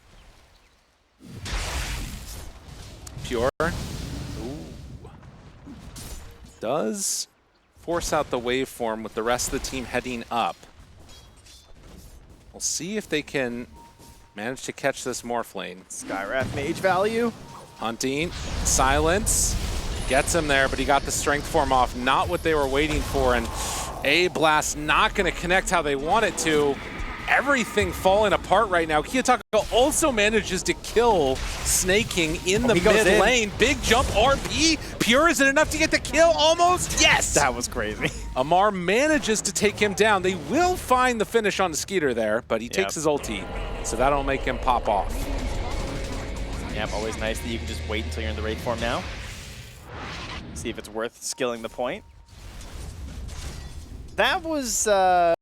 Pure. Ooh. Does force out the waveform with the rest of the team heading up. We'll see if they can manage to catch this morphling. Skywrath mage value. Hunting. Silence. Gets him there, but he got the strength form off. Not what they were waiting for, and A Blast not going to connect how they want it to. Everything falling apart right now. Kiyotaka also manages to kill Snaking in the mid lane. Big jump RP. Pure, is it enough to get the kill? Almost. Yes! That was crazy. Amar manages to take him down. They will find the finish on the Skeeter there, but he takes his ulti, so that'll make him pop off. Yep, always nice that you can just wait until you're in the raid form now. See if it's worth skilling the point. That was a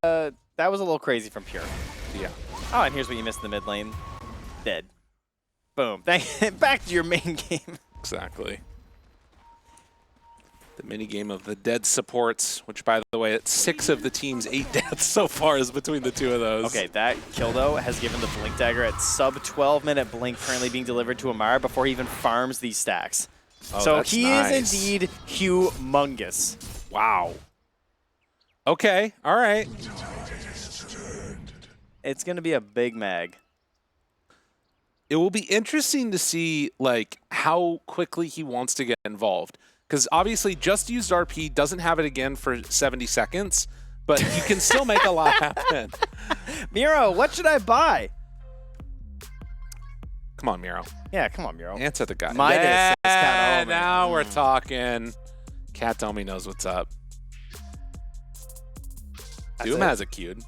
little crazy from Pure. Yeah. Oh, and here's what you missed in the mid lane. Dead. Boom. Back to your main game. Exactly. The minigame of the dead supports, which, by the way, it's 6 of the team's 8 deaths so far is between the 2 of those. Okay, that kill, though, has given the Blink Dagger at sub 12-minute Blink currently being delivered to Amar before he even farms these stacks. Oh, so that's he nice. is indeed humongous. Wow. Okay, all right. It's going to be a big mag. It will be interesting to see, like, how quickly he wants to get involved. Because obviously just used RP, doesn't have it again for 70 seconds, but you can still make a lot happen. Miro, what should I buy? Come on, Miro. Yeah, come on, Miro. Answer the guy. Midas says Kataomi. Now we're talking. Kataomi knows what's up. Doom has a cube.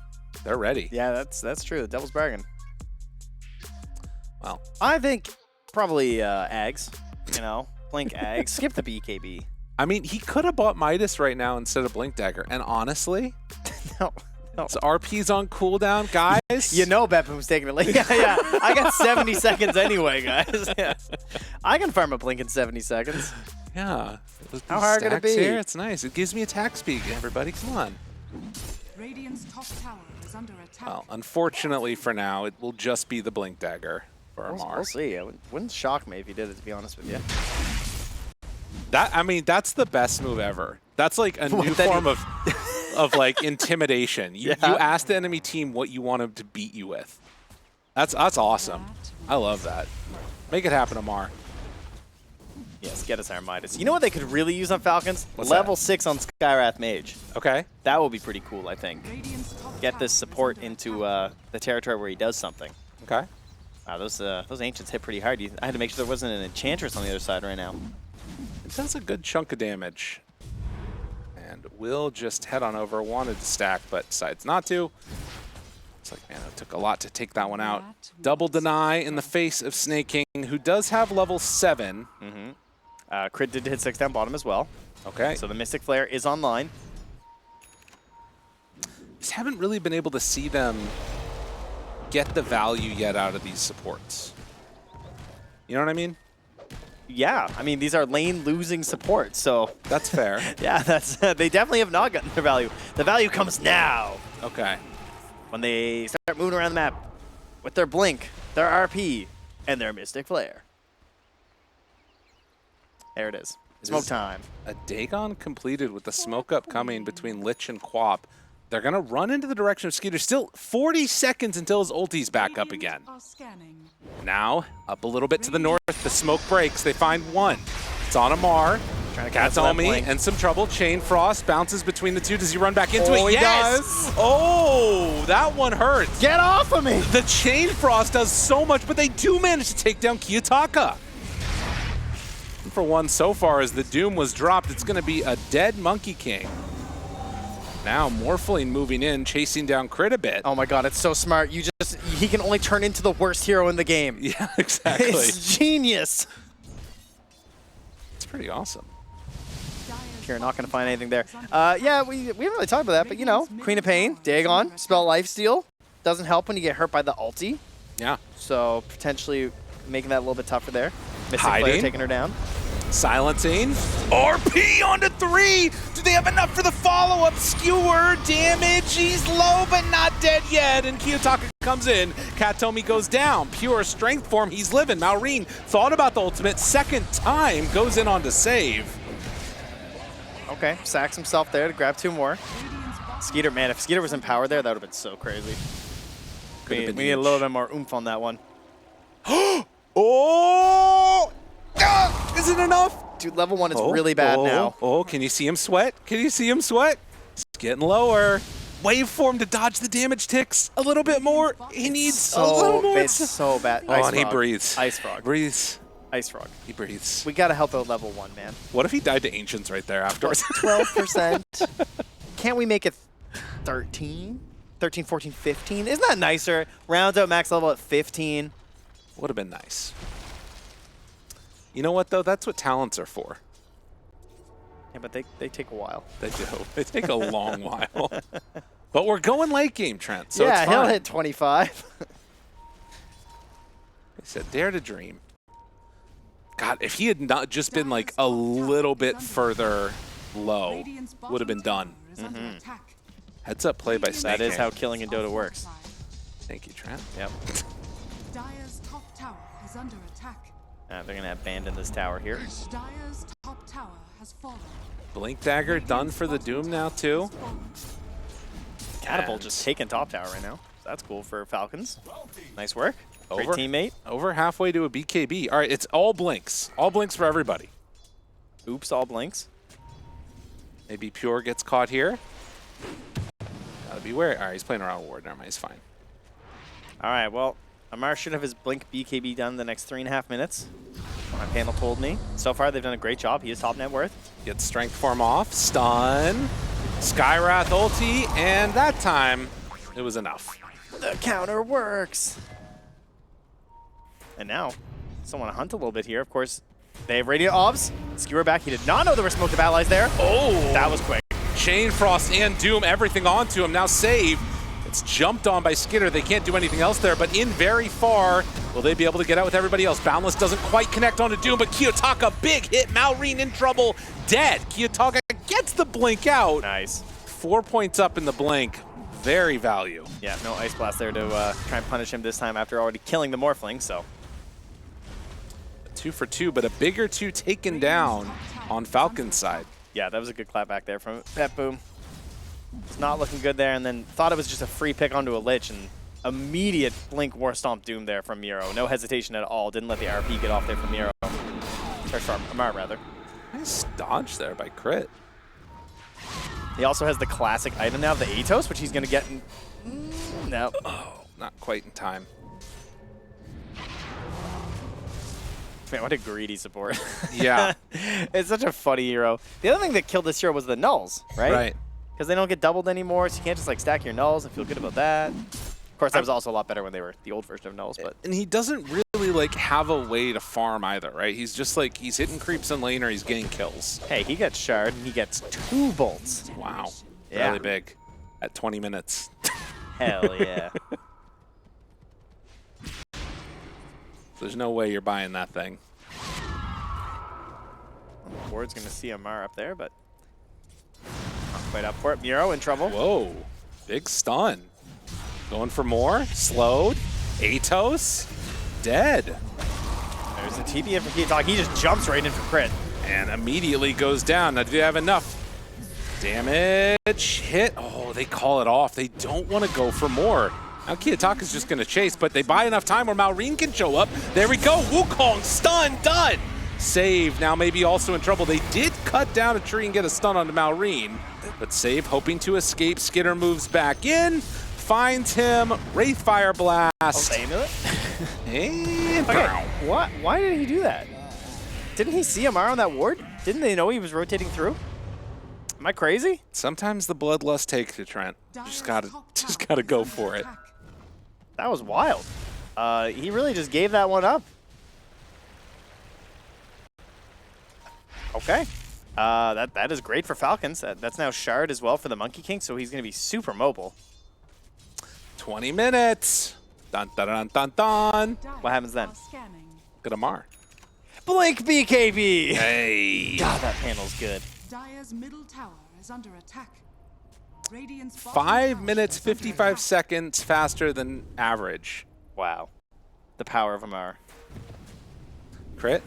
They're ready. Yeah, that's true. The devil's bargain. Well, I think probably Ags. You know, Blink Ags. Skip the BKB. I mean, he could have bought Midas right now instead of Blink Dagger. And honestly, No. it's RP's on cooldown, guys. You know BetBoom's taking it late. Yeah. I got 70 seconds anyway, guys. Yeah. I can farm a Blink in 70 seconds. Yeah. How hard could it be? Here, it's nice. It gives me attack speed, everybody. Come on. Radiant's top tower is under attack. Well, unfortunately for now, it will just be the Blink Dagger for our We'll Mars. see. It wouldn't shock me if he did it, to be honest with you. I mean, that's the best move ever. That's like a new then form of like intimidation. You Yeah. ask the enemy team what you want them to beat you with. That's awesome. I love that. Make it happen, Amar. Yes, get us our Midas. You know what they could really use on Falcons? What's Level that? 6 on Skywrath Mage. Okay. That would be pretty cool, I think. Radiant's top Get tower this is support under into attack. the territory where he does something. Okay. Wow, those Ancients hit pretty hard. I had to make sure there wasn't an Enchantress on the other side right now. It does a good chunk of damage. And we'll just head on over. Wanted to stack, but decides not to. It's like, man, it took a lot to take that one out. Double deny in the face of Snake King, who does have level 7. Crit did hit 6 down bottom as well. Okay. So the Mystic Flare is online. Just haven't really been able to see them get the value yet out of these supports. You know what I mean? Yeah, I mean, these are lane losing supports, so That's fair. yeah, that's they definitely have not gotten their value. The value comes now Okay. when they start moving around the map with their Blink, their RP, and their Mystic Flare. There it is. Smoke time. A Dagon completed with the smoke up coming between Lich and Quap. They're going to run into the direction of Skeeter. Still 40 seconds until his ulti's back up again. Radiant are scanning. Now, up a little bit to the north, the smoke breaks. They find one. It's on Amar. Trying to Cat's cancel that on me Blink. and some trouble. Chain Frost bounces between the two. Does he run back into Oh, it? he Yes! does. Oh, that one hurts. Get off of me! The Chain Frost does so much, but they do manage to take down Kiyotaka. For one, so far as the Doom was dropped, it's going to be a dead Monkey King. Now Morphling moving in, chasing down Crit a bit. Oh my god, it's so smart. He can only turn into the worst hero in the game. Yeah, exactly. It's genius. It's pretty awesome. You're not going to find anything there. Yeah, we haven't really talked about that, but you know, Queen of Pain, Dagon, Spell Lifesteal. Doesn't help when you get hurt by the ulti. Yeah. So potentially making that a little bit tougher there. Mystic Hiding. Flare taking her down. Silencing. RP onto 3. Do they have enough for the follow-up? Skewer damage. He's low, but not dead yet. And Kiyotaka comes in. Kataomi goes down. Pure strength form. He's living. Maureen thought about the ultimate. Second time goes in on to save. Okay, sacks himself there to grab 2 more. Skeeter, man, if Skeeter was in power there, that would have been so crazy. Could have We been need a huge. little bit more oomph on that one. Oh! Ah! Is it enough? Dude, level 1 is really bad now. Oh, can you see him sweat? Can you see him sweat? It's getting lower. Waveform to dodge the damage ticks a little bit more. He needs a little more. It's so bad. Oh, Ice and he Frog. breathes. Ice Frog. Breathes. Ice Frog. He breathes. We got to help out level 1, man. What if he died to Ancients right there afterwards? 12%. Can't we make it 13? 13, 14, 15? Isn't that nicer? Rounds out max level at 15. Would have been nice. You know what, though? That's what talents are for. Yeah, but they take a while. They do. They take a long while. But we're going late game, Trent, so yeah, it's he'll fine. hit 25. He said, dare to dream. God, if he had not just been like a little bit further low, Radiant's bottom would have been done. tower is under attack. Heads up play by Snake That is King. how killing in Dota works. Thank you, Trent. Yep. Dire's top tower is under attack. They're going to abandon this tower here. Dire's top tower has fallen. Blink Dagger done for the Doom now, too. Catapult just taking top tower right now. That's cool for Falcons. Nice work. Great Over. teammate. Over halfway to a BKB. All right, it's all blinks. All blinks for everybody. Oops, all blinks. Maybe Pure gets caught here. Gotta be wary. All right, he's playing around with Ward. Never mind, he's fine. All right, well, Amar should have his Blink BKB done the next 3.5 minutes. My panel told me. So far, they've done a great job. He is top net worth. Gets strength form off, stun, Skywrath ulti, and that time it was enough. The counter works. And now, still want to hunt a little bit here. Of course, they have Radiant Obs. Skewer back. He did not know there were smoke of allies there. Oh! That was quick. Chain Frost and Doom, everything onto him. Now save. It's jumped on by Skitter. They can't do anything else there, but in very far. Will they be able to get out with everybody else? Boundless doesn't quite connect onto Doom, but Kiyotaka, big hit. Malrine in trouble, dead. Kiyotaka gets the blink out. Nice. 4 points up in the blink. Very value. Yeah, no Ice Blast there to try and punish him this time after already killing the Morphling, so. 2 for 2, but a bigger 2 taken down on Falcon's side. Yeah, that was a good clap back there from BetBoom. It's not looking good there, and then thought it was just a free pick onto a Lich, and immediate Blink War Stomp Doom there from Miro. No hesitation at all. Didn't let the RP get off there from Miro. Or from Amar, rather. Nice dodge there by Crit. He also has the classic item now, the Atos, which he's going to get in... No. Oh, not quite in time. Man, what a greedy support. Yeah. It's such a funny hero. The other thing that killed this hero was the nulls, right? Right. Because they don't get doubled anymore, so you can't just like stack your nulls and feel good about that. Of course, that was also a lot better when they were the old version of nulls, but... And he doesn't really like have a way to farm either, right? He's just like, he's hitting creeps in lane or he's getting kills. Hey, he gets shard and he gets 2 bolts. Wow. Yeah. Really big. At 20 minutes. Hell yeah. There's no way you're buying that thing. Ward's going to see Amar up there, but not quite up for it. Miro in trouble. Whoa. Big stun. Going for more. Slowed. Atos. Dead. There's a TP in for Kiyotaka. He just jumps right in for crit. And immediately goes down. Now, do they have enough? Damage. Hit. Oh, they call it off. They don't want to go for more. Now Kiyotaka's just going to chase, but they buy enough time where Malrine can show up. There we go. Wukong, stun, done. Save now maybe also in trouble. They did cut down a tree and get a stun onto Malrine, but Save hoping to escape. Skinner moves back in, finds him, Wraithfire Blast. Oh, they into it? And Okay, what? Why did he do that? Didn't he see Amar on that ward? Didn't they know he was rotating through? Am I crazy? sometimes the bloodlust takes you, Trent. You just gotta go for it. That was wild. He really just gave that one up. Okay. That is great for Falcons. That's now Shard as well for the Monkey King, so he's going to be super mobile. 20 minutes. Dun, dun, dun, dun, dun. What happens then? Good Amar. Blink BKB! Hey. God, that panel's good. Dire's middle tower is under attack. Radiant's 5 minutes, 55 seconds faster than average. Wow. The power of Amar. Crit.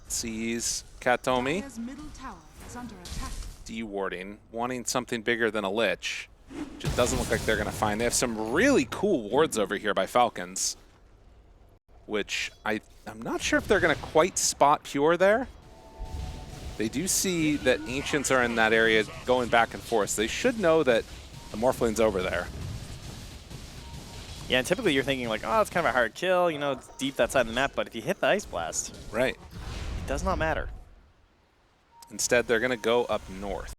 Sees Katomi. Dire's middle tower is under attack. De-warding. Wanting something bigger than a Lich. Which it doesn't look like they're going to find. They have some really cool wards over here by Falcons. Which I'm not sure if they're going to quite spot Pure there. They do see that Ancients are in that area going back and forth. So they should know that the Morphling's over there. Yeah, and typically you're thinking like, oh, it's kind of a hard kill. You know, it's deep that side of the map. But if you hit the Ice Blast, Right. it does not matter. Instead, they're going to go up north.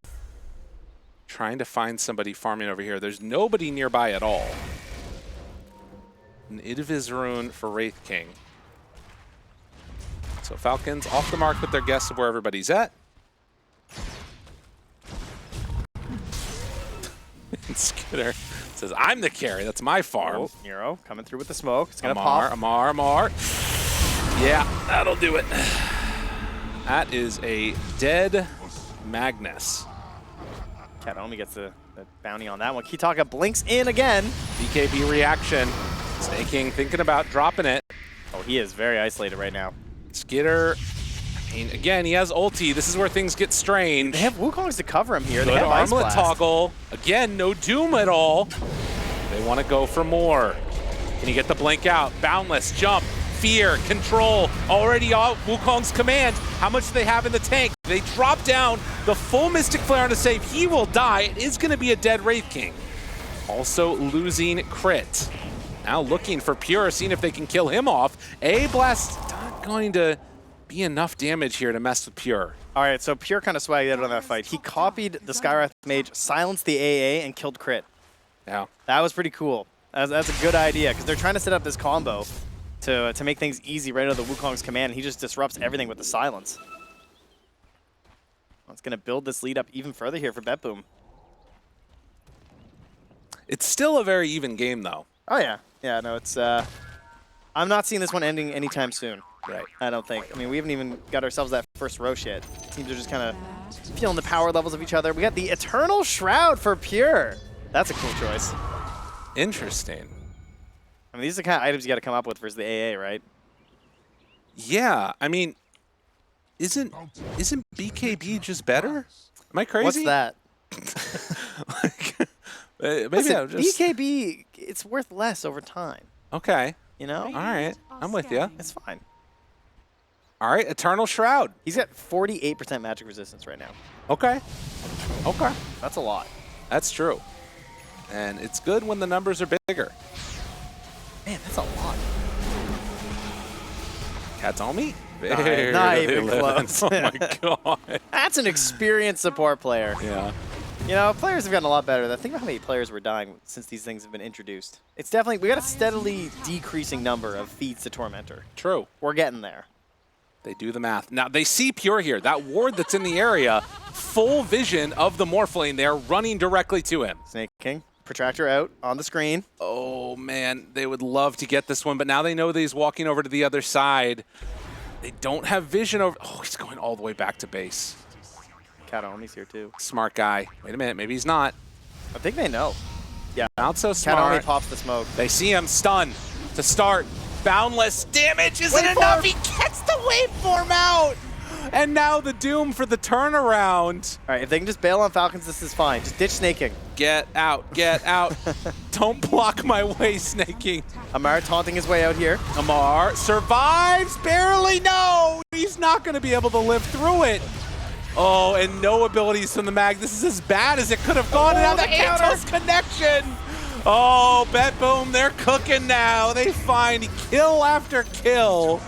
Trying to find somebody farming over here. There's nobody nearby at all. An Idvis rune for Wraith King. So Falcons off the mark with their guess of where everybody's at. And Skitter says, I'm the carry. That's my farm. Oh, Nero coming through with the smoke. It's going to Amar, pop. Amar. Yeah, that'll do it. That is a dead Magnus. Katomi gets the bounty on that one. Kiyotaka blinks in again. BKB reaction. Snaking, thinking about dropping it. Oh, he is very isolated right now. Skitter, I mean, again, he has ulti. This is where things get strange. They have Wukongs to cover him here. They Good have Ice armlet Blast. toggle. Again, no Doom at all. They want to go for more. Can you get the blink out? Boundless, jump, fear, control. Already out Wukong's command. How much do they have in the tank? They drop down the full Mystic Flare on a save. He will die. It is going to be a dead Wraith King. Also losing Crit. Now looking for Pure, seeing if they can kill him off. A-Blast not going to be enough damage here to mess with Pure. All right, so Pure kind of swagged out on that fight. He copied the Skywrath Mage, silenced the AA, and killed Crit. Yeah. That was pretty cool. That's a good idea, because they're trying to set up this combo to make things easy right out of the Wukong's command, and he just disrupts everything with the silence. Well, it's going to build this lead up even further here for BetBoom. It's still a very even game, though. Oh, yeah. Yeah, no, it's... I'm not seeing this one ending anytime soon. Right. I don't think. I mean, we haven't even got ourselves that first Roche yet. Teams are just kind of feeling the power levels of each other. We got the Eternal Shroud for Pure. That's a cool choice. Interesting. I mean, these are the kind of items you got to come up with versus the AA, right? Yeah, I mean, isn't BKB just better? Am I crazy? What's that? Maybe Listen, I'm just... BKB, it's worth less over time. Okay. You know? All right. I'm with you. It's fine. All right, Eternal Shroud. He's got 48% magic resistance right now. Okay. Okay. That's a lot. That's true. And it's good when the numbers are bigger. Man, that's a lot. Katomi? Not even close. Oh my god. That's an experienced support player. Yeah. You know, players have gotten a lot better. Think about how many players were dying since these things have been introduced. It's definitely, we got a steadily decreasing number of feats to Tormentor. True. We're getting there. They do the math. Now, they see Pure here. That ward that's in the area, full vision of the morphling. They're running directly to him. Snake King, Protractor out on the screen. Oh, man. They would love to get this one, but now they know that he's walking over to the other side. They don't have vision over... Oh, he's going all the way back to base. Kataomi's here too. Smart guy. Wait a minute. Maybe he's not. I think they know. Yeah. Not so Kataomi smart. pops the smoke. They see him stun to start. Boundless damage isn't enough. He gets the waveform out. And now the doom for the turnaround. All right, if they can just bail on Falcons, this is fine. Just ditch Snake King. Get out. Get out. Don't block my way, Snake King. Amar taunting his way out here. Amar survives. Barely. No. He's not going to be able to live through it. Oh, and no abilities from the mag. This is as bad as it could have gone. Oh, And now the the Antos connection. Oh, BetBoom, they're cooking now. They find kill after kill,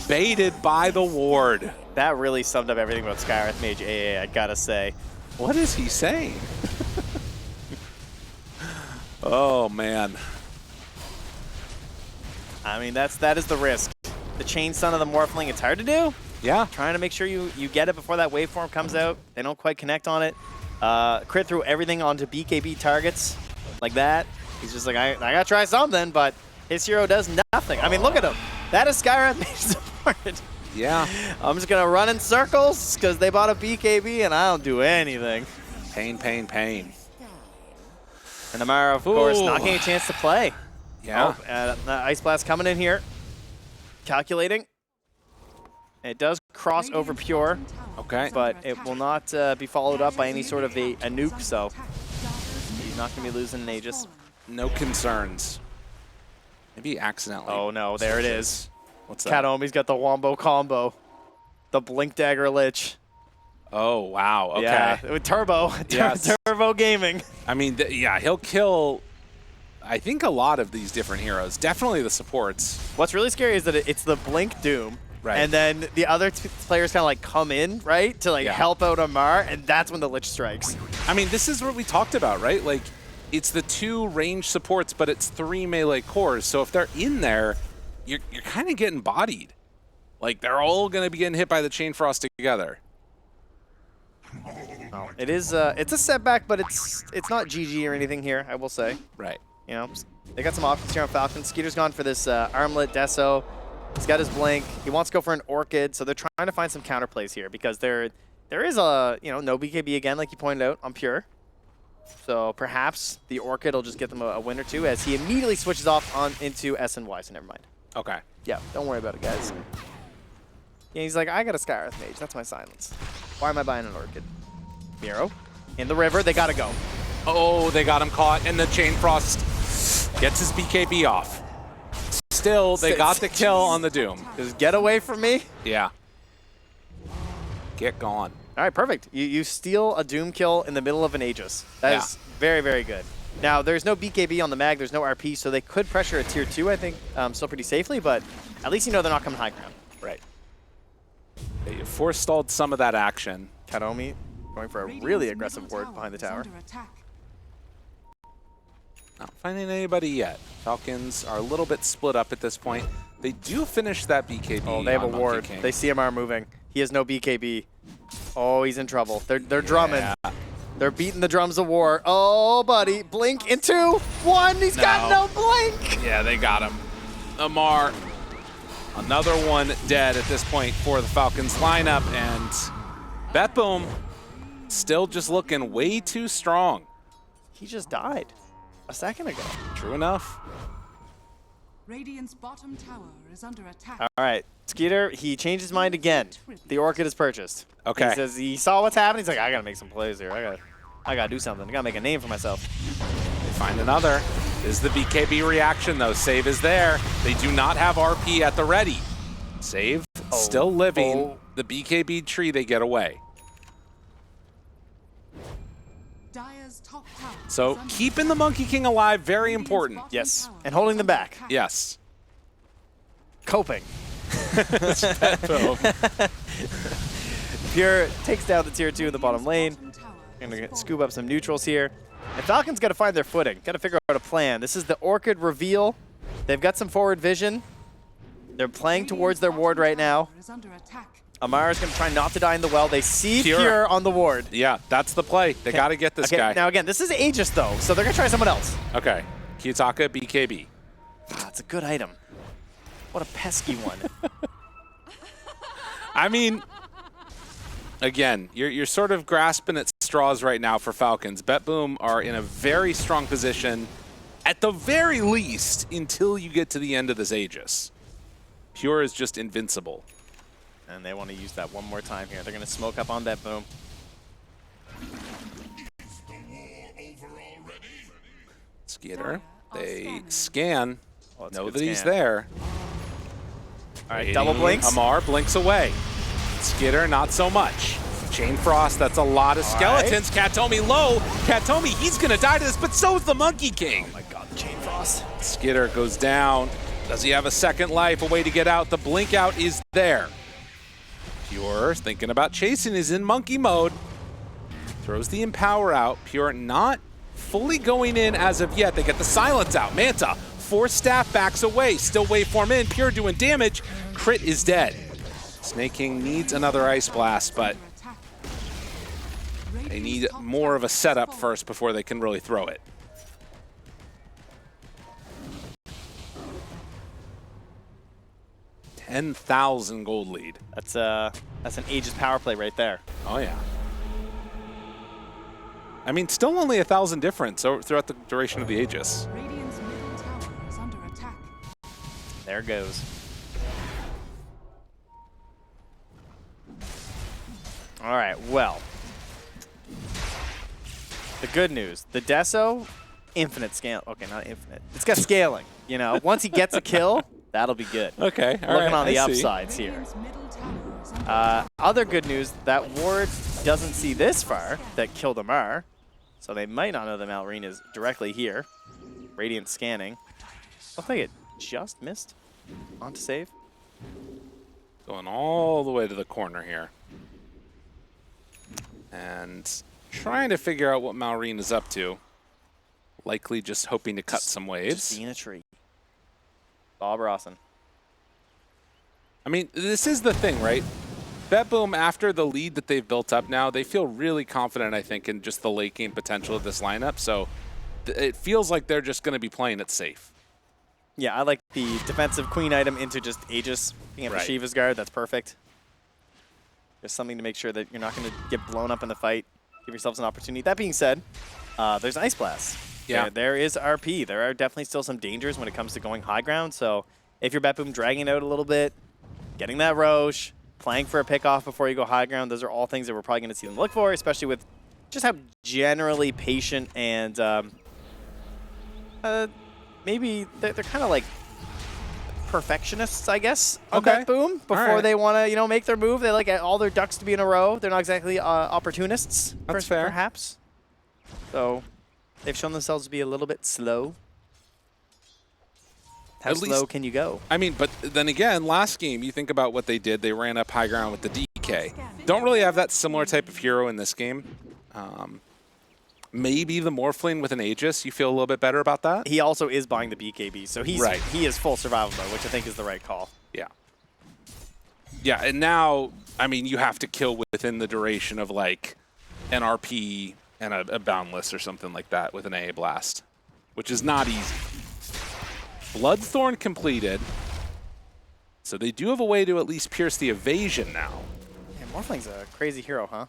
baited by the ward. That really summed up everything about Skywrath Mage AA, I gotta say. What is he saying? Oh, man. I mean, that is the risk. The chain stun of the morphling, it's hard to do. Yeah. Trying to make sure you get it before that waveform comes out. They don't quite connect on it. Crit threw everything onto BKB targets like that. He's just like, I gotta try something, but his hero does nothing. I mean, look at him. That is Skywrath Mage support. Yeah. I'm just gonna run in circles because they bought a BKB and I don't do anything. Pain, pain, pain. And Amara, of course, not getting a chance to play. Yeah. Oh, the Ice Blast coming in here. Calculating. It does cross over Pure, Okay. but it will not be followed up by any sort of a nuke, so he's not going to be losing an Aegis. No concerns. Maybe accidentally. Oh no, there it is. What's that? Kataomi's got the Wombo combo. The Blink Dagger Lich. Oh, wow. Okay. Yeah, with Turbo. Yes. Turbo Gaming. I mean, yeah, he'll kill, I think, a lot of these different heroes. Definitely the supports. What's really scary is that it's the Blink Doom. Right. And then the other two players kind of like come in, right, to like help out Amar, and that's when the Lich strikes. I mean, this is what we talked about, right? Like, it's the 2 range supports, but it's 3 melee cores. So if they're in there, you're kind of getting bodied. Like, they're all going to be getting hit by the Chain Frost together. Oh. It is, it's a setback, but it's not GG or anything here, I will say. Right. You know, they got some options here on Falcons. Skeeter's gone for this Armlet Deso. He's got his Blink. He wants to go for an Orchid, so they're trying to find some counterplays here because there is a, no BKB again, like you pointed out, on Pure. So perhaps the Orchid will just get them a win or two as he immediately switches off into S and Y, so never mind. Okay. Yeah, don't worry about it, guys. Yeah, he's like, I got a Skywrath Mage. That's my silence. Why am I buying an Orchid? Miro in the river. They got to go. Oh, they got him caught, and the Chain Frost gets his BKB off. Still, they got the kill on the Doom. Just get away from me. Yeah. Get gone. All right, perfect. You steal a Doom kill in the middle of an Aegis. That is very, very good. Now, there's no BKB on the mag, there's no RP, so they could pressure a tier 2, I think, still pretty safely, but at least you know they're not coming high ground. Right. They forestalled some of that action. Katomi going for a really aggressive ward behind the tower. Not finding anybody yet. Falcons are a little bit split up at this point. They do finish that BKB. Oh, they have a on ward. Monkey King. They see MR moving. He has no BKB. Oh, he's in trouble. They're drumming. Yeah. They're beating the drums of war. Oh, buddy. Blink in 2, 1. He's got no blink. Yeah, they got him. Amar, another one dead at this point for the Falcons lineup, and BetBoom still just looking way too strong. He just died a second ago. True enough. Radiant's bottom tower is under attack. All right, Skeeter, he changed his mind again. The Orchid is purchased. Okay. He says he saw what's happening. He's like, I gotta make some plays here. I gotta do something. I gotta make a name for myself. They find another. This is the BKB reaction, though. Save is there. They do not have RP at the ready. Save still living. Oh. The BKB tree, they get away. Dire's top tower So is under keeping the Monkey King alive, very important. Yes, and holding them back. Yes. Coping. Boom. Pure takes down the tier 2 in the bottom lane. bottom tower Gonna is scoop up some neutrals here. And Falcons got to find their footing. Got to figure out a plan. This is the Orchid reveal. They've got some forward vision. They're playing towards their ward right now. is under attack. Amara's going to try not to die in the well. They see Pure. Pure on the ward. Yeah, that's the play. They got to get this Okay, guy. now again, this is Aegis though, so they're going to try someone else. Okay. Kiyotaka, BKB. That's a good item. What a pesky one. I mean, again, you're sort of grasping at straws right now for Falcons. BetBoom are in a very strong position, at the very least, until you get to the end of this Aegis. Pure is just invincible. And they want to use that one more time here. They're going to smoke up on BetBoom. Skeeter, they scan, Oh, that's a know good that he's scan. there. All right, double blinks. Amar blinks away. Skitter, not so much. Chain Frost, that's a lot of skeletons. Katomi low. Katomi, he's going to die to this, but so is the Monkey King. Oh my god, the Chain Frost. Skitter goes down. Does he have a second life, a way to get out? The blink out is there. Pure thinking about chasing, is in monkey mode. Throws the Empower out. Pure not fully going in as of yet. They get the silence out. Manta, 4 staff backs away. Still waveform in. Pure doing damage. Crit is dead. Snake King needs another Ice Blast, but Attack. they need more of a setup first before they can really throw it. $10,000 gold lead. That's an Aegis power play right there. Oh, yeah. I mean, still only 1,000 difference throughout the duration of the Aegis. Radiant's middle tower is under attack. There it goes. All right, well. The good news, the Deso, infinite scale. Okay, not infinite. It's got scaling, you know. Once he gets a kill, that'll be good. Okay, all Looking right, on the I see. upsides here. Radiant's middle tower is under Other good news, that ward doesn't see this far that killed Amar, so they might not know the Malrine is directly here. Radiant scanning. Looks like it just missed on to save. Going all the way to the corner here. And trying to figure out what Malrine is up to. Likely just hoping to cut some Just waves. seeing a tree. Bob Rawson. I mean, this is the thing, right? BetBoom, after the lead that they've built up now, they feel really confident, I think, in just the late game potential of this lineup. So it feels like they're just going to be playing it safe. Yeah, I like the defensive queen item into just Aegis being Right. a Shiva's guard. That's perfect. There's something to make sure that you're not going to get blown up in the fight. Give yourselves an opportunity. That being said, there's Ice Blast. Yeah. There is RP. There are definitely still some dangers when it comes to going high ground. So if you're BetBoom dragging it out a little bit, getting that Roche, playing for a pick-off before you go high ground, those are all things that we're probably going to see them look for, especially with just how generally patient and maybe they're kind of like perfectionists, I guess, on Okay. BetBoom. Before right. they want to, make their move, they like all their ducks to be in a row. They're not exactly opportunists, That's fair. perhaps. So They've shown themselves to be a little bit slow. How At slow least- can you go? I mean, but then again, last game, you think about what they did. They ran up high ground with the DK. Don't really have that similar type of hero in this game. Maybe the morphling with an aegis. You feel a little bit better about that? He also is buying the BKB, so Right. he is full survival mode, which I think is the right call. Yeah. Yeah, and now, I mean, you have to kill within the duration of like an RP and a boundless or something like that with an AA blast, which is not easy. Bloodthorn completed. So they do have a way to at least pierce the evasion now. Man, Morphling's a crazy hero, huh?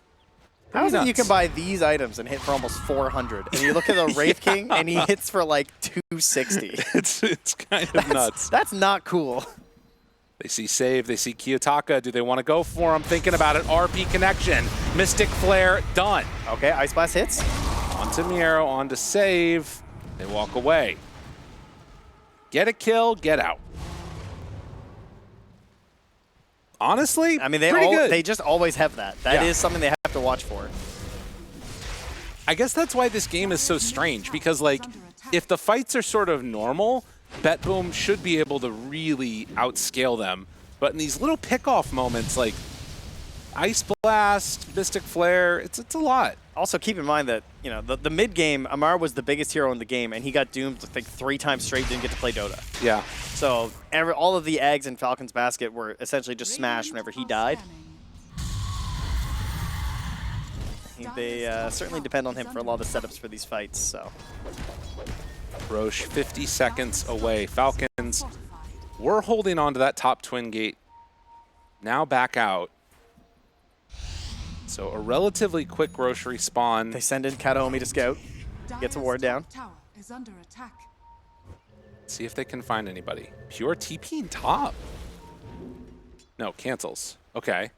Pretty How is it you nuts. can buy these items and hit for almost 400, and you look at the Wraith King and he hits for like 260? It's kind of nuts. That's not cool. They see save, they see Kiyotaka. Do they want to go for him? Thinking about it. RP connection. Mystic Flare done. Okay, Ice Blast hits. Onto Miero, on to save. They walk away. Get a kill, get out. Honestly, I mean, pretty good. they just always have that. That Yeah. is something they have to watch for. I guess that's why this game is so strange, because like, if the fights are sort of normal, BetBoom should be able to really outscale them. But in these little pickoff moments, like Ice Blast, Mystic Flare, it's a lot. Also, keep in mind that, you know, the mid game, Amar was the biggest hero in the game, and he got doomed, I think, 3 times straight, didn't get to play Dota. Yeah. So all of the eggs in Falcons' basket were essentially just smashed whenever he died. They certainly depend on him for a lot of the setups for these fights, so. Roche 50 seconds away. Falcons, we're holding on to that top twin gate. Now back out. So a relatively quick Roche respawn. They send in Kataomi to scout. Gets a ward down. Tower is under attack. See if they can find anybody. Pure TP in top. No, cancels. Okay.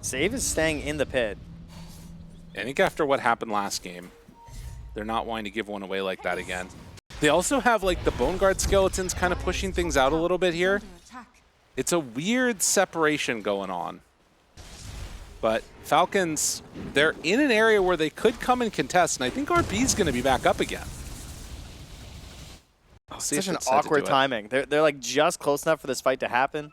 Save is staying in the pit. I think after what happened last game, they're not wanting to give one away like that again. They also have like the Bone Guard skeletons kind of pushing things out a little bit here. Under attack. It's a weird separation going on. But Falcons, they're in an area where they could come and contest, and I think RB's going to be back up again. See if Such an it's set to awkward do it. timing. They're like just close enough for this fight to happen.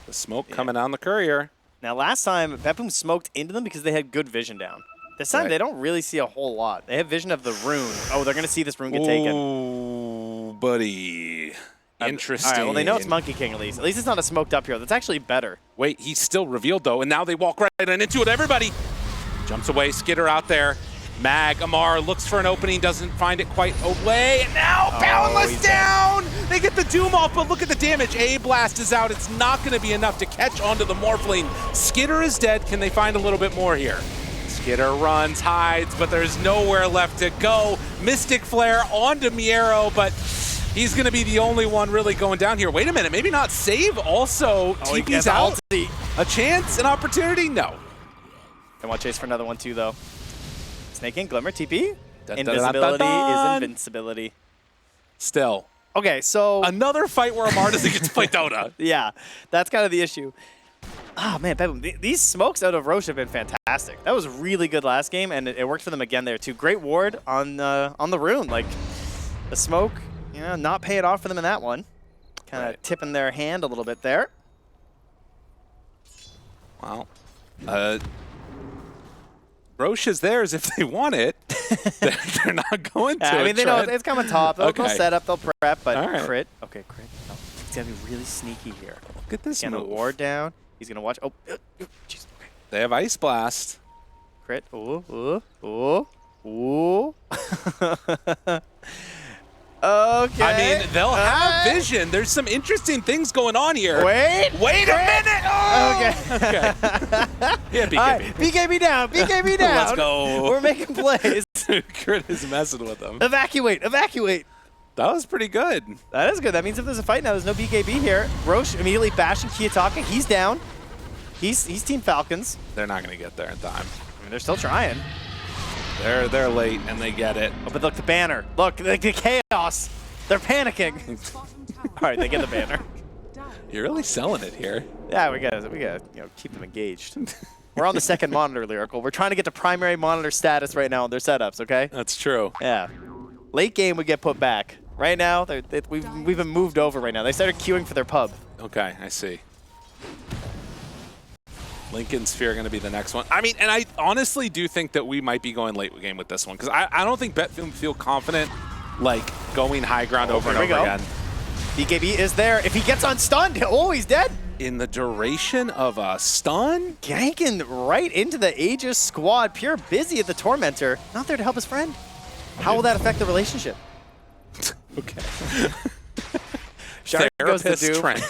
The smoke coming down the courier. Now, last time, BetBoom smoked into them because they had good vision down. This time, Right. they don't really see a whole lot. They have vision of the rune. Oh, they're going to see this rune get taken. Ooh, buddy. Interesting. All right, well, they know it's Monkey King at least. At least it's not a smoked up hero. That's actually better. Wait, he's still revealed though, and now they walk right into it. Everybody jumps away. Skitter out there. Mag, Amar looks for an opening, doesn't find it quite away, and now Boundless he's down! They get the Doom off, but look at the damage. A Blast is out. It's not going to be enough to catch onto the Morphling. Skitter is dead. Can they find a little bit more here? Skitter runs, hides, but there's nowhere left to go. Mystic Flare onto Miero, but he's going to be the only one really going down here. Wait a minute, maybe not save also. he TP's gets out. ulti. A chance, an opportunity? No. I want to chase for another one, too, though. Snake in, Glimmer, TP. Dun, dun, Invisibility dun, dun, dun. is invincibility. Still. Okay, so... Another fight where Amar doesn't get to play Dota. yeah, that's kind of the issue. Ah, man, BetBoom, these smokes out of Roche have been fantastic. That was really good last game, and it worked for them again there, too. Great ward on the rune. Like, the smoke, you know, not paying off for them in that one. Kind of Right. tipping their hand a little bit there. Well, Roche is theirs if they want it. They're not going to. I mean, they know Trent. it's coming top. They'll Okay. set up, they'll prep, but All right. crit. Okay, crit. No, he's going to be really sneaky here. Look at this He's going to move. ward down. He's going to watch. Oh, jeez. Okay. They have Ice Blast. Crit. Ooh, ooh, ooh, ooh. Okay. I mean, they'll have vision. There's some interesting things going on here. Wait a minute. Oh! Okay. Yeah, BKB. All right, BKB down. BKB down. Let's go. We're making plays. Crit is messing with them. Evacuate. Evacuate. That was pretty good. That is good. That means if there's a fight now, there's no BKB here. Roche immediately bashing Kiyotaka. He's down. He's Team Falcons. They're not going to get there in time. I mean, they're still trying. They're late and they get it. Oh, but look, the banner. Look, the chaos. They're panicking. Bottom tower. All right, they get the banner. Dire You're really selling it here. Yeah, we got you know, keep them engaged. We're on the second monitor, Lyrical. We're trying to get to primary monitor status right now on their setups, okay? That's true. Yeah. Late game would get put back. Right now, we've been moved over right now. They started queuing for their pub. Okay, I see. Lincoln Sphere going to be the next one. I mean, and I honestly do think that we might be going late game with this one because I don't think BetBoom feel confident like going high ground over and over again. BKB is there. If he gets unstunned, oh, he's dead. In the duration of a stun? Ganking right into the Aegis squad. Pure busy at the Tormentor. Not there to help his friend. How will that affect the relationship? Okay. Shard goes to Doom. Trent.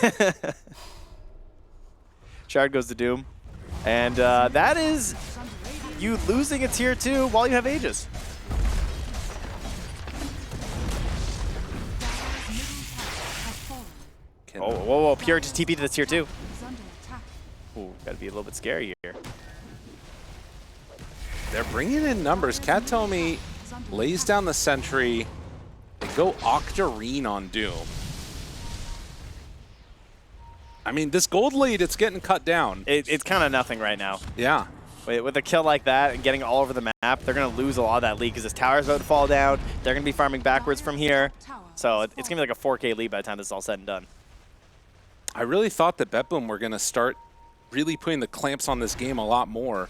Shard goes to Doom. And that is you losing a tier 2 while you have Aegis. Oh, whoa, whoa, Pure just TP to the tier 2. Ooh, gotta be a little bit scary here. They're bringing in numbers. Katomi lays down the sentry. They go Octarine on Doom. I mean, this gold lead, it's getting cut down. It's kind of nothing right now. Yeah. With a kill like that and getting all over the map, they're going to lose a lot of that lead because this tower's about to fall down. They're going to be farming backwards from here. So it's going to be like a 4K lead by the time this is all said and done. I really thought that BetBoom were going to start really putting the clamps on this game a lot more.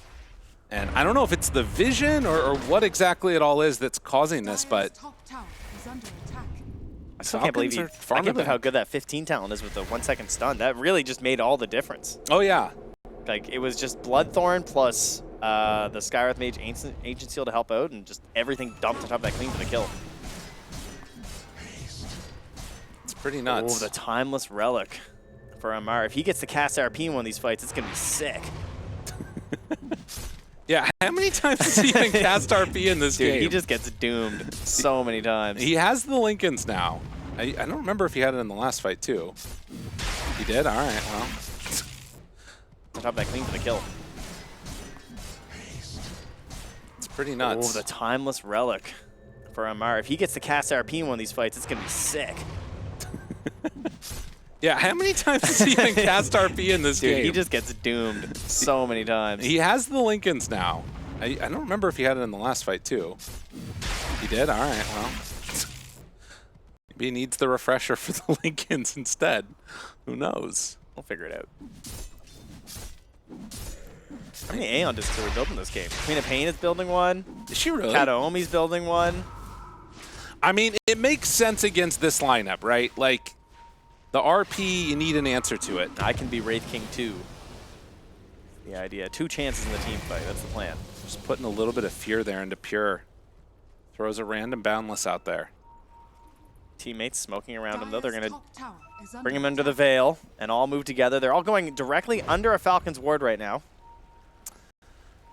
And I don't know if it's the vision or what exactly it all is that's causing this, but I still can't believe how good that 15 talent is with the 1 second stun. That really just made all the difference. Oh, yeah. Like, it was just Bloodthorn plus the Skywrath Mage Ancient Seal to help out, and just everything dumped on top of that clean for the kill. It's pretty nuts. Oh, the Timeless Relic for Amar. If he gets to cast RP in one of these fights, it's going to be sick. Yeah, how many times has he even cast RP in this game? He just gets doomed so many times. He has the Lincolns now. I don't remember if he had it in the last fight, too. He did? All right, well. On top of that clean for the kill. It's pretty nuts. Oh, the Timeless Relic for Amar. If he gets to cast RP in one of these fights, it's going to be sick. Yeah, how many times has he even cast RP in this game? He just gets doomed so many times. He has the Lincolns now. I don't remember if he had it in the last fight, too. He did? All right, well. Maybe he needs the refresher for the Lincolns instead. Who knows? We'll figure it out. How many Aeon discs are we building this game? Queen of Pain is building one. Is she really? Kataomi's building one. I mean, it makes sense against this lineup, right? Like, the RP, you need an answer to it. I can be Wraith King 2. The idea. 2 chances in the team fight. That's the plan. Just putting a little bit of fear there into Pure. Throws a random Boundless out there. Teammates smoking around him, though. They're going to bring him under the veil and all move together. They're all going directly under a Falcon's ward right now.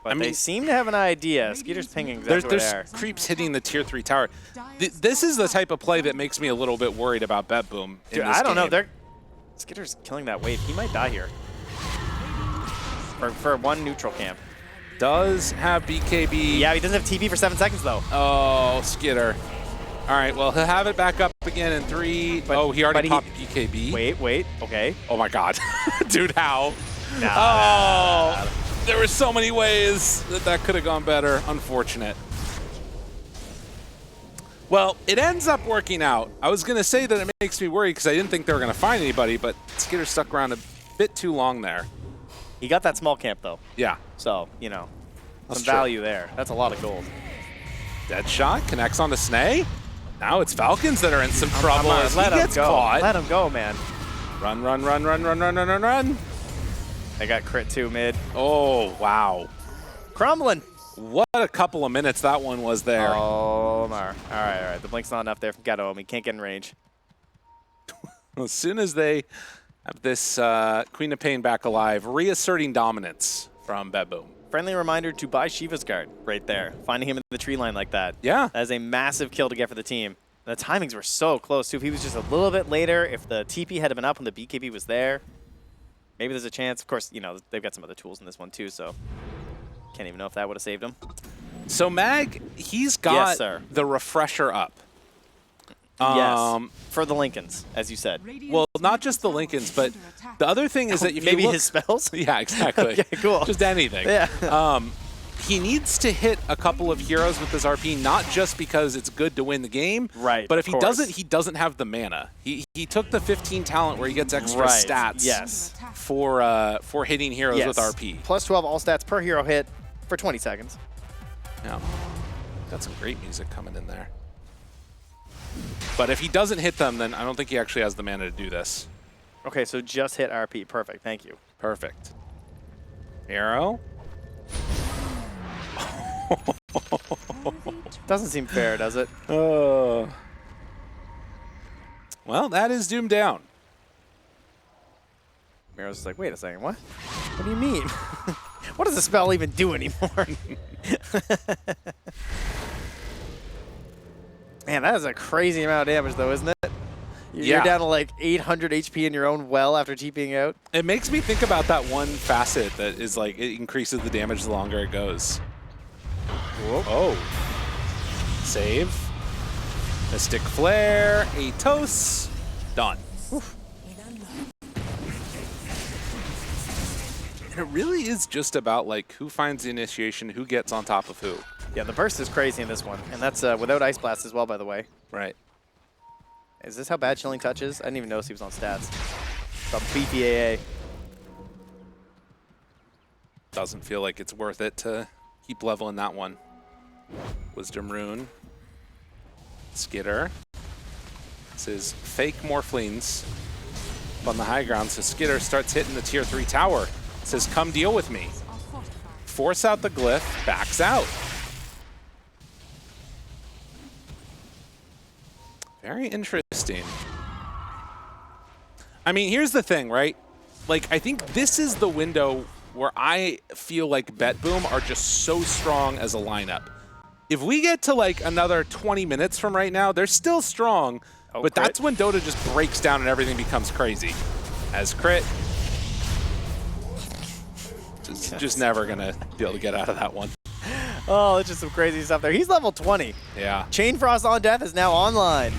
But they seem to have an idea. Skeeter's pinging exactly where they are. There's creeps hitting the tier 3 tower. This is the type of play that makes me a little bit worried about BetBoom. Dude, I don't know. Skeeter's killing that wave. He might die here. For one neutral camp. Does have BKB. Yeah, he doesn't have TP for 7 seconds, though. Oh, Skitter. All right, well, he'll have it back up again in 3. But he already popped BKB. Wait. Okay. Oh, my God. Dude, how? Nah. There were so many ways that could have gone better. Unfortunate. Well, it ends up working out. I was going to say that it makes me worried because I didn't think they were going to find anybody, but Skitter stuck around a bit too long there. He got that small camp, though. Yeah. So, you know, That's some true. value there. That's a lot of gold. Dead shot connects on the Snay. Now it's Falcons that are in some trouble as he gets caught. Let him go, man. Run. They got crit 2 mid. Oh, wow. Crumbling. What a couple of minutes that one was there. Oh, Mar. All right. The blink's not enough there from Kataomi. Can't get in range. As soon as they have this Queen of Pain back alive, reasserting dominance from BetBoom. Friendly reminder to buy Shiva's guard right there. Finding him in the tree line like that. Yeah. That is a massive kill to get for the team. The timings were so close, too. If he was just a little bit later, if the TP had been up when the BKB was there, maybe there's a chance. Of course, you know, they've got some other tools in this one, too, so can't even know if that would have saved him. So Mag, he's got the refresher up. Yes, for the Lincolns, as you said. Well, not just the Lincolns, but the other thing is that if maybe you look, his spells? Yeah, exactly. Okay, cool. Just anything. Yeah. He needs to hit a couple of heroes with his RP, not just because it's good to win the game, right? But if he doesn't, he doesn't have the mana. He took the 15 talent where he gets extra stats. Yes. For hitting heroes with RP. Plus 12 all stats per hero hit for 20 seconds. Yeah. Got some great music coming in there. But if he doesn't hit them, then I don't think he actually has the mana to do this. Okay, so just hit RP. Perfect. Thank you. Perfect. Arrow. Doesn't seem fair, does it? Well, that is Doom down. Miro's just like, wait a second, what? What do you mean? What does the spell even do anymore? Man, that is a crazy amount of damage, though, isn't it? You're down to like 800 HP in your own well after TPing out. It makes me think about that one facet that is like, it increases the damage the longer it goes. Whoa. Oh. Save. Mystic Flare. Atos. Done. Oof. And it really is just about like who finds the initiation, who gets on top of who. Yeah, the burst is crazy in this one, and that's without Ice Blast as well, by the way. Right. Is this how bad Chilling Touch is? I didn't even notice he was on stats. Some beefy AA. Doesn't feel like it's worth it to keep leveling that one. Wisdom Rune. Skitter. This is fake Morphlings up on the high ground, so Skitter starts hitting the tier 3 tower. Says, come deal with me. Force out the glyph, backs out. Very interesting. I mean, here's the thing, right? Like, I think this is the window where I feel like BetBoom are just so strong as a lineup. If we get to like another 20 minutes from right now, they're still strong, but that's when Dota just breaks down and everything becomes crazy. As crit, just never gonna be able to get out of that one. Oh, it's just some crazy stuff there. He's level 20. Yeah. Chain Frost on Death is now online.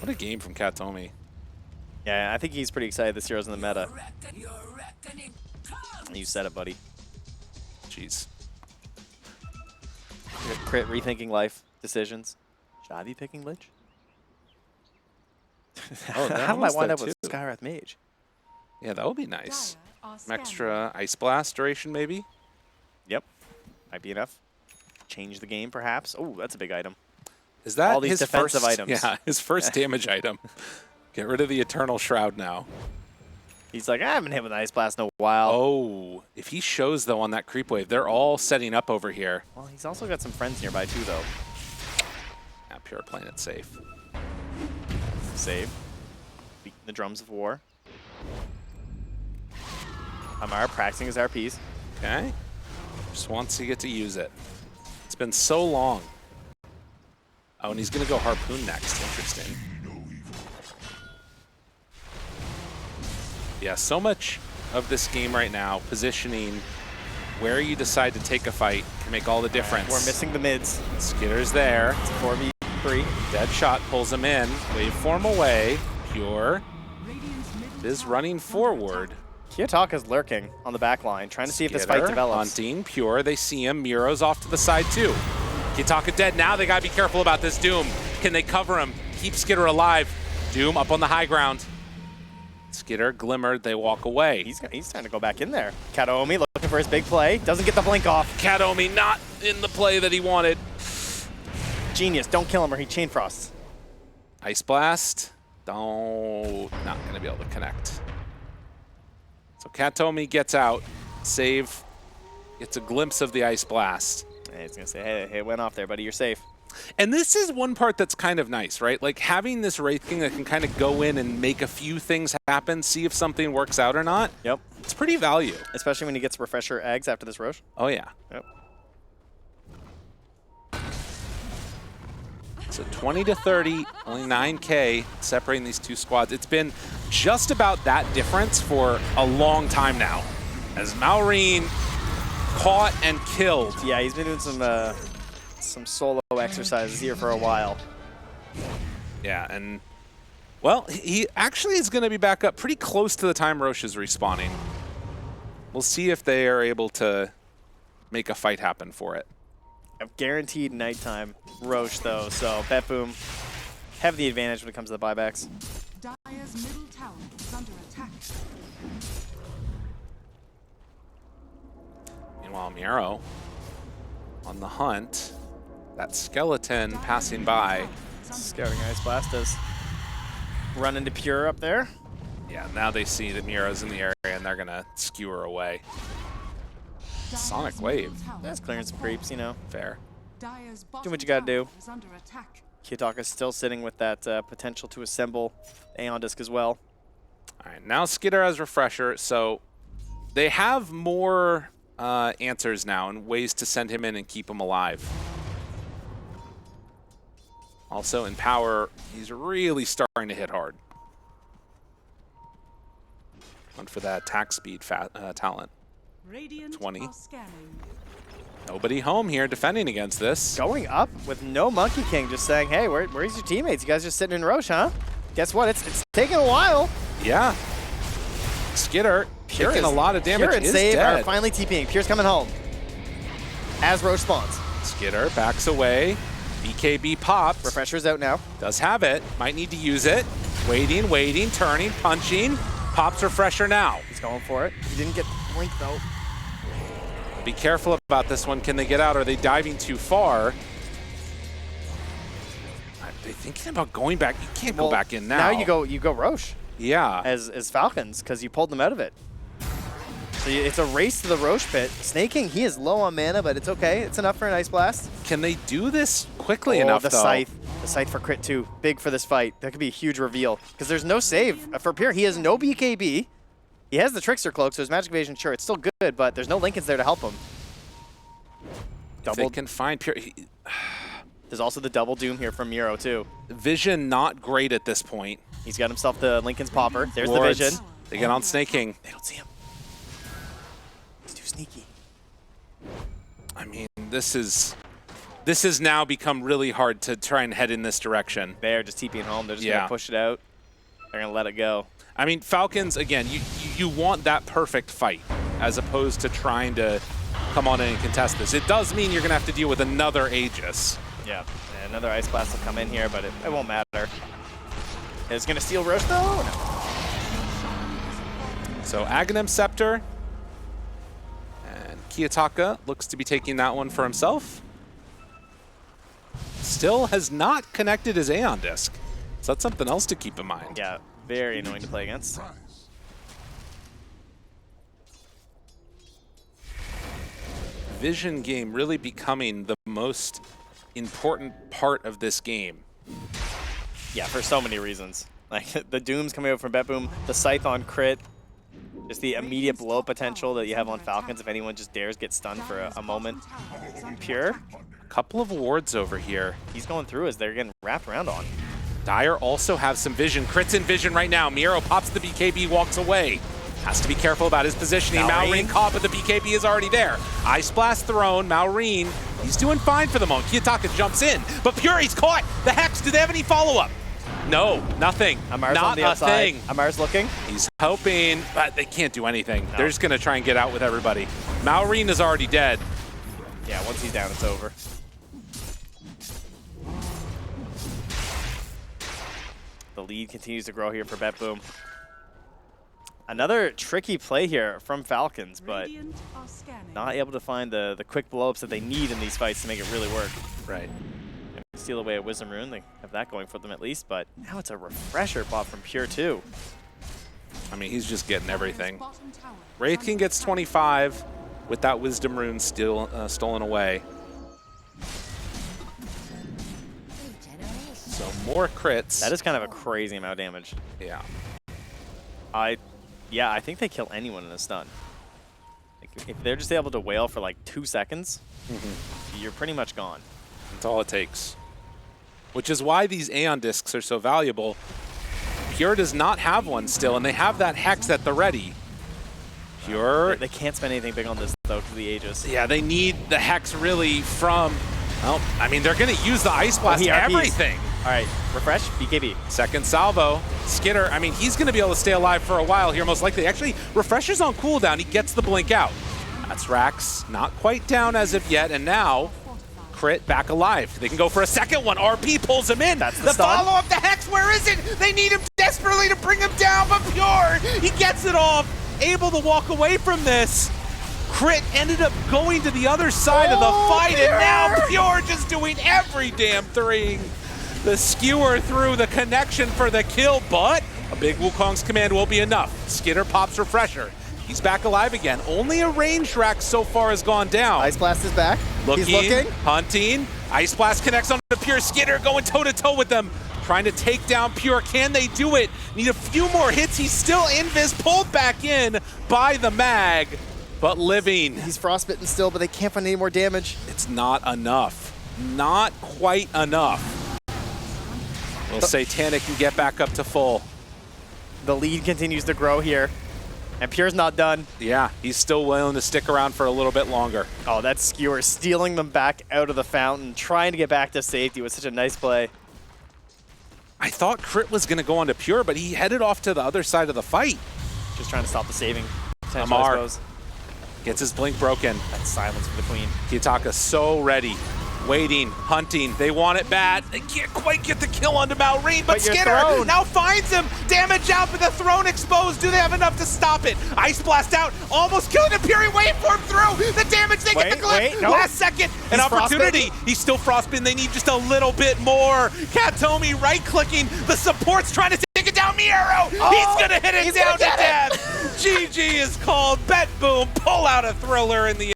What a game from Katomi. Yeah, I think he's pretty excited this hero's in the meta. You said it, buddy. Jeez. Crit rethinking life decisions. Shoddy picking Lich? Oh, how did I wind up with Skywrath Mage? Yeah, that would be nice. Some extra Ice Blast duration, maybe? Yep. Might be enough. Change the game, perhaps. Oh, that's a big item. Is that all these his defensive first, items? Yeah, his first damage item. Get rid of the Eternal Shroud now. He's like, I haven't hit with an Ice Blast in a while. Oh, if he shows, though, on that creep wave, they're all setting up over here. Well, he's also got some friends nearby, too, though. Yeah, Pure playing it safe. Save. Beating the drums of war. Amara practicing his RPs. Okay. Just wants to get to use it. It's been so long. Oh, and he's going to go Harpoon next. Interesting. Yeah, so much of this game right now, positioning, where you decide to take a fight can make all the difference. We're missing the mids. Skitter's there. It's 4v3. Dead shot pulls him in. Waveform away. Pure is running forward. Kiyotaka's lurking on the back line, trying to see if this fight Skitter develops. Hunting, Pure, they see him. Miro's off to the side too. Kiyotaka dead. Now they gotta be careful about this Doom. Can they cover him? Keep Skitter alive. Doom up on the high ground. Skitter glimmered, they walk away. He's trying to go back in there. Kataomi looking for his big play. Doesn't get the blink off. Kataomi not in the play that he wanted. Genius. Don't kill him or he chain frosts. Ice Blast. Not gonna be able to connect. So Kataomi gets out. Save. Gets a glimpse of the Ice Blast. And he's gonna say, hey, it went off there, buddy. You're safe. And this is one part that's kind of nice, right? Like having this Wraith King that can kind of go in and make a few things happen, see if something works out or not. Yep. It's pretty value. Especially when he gets refresher eggs after this Roche. Oh, yeah. Yep. So 20 to 30, only 9K separating these two squads. It's been just about that difference for a long time now. As Maureen caught and killed. Yeah, he's been doing some some solo exercises here for a while. Yeah, and well, he actually is going to be back up pretty close to the time Roche is respawning. We'll see if they are able to make a fight happen for it. A guaranteed nighttime Roche, though, so BetBoom have the advantage when it comes to the buybacks. Dire's middle tower is under attack. Meanwhile, Miro on the hunt. That skeleton passing by. Scouting Ice Blast does run into Pure up there. Yeah, now they see that Miro's in the area and they're going to skewer away. Sonic Wave. That's clearing some creeps, you know. Fair. Do what you gotta do. Kiyotaka's still sitting with that potential to assemble Aeon Disc as well. All right, now Skitter has Refresher, so they have more answers now and ways to send him in and keep him alive. Also, in power, he's really starting to hit hard. Going for that attack speed talent. 20. Nobody home here defending against this. Going up with no Monkey King, just saying, hey, where's your teammates? You guys just sitting in Roche, huh? Guess what? It's taking a while. Yeah. Skitter taking a lot of damage. Pure and is Save dead. are finally TPing. Pure's coming home as Roche spawns. Skitter backs away. BKB popped. Refresher's out now. Does have it. Might need to use it. Waiting, turning, punching. Pops Refresher now. He's going for it. He didn't get Blink, though. Be careful about this one. Can they get out? Are they diving too far? Are they thinking about going back? You can't go back in now. Now you go Roche. Yeah. As Falcons, because you pulled them out of it. So it's a race to the Roche pit. Snake King, he is low on mana, but it's okay. It's enough for an Ice Blast. Can they do this quickly enough, the though? Scythe. The Scythe for crit 2. Big for this fight. That could be a huge reveal. Because there's no save. For Pure, he has no BKB. He has the Trickster Cloak, so his Magic Evasion, sure, it's still good, but there's no Lincolns there to help him. If they can find Pure... There's also the double Doom here from Miro, too. Vision not great at this point. He's got himself the Lincoln's Popper. There's Wards. the Vision. They get on Snake King. They don't see him. He's too sneaky. I mean, this has now become really hard to try and head in this direction. They're just TPing home. They're just going to push it out. They're going to let it go. I mean, Falcons, again, you want that perfect fight as opposed to trying to come on in and contest this. It does mean you're going to have to deal with another Aegis. Yeah, and another Ice Blast will come in here, but it won't matter. Is going to steal Roche, though? No. So Aghanim Scepter. And Kiyotaka looks to be taking that one for himself. Still has not connected his Aeon Disc. So that's something else to keep in mind. Yeah, very annoying to play against. Vision game really becoming the most important part of this game. Yeah, for so many reasons. Like the Dooms coming out from BetBoom, the Scythe on crit, just the immediate blow potential that you have on Falcons if anyone just dares get stunned for a moment. Pure. A couple of wards over here. He's going through as they're getting wrapped around on. Dire also have some vision. Crits in vision right now. Miro pops the BKB, walks away. Has to be careful about his positioning. Malrine caught, but the BKB is already there. Ice Blast thrown. Malrine, he's doing fine for the moment. Kiyotaka jumps in, but Pure, he's caught. The Hex, do they have any follow-up? No, nothing. Amar's not on the a outside. thing. Amar's looking. He's hoping, but they can't do anything. No. They're just going to try and get out with everybody. Malrine is already dead. Yeah, once he's down, it's over. The lead continues to grow here for BetBoom. Another tricky play here from Falcons, but not able to find the quick blow-ups that they need in these fights to make it really work. Right. Steal away at Wisdom Rune. They have that going for them at least, but now it's a refresher pop from Pure too. I mean, he's just getting everything. Wraith King gets 25 with that Wisdom Rune still stolen away. So more crits. That is kind of a crazy amount of damage. Yeah. Yeah, I think they kill anyone in a stun. Like, if they're just able to wail for like 2 seconds, you're pretty much gone. That's all it takes. Which is why these Aeon Discs are so valuable. Pure does not have one still, and they have that Hex at the ready. Pure... They can't spend anything big on this, though, for the Aegis. Yeah, they need the Hex really from Well, I mean, they're going to use the Ice Blast everything. All right, refresh, BKB. Second salvo. Skitter, I mean, he's going to be able to stay alive for a while here, most likely. Actually, Refresher's on cooldown. He gets the blink out. That's Rax, not quite down as of yet, and now Crit back alive. They can go for a second one. RP pulls him in. That's the follow-up, the Hex, where is it? They need him desperately to bring him down, but Pure, he gets it off, able to walk away from this. Crit ended up going to the other side of the fight, Pure! and now Pure just doing every damn thing. The skewer through the connection for the kill, but a big Wukong's command will be enough. Skitter pops Refresher. He's back alive again. Only a ranged Rax so far has gone down. Ice Blast is back. He's looking. Hunting. Ice Blast connects onto Pure. Skitter going toe-to-toe with them. Trying to take down Pure. Can they do it? Need a few more hits. He's still invis, pulled back in by the mag, but living. He's frostbitten still, but they can't find any more damage. It's not enough. Not quite enough. Will Satanic can get back up to full. The lead continues to grow here, and Pure's not done. Yeah, he's still willing to stick around for a little bit longer. Oh, that skewer stealing them back out of the fountain, trying to get back to safety was such a nice play. I thought Crit was going to go onto Pure, but he headed off to the other side of the fight. Just trying to stop the saving potential, I Amar suppose. gets his blink broken. That's silence for the queen. Kiyotaka so ready. Waiting, hunting, they want it bad. They can't quite get the kill onto Malrine, but Skitter now finds him. Damage out, but the throne exposed. Do they have enough to stop it? Ice Blast out, almost killing the Fury waveform through. The damage, they get the glyph. No. Last second, an opportunity. He's still frostbitten. They need just a little bit more. Katomi right-clicking. The support's trying to take it down. Miero, he's gonna hit it down to death. GG is called. BetBoom, pull out a thriller in the